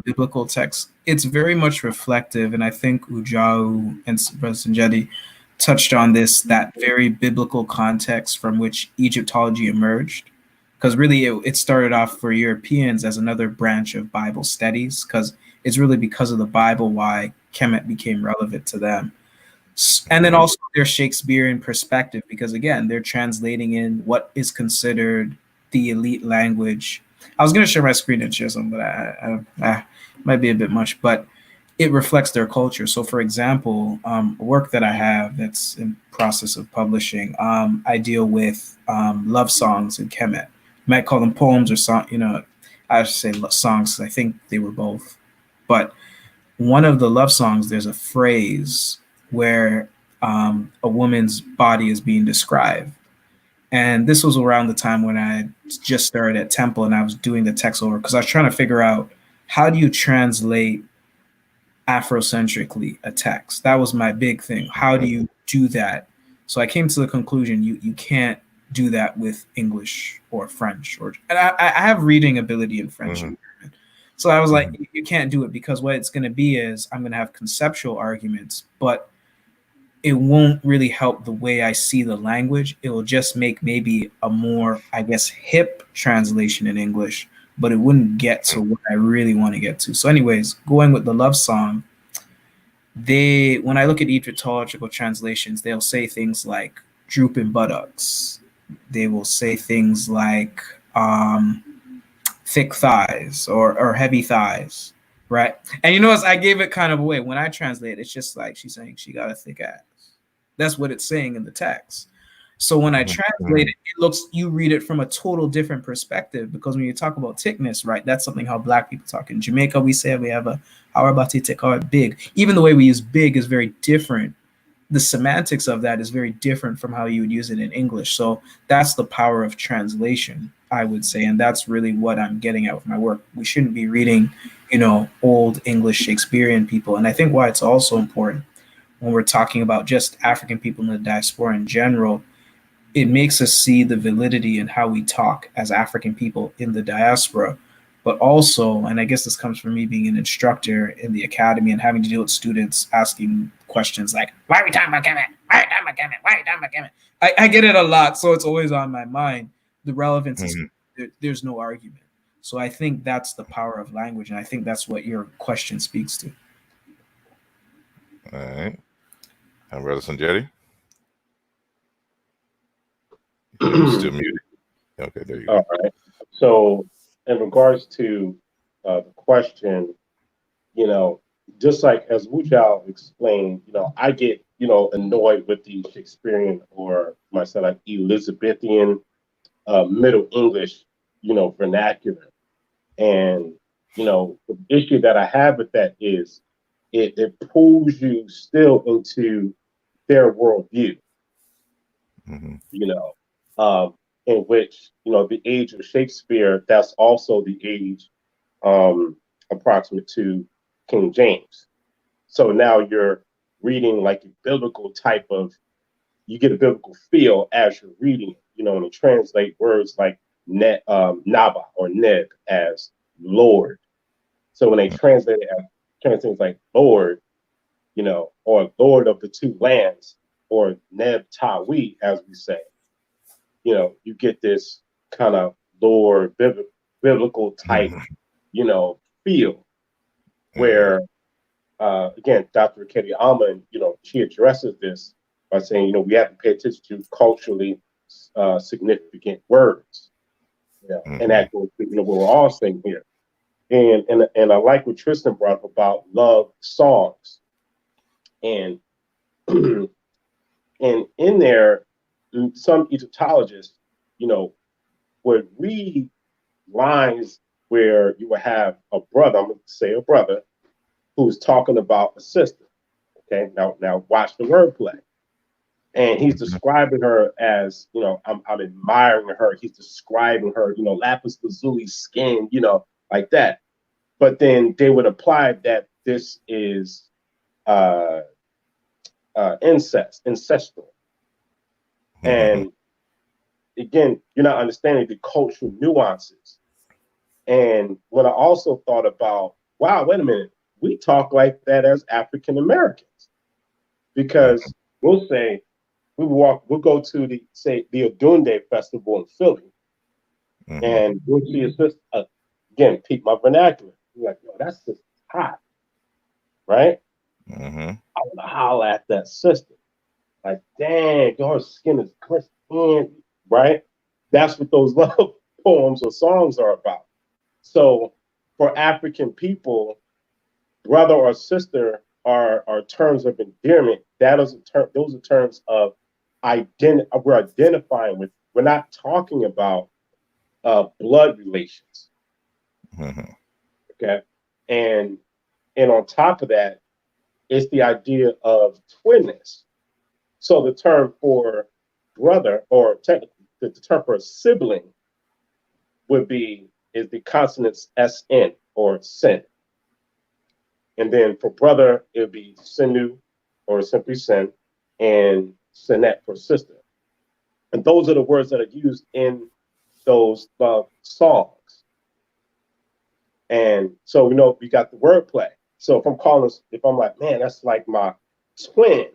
Speaker 4: biblical text. It's very much reflective, and I think Ujau and Brother Sanjeti touched on this, that very biblical context from which Egyptology emerged. Because really it started off for Europeans as another branch of Bible studies, because it's really because of the Bible why Kemet became relevant to them. And then also their Shakespearean perspective, because again, they're translating in what is considered the elite language. I was going to share my screen and share some, but I might be a bit much, but it reflects their culture. So for example, a work that I have that's in process of publishing, I deal with love songs in Kemet. You might call them poems or song, I should say songs. I think they were both. But one of the love songs, there's a phrase where a woman's body is being described. And this was around the time when I just started at Temple and I was doing the text over, because I was trying to figure out, how do you translate Afrocentrically a text? That was my big thing. How do you do that? So I came to the conclusion you can't do that with English or French, and I have reading ability in French. So I was like, you can't do it, because what it's going to be is I'm going to have conceptual arguments, but it won't really help the way I see the language. It will just make maybe a more, I guess, hip translation in English, but it wouldn't get to what I really want to get to. So anyways, going with the love song, when I look at Egyptological translations, they'll say things like drooping buttocks. They will say things like thick thighs or heavy thighs, right? And I gave it kind of away. When I translate, it's just like she's saying she got a thick ass. That's what it's saying in the text. So when I translate it, you read it from a total different perspective, because when you talk about thickness, right, that's something how Black people talk. In Jamaica, we say we have how about to take our big. Even the way we use big is very different. The semantics of that is very different from how you would use it in English. So that's the power of translation, I would say. And that's really what I'm getting at with my work. We shouldn't be reading, old English Shakespearean people. And I think why it's also important, when we're talking about just African people in the diaspora in general, it makes us see the validity in how we talk as African people in the diaspora. But also, and I guess this comes from me being an instructor in the academy and having to deal with students asking questions like, why are we talking about Kemet? Why are we talking about Kemet? Why are we talking about Kemet? I get it a lot, so it's always on my mind. The relevance is there's no argument. So I think that's the power of language, and I think that's what your question speaks to.
Speaker 1: All right. And Brother Sanjetti? Still muted. Okay, there you go.
Speaker 5: All right. So in regards to the question, you know, just like as Wujao explained, you know, I get, you know, annoyed with the Shakespearean or myself like Elizabethan Middle English, you know, vernacular. And, you know, the issue that I have with that is it pulls you still into their worldview, you know, in which, you know, the age of Shakespeare, that's also the age approximate to King James. So now you're reading like a biblical type of, you get a biblical feel as you're reading it, you know, and translate words like Naba or Neb as Lord. So when they translate things like Lord, you know, or Lord of the two lands, or Neb Tawi, as we say, you know, you get this kind of Lord biblical type, you know, feel where, again, Dr. Katie Alman, you know, she addresses this by saying, you know, we have to pay attention to culturally significant words, you know, and that goes to, you know, what we're all saying here. And I like what Tristan brought up about love songs. And and in there, some Egyptologists, you know, would read lines where you would have a brother, I'm going to say a brother, who's talking about a sister. Okay, now watch the wordplay. And he's describing her as, you know, I'm admiring her. He's describing her, you know, lapis lazuli skin, you know, like that. But then they would apply that this is ancestral. And again, you're not understanding the cultural nuances. And what I also thought about, wow, wait a minute, we talk like that as African Americans, because we'll say we'll go to the Odunde Festival in Philly, and we'll see a sister again. Peep my vernacular. You're like, yo, that's just hot, right? I want to holler at that sister, like, dang, her skin is glistening, right? That's what those love poems or songs are about. So for African people, brother or sister are terms of endearment. Those are terms of we're identifying with. We're not talking about blood relations. Okay. And on top of that, it's the idea of twinness. So the term for brother, or technically the term for a sibling, is the consonants SN or sin. And then for brother, it would be sinu or simply sin, and sinet for sister. And those are the words that are used in those songs. And so, you know, we got the wordplay. So if I'm like, man, that's like my twin,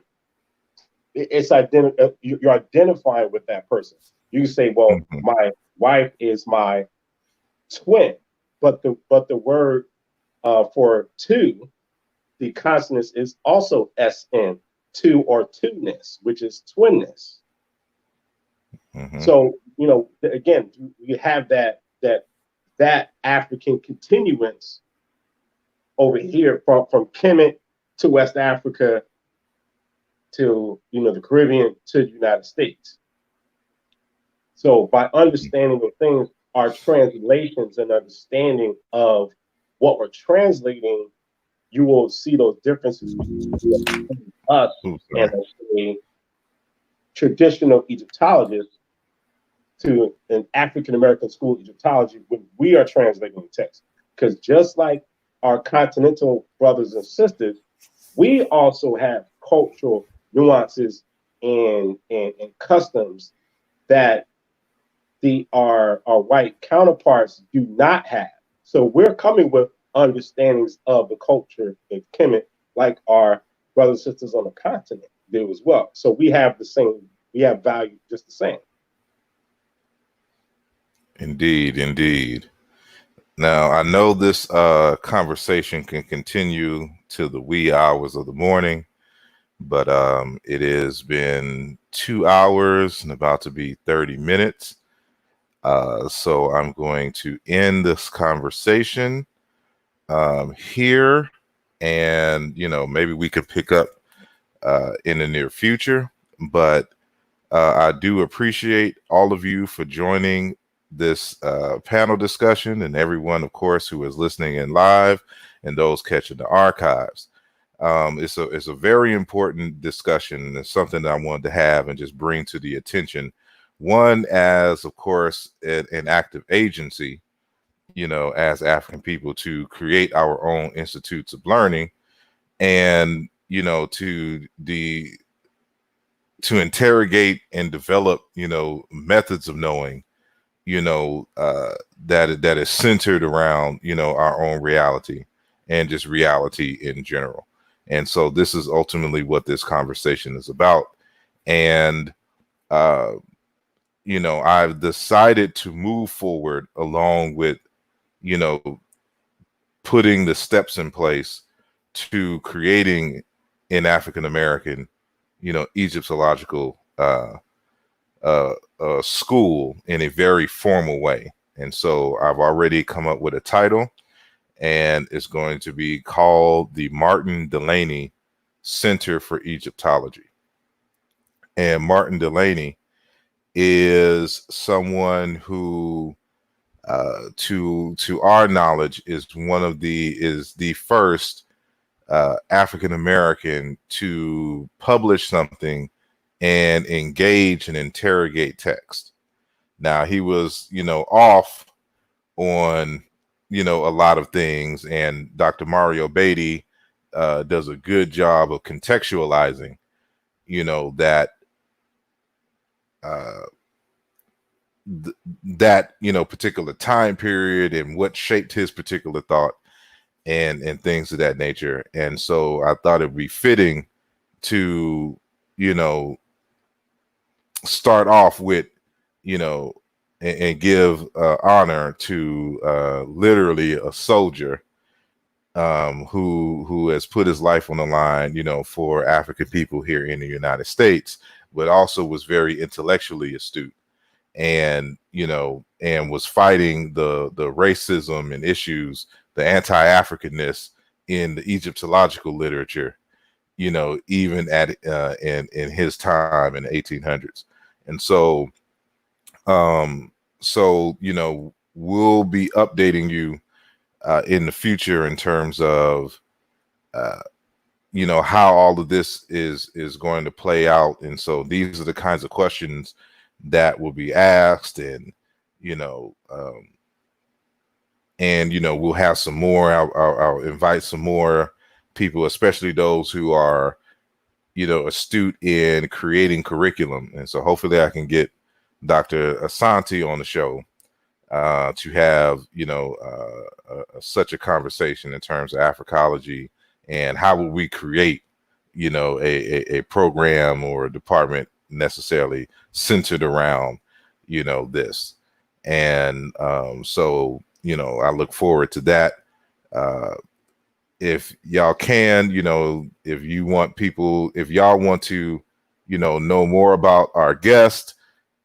Speaker 5: you're identifying with that person. You can say, well, my wife is my twin, but the word for two, the consonants is also SN, two or two-ness, which is twinness. So, you know, again, you have that African continuance over here from Kemet to West Africa to, you know, the Caribbean to the United States. So by understanding the things, our translations and understanding of what we're translating, you will see those differences between us and a traditional Egyptologist to an African-American school Egyptology when we are translating the text. Because just like our continental brothers and sisters, we also have cultural nuances and customs that our white counterparts do not have. So we're coming with understandings of the culture and Kemet, like our brothers and sisters on the continent do as well. So we have the same, we have value just the same.
Speaker 1: Indeed, indeed. Now, I know this conversation can continue to the wee hours of the morning, but it has been 2 hours and about to be 30 minutes. So I'm going to end this conversation here, and maybe we could pick up in the near future. But I do appreciate all of you for joining this panel discussion, and everyone, of course, who is listening in live and those catching the archives. It's a very important discussion, and it's something that I wanted to have and just bring to the attention. One, as of course, an active agency, as African people, to create our own institutes of learning, and to interrogate and develop methods of knowing that is centered around our own reality and just reality in general. And so this is ultimately what this conversation is about. And I've decided to move forward along with putting the steps in place to creating an African-American Egyptological school in a very formal way. And so I've already come up with a title, and it's going to be called the Martin Delaney Center for Egyptology. And Martin Delaney is someone who, to our knowledge, is the first African-American to publish something and engage and interrogate text. Now, he was, off on, a lot of things, and Dr. Mario Beatty does a good job of contextualizing, that particular time period and what shaped his particular thought and things of that nature. And so I thought it'd be fitting to, start off with, and give honor to literally a soldier who has put his life on the line, for African people here in the United States, but also was very intellectually astute, and and was fighting the racism and issues, the anti-Africanness in the Egyptological literature, even at in his time in the 1800s. And so we'll be updating you in the future in terms of how all of this is going to play out. And so these are the kinds of questions that will be asked, and we'll have some more. I'll invite some more people, especially those who are astute in creating curriculum. And so hopefully I can get Dr. Asante on the show to have such a conversation in terms of Africology, and how will we create a program or a department necessarily centered around this. And so I look forward to that. If y'all can, if y'all want to know more about our guest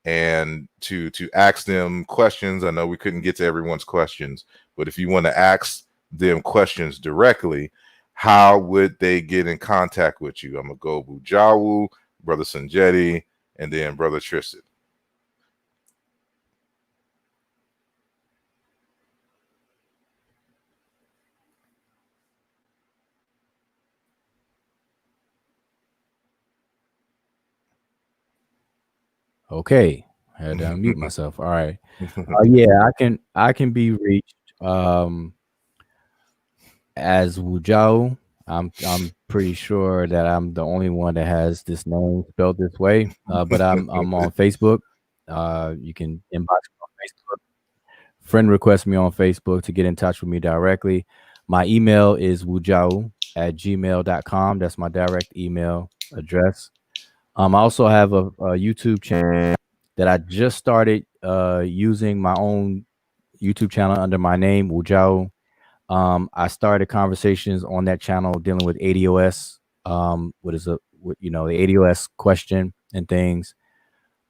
Speaker 1: and to ask them questions. I know we couldn't get to everyone's questions, but if you want to ask them questions directly, how would they get in contact with you? I'm gonna go Bujawu, Brother Sanjeti, and then Brother Tristan.
Speaker 3: Okay, I had to unmute myself. All right. Yeah, I can be reached as Wujao. I'm pretty sure that I'm the only one that has this name spelled this way. But I'm on Facebook. You can inbox me on Facebook. Friend request me on Facebook to get in touch with me directly. My email is wujau@gmail.com. That's my direct email address. I also have a YouTube channel that I just started using my own YouTube channel under my name, Wujau. I started conversations on that channel dealing with ADOS, the ADOS question and things,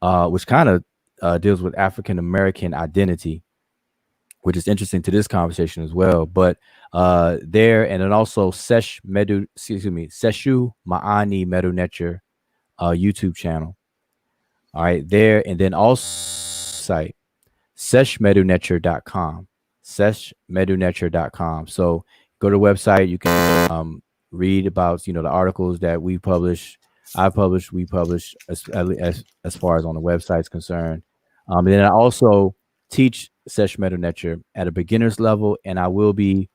Speaker 3: which kind of deals with African-American identity, which is interesting to this conversation as well. But there, and then also Seshu Maani Medu Nature YouTube channel. All right, there, and then also site seshmedunature.com. Seshmedunature.com. So go to the website. You can read about the articles that we publish, we publish as far as on the website is concerned. And then I also teach Sesh Medunature at a beginner's level, and I will be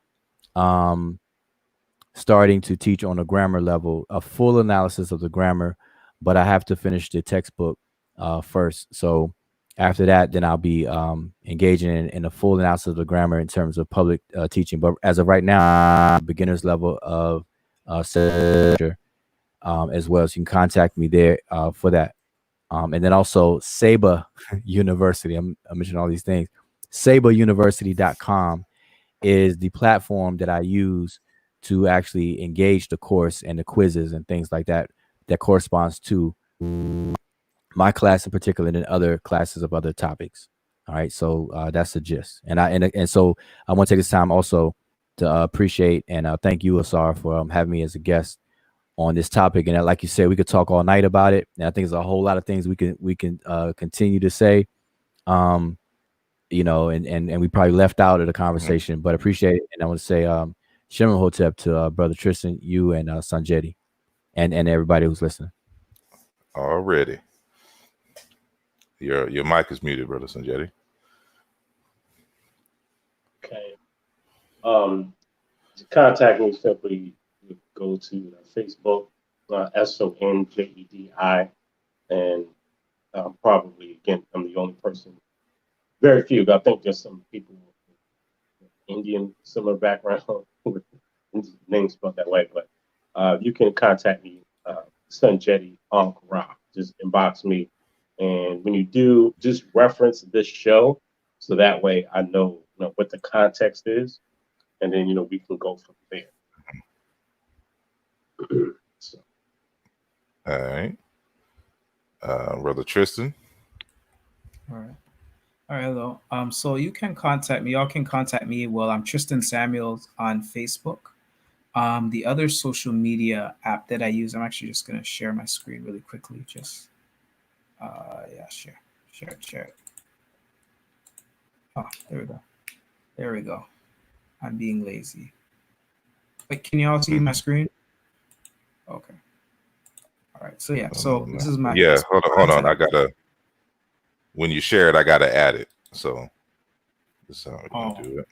Speaker 3: starting to teach on a grammar level, a full analysis of the grammar, but I have to finish the textbook first. So after that, then I'll be engaging in a full analysis of the grammar in terms of public teaching. But as of right now, beginner's level of as well. So you can contact me there for that. And then also Saba University. I'm mentioning all these things. SabaUniversity.com is the platform that I use to actually engage the course and the quizzes and things like that corresponds to my class in particular and other classes of other topics. All right, so that's the gist. And so I want to take this time also to appreciate and thank you, Asar, for having me as a guest on this topic. And like you said, we could talk all night about it. And I think there's a whole lot of things we can continue to say. And we probably left out of the conversation, but appreciate it. And I want to say Shem Hotep to Brother Tristan, you and Sanjeti, and everybody who's listening.
Speaker 1: Already. Your mic is muted, Brother Sanjeti.
Speaker 5: Okay. To contact me simply go to Facebook, SONJEDI, and probably, again, I'm the only person. Very few. I think there's some people with Indian similar background with names spelled that way, but you can contact me, Sanjeti Ankara. Just inbox me, and when you do, just reference this show, so that way I know, what the context is, and then we can go from there. So.
Speaker 1: All right, Brother Tristan.
Speaker 4: All right. Hello. So you can contact me. Y'all can contact me. Well, I'm Tristan Samuels on Facebook. The other social media app that I use, I'm actually just gonna share my screen really quickly. Just share it. Oh, there we go. I'm being lazy. Wait, can you all see my screen? Okay. All right. So this is my
Speaker 1: hold on. I gotta, when you share it, I gotta add it. So this is how we're gonna do it.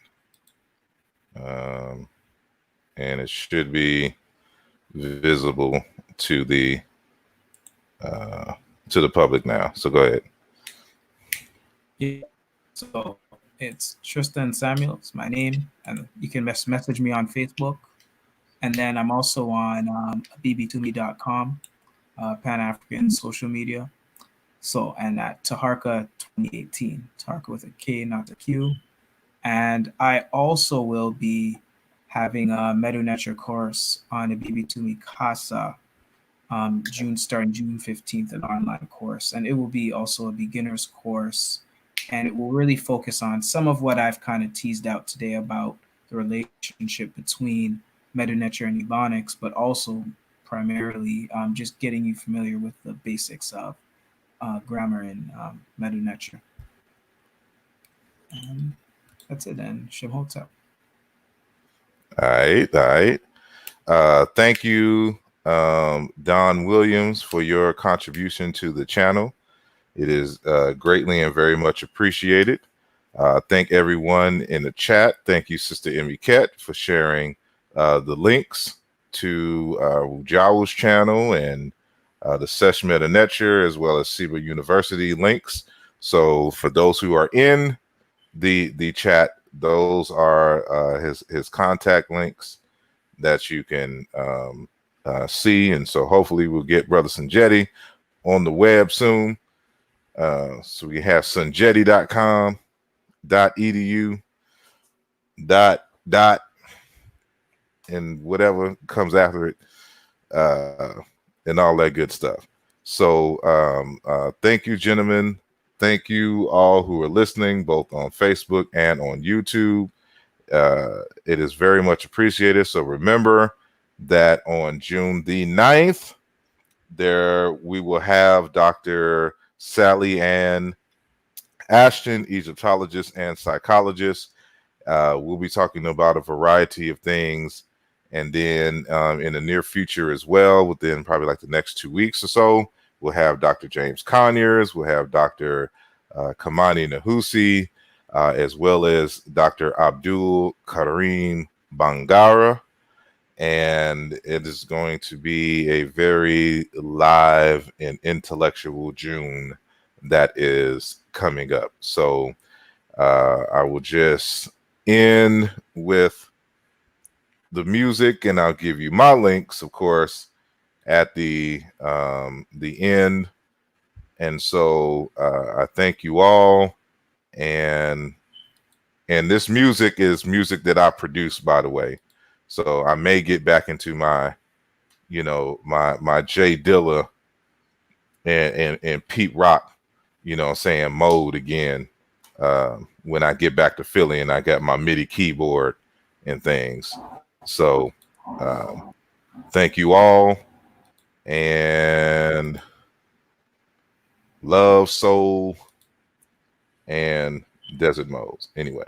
Speaker 1: And it should be visible to the public now. So go ahead.
Speaker 4: Yeah. So it's Tristan Samuels, my name, and you can message me on Facebook. And then I'm also on bb2me.com, Pan-African social media. So, and at Taharka 2018, Taharka with a K, not a Q. And I also will be having a Medu Nature course on a bb2me Casa, starting June 15th, an online course. And it will be also a beginner's course. And it will really focus on some of what I've kind of teased out today about the relationship between Medu Nature and Ebonics, but also primarily just getting you familiar with the basics of grammar in Medu Nature. And that's it then. Shem Hotep.
Speaker 1: All right. Thank you, Don Williams, for your contribution to the channel. It is greatly and very much appreciated. Thank everyone in the chat. Thank you, Sister Emmy Ket, for sharing the links to Jowl's channel and the Sesh Meta Netcher, as well as Siba University links. So for those who are in the chat, those are his contact links that you can see. And so hopefully we'll get Brother Sanjetti on the web soon. So we have sanjetti.com.edu dot and whatever comes after it, and all that good stuff. So thank you, gentlemen. Thank you all who are listening, both on Facebook and on YouTube. It is very much appreciated. So remember that on June the 9th, we will have Dr. Sally Ann Ashton, Egyptologist and psychologist. We'll be talking about a variety of things. And then in the near future as well, within probably like the next 2 weeks or so, we'll have Dr. James Conyers, we'll have Dr. Kamani Nahusi, as well as Dr. Abdul Karim Bangara. And it is going to be a very live and intellectual June that is coming up. So I will just end with the music, and I'll give you my links, of course, at the end. And so I thank you all. And this music is music that I produce, by the way. So I may get back into my, my Jay Dilla and Pete Rock, saying mode again when I get back to Philly and I got my MIDI keyboard and things. So thank you all, and love, soul, and desert modes. Anyway.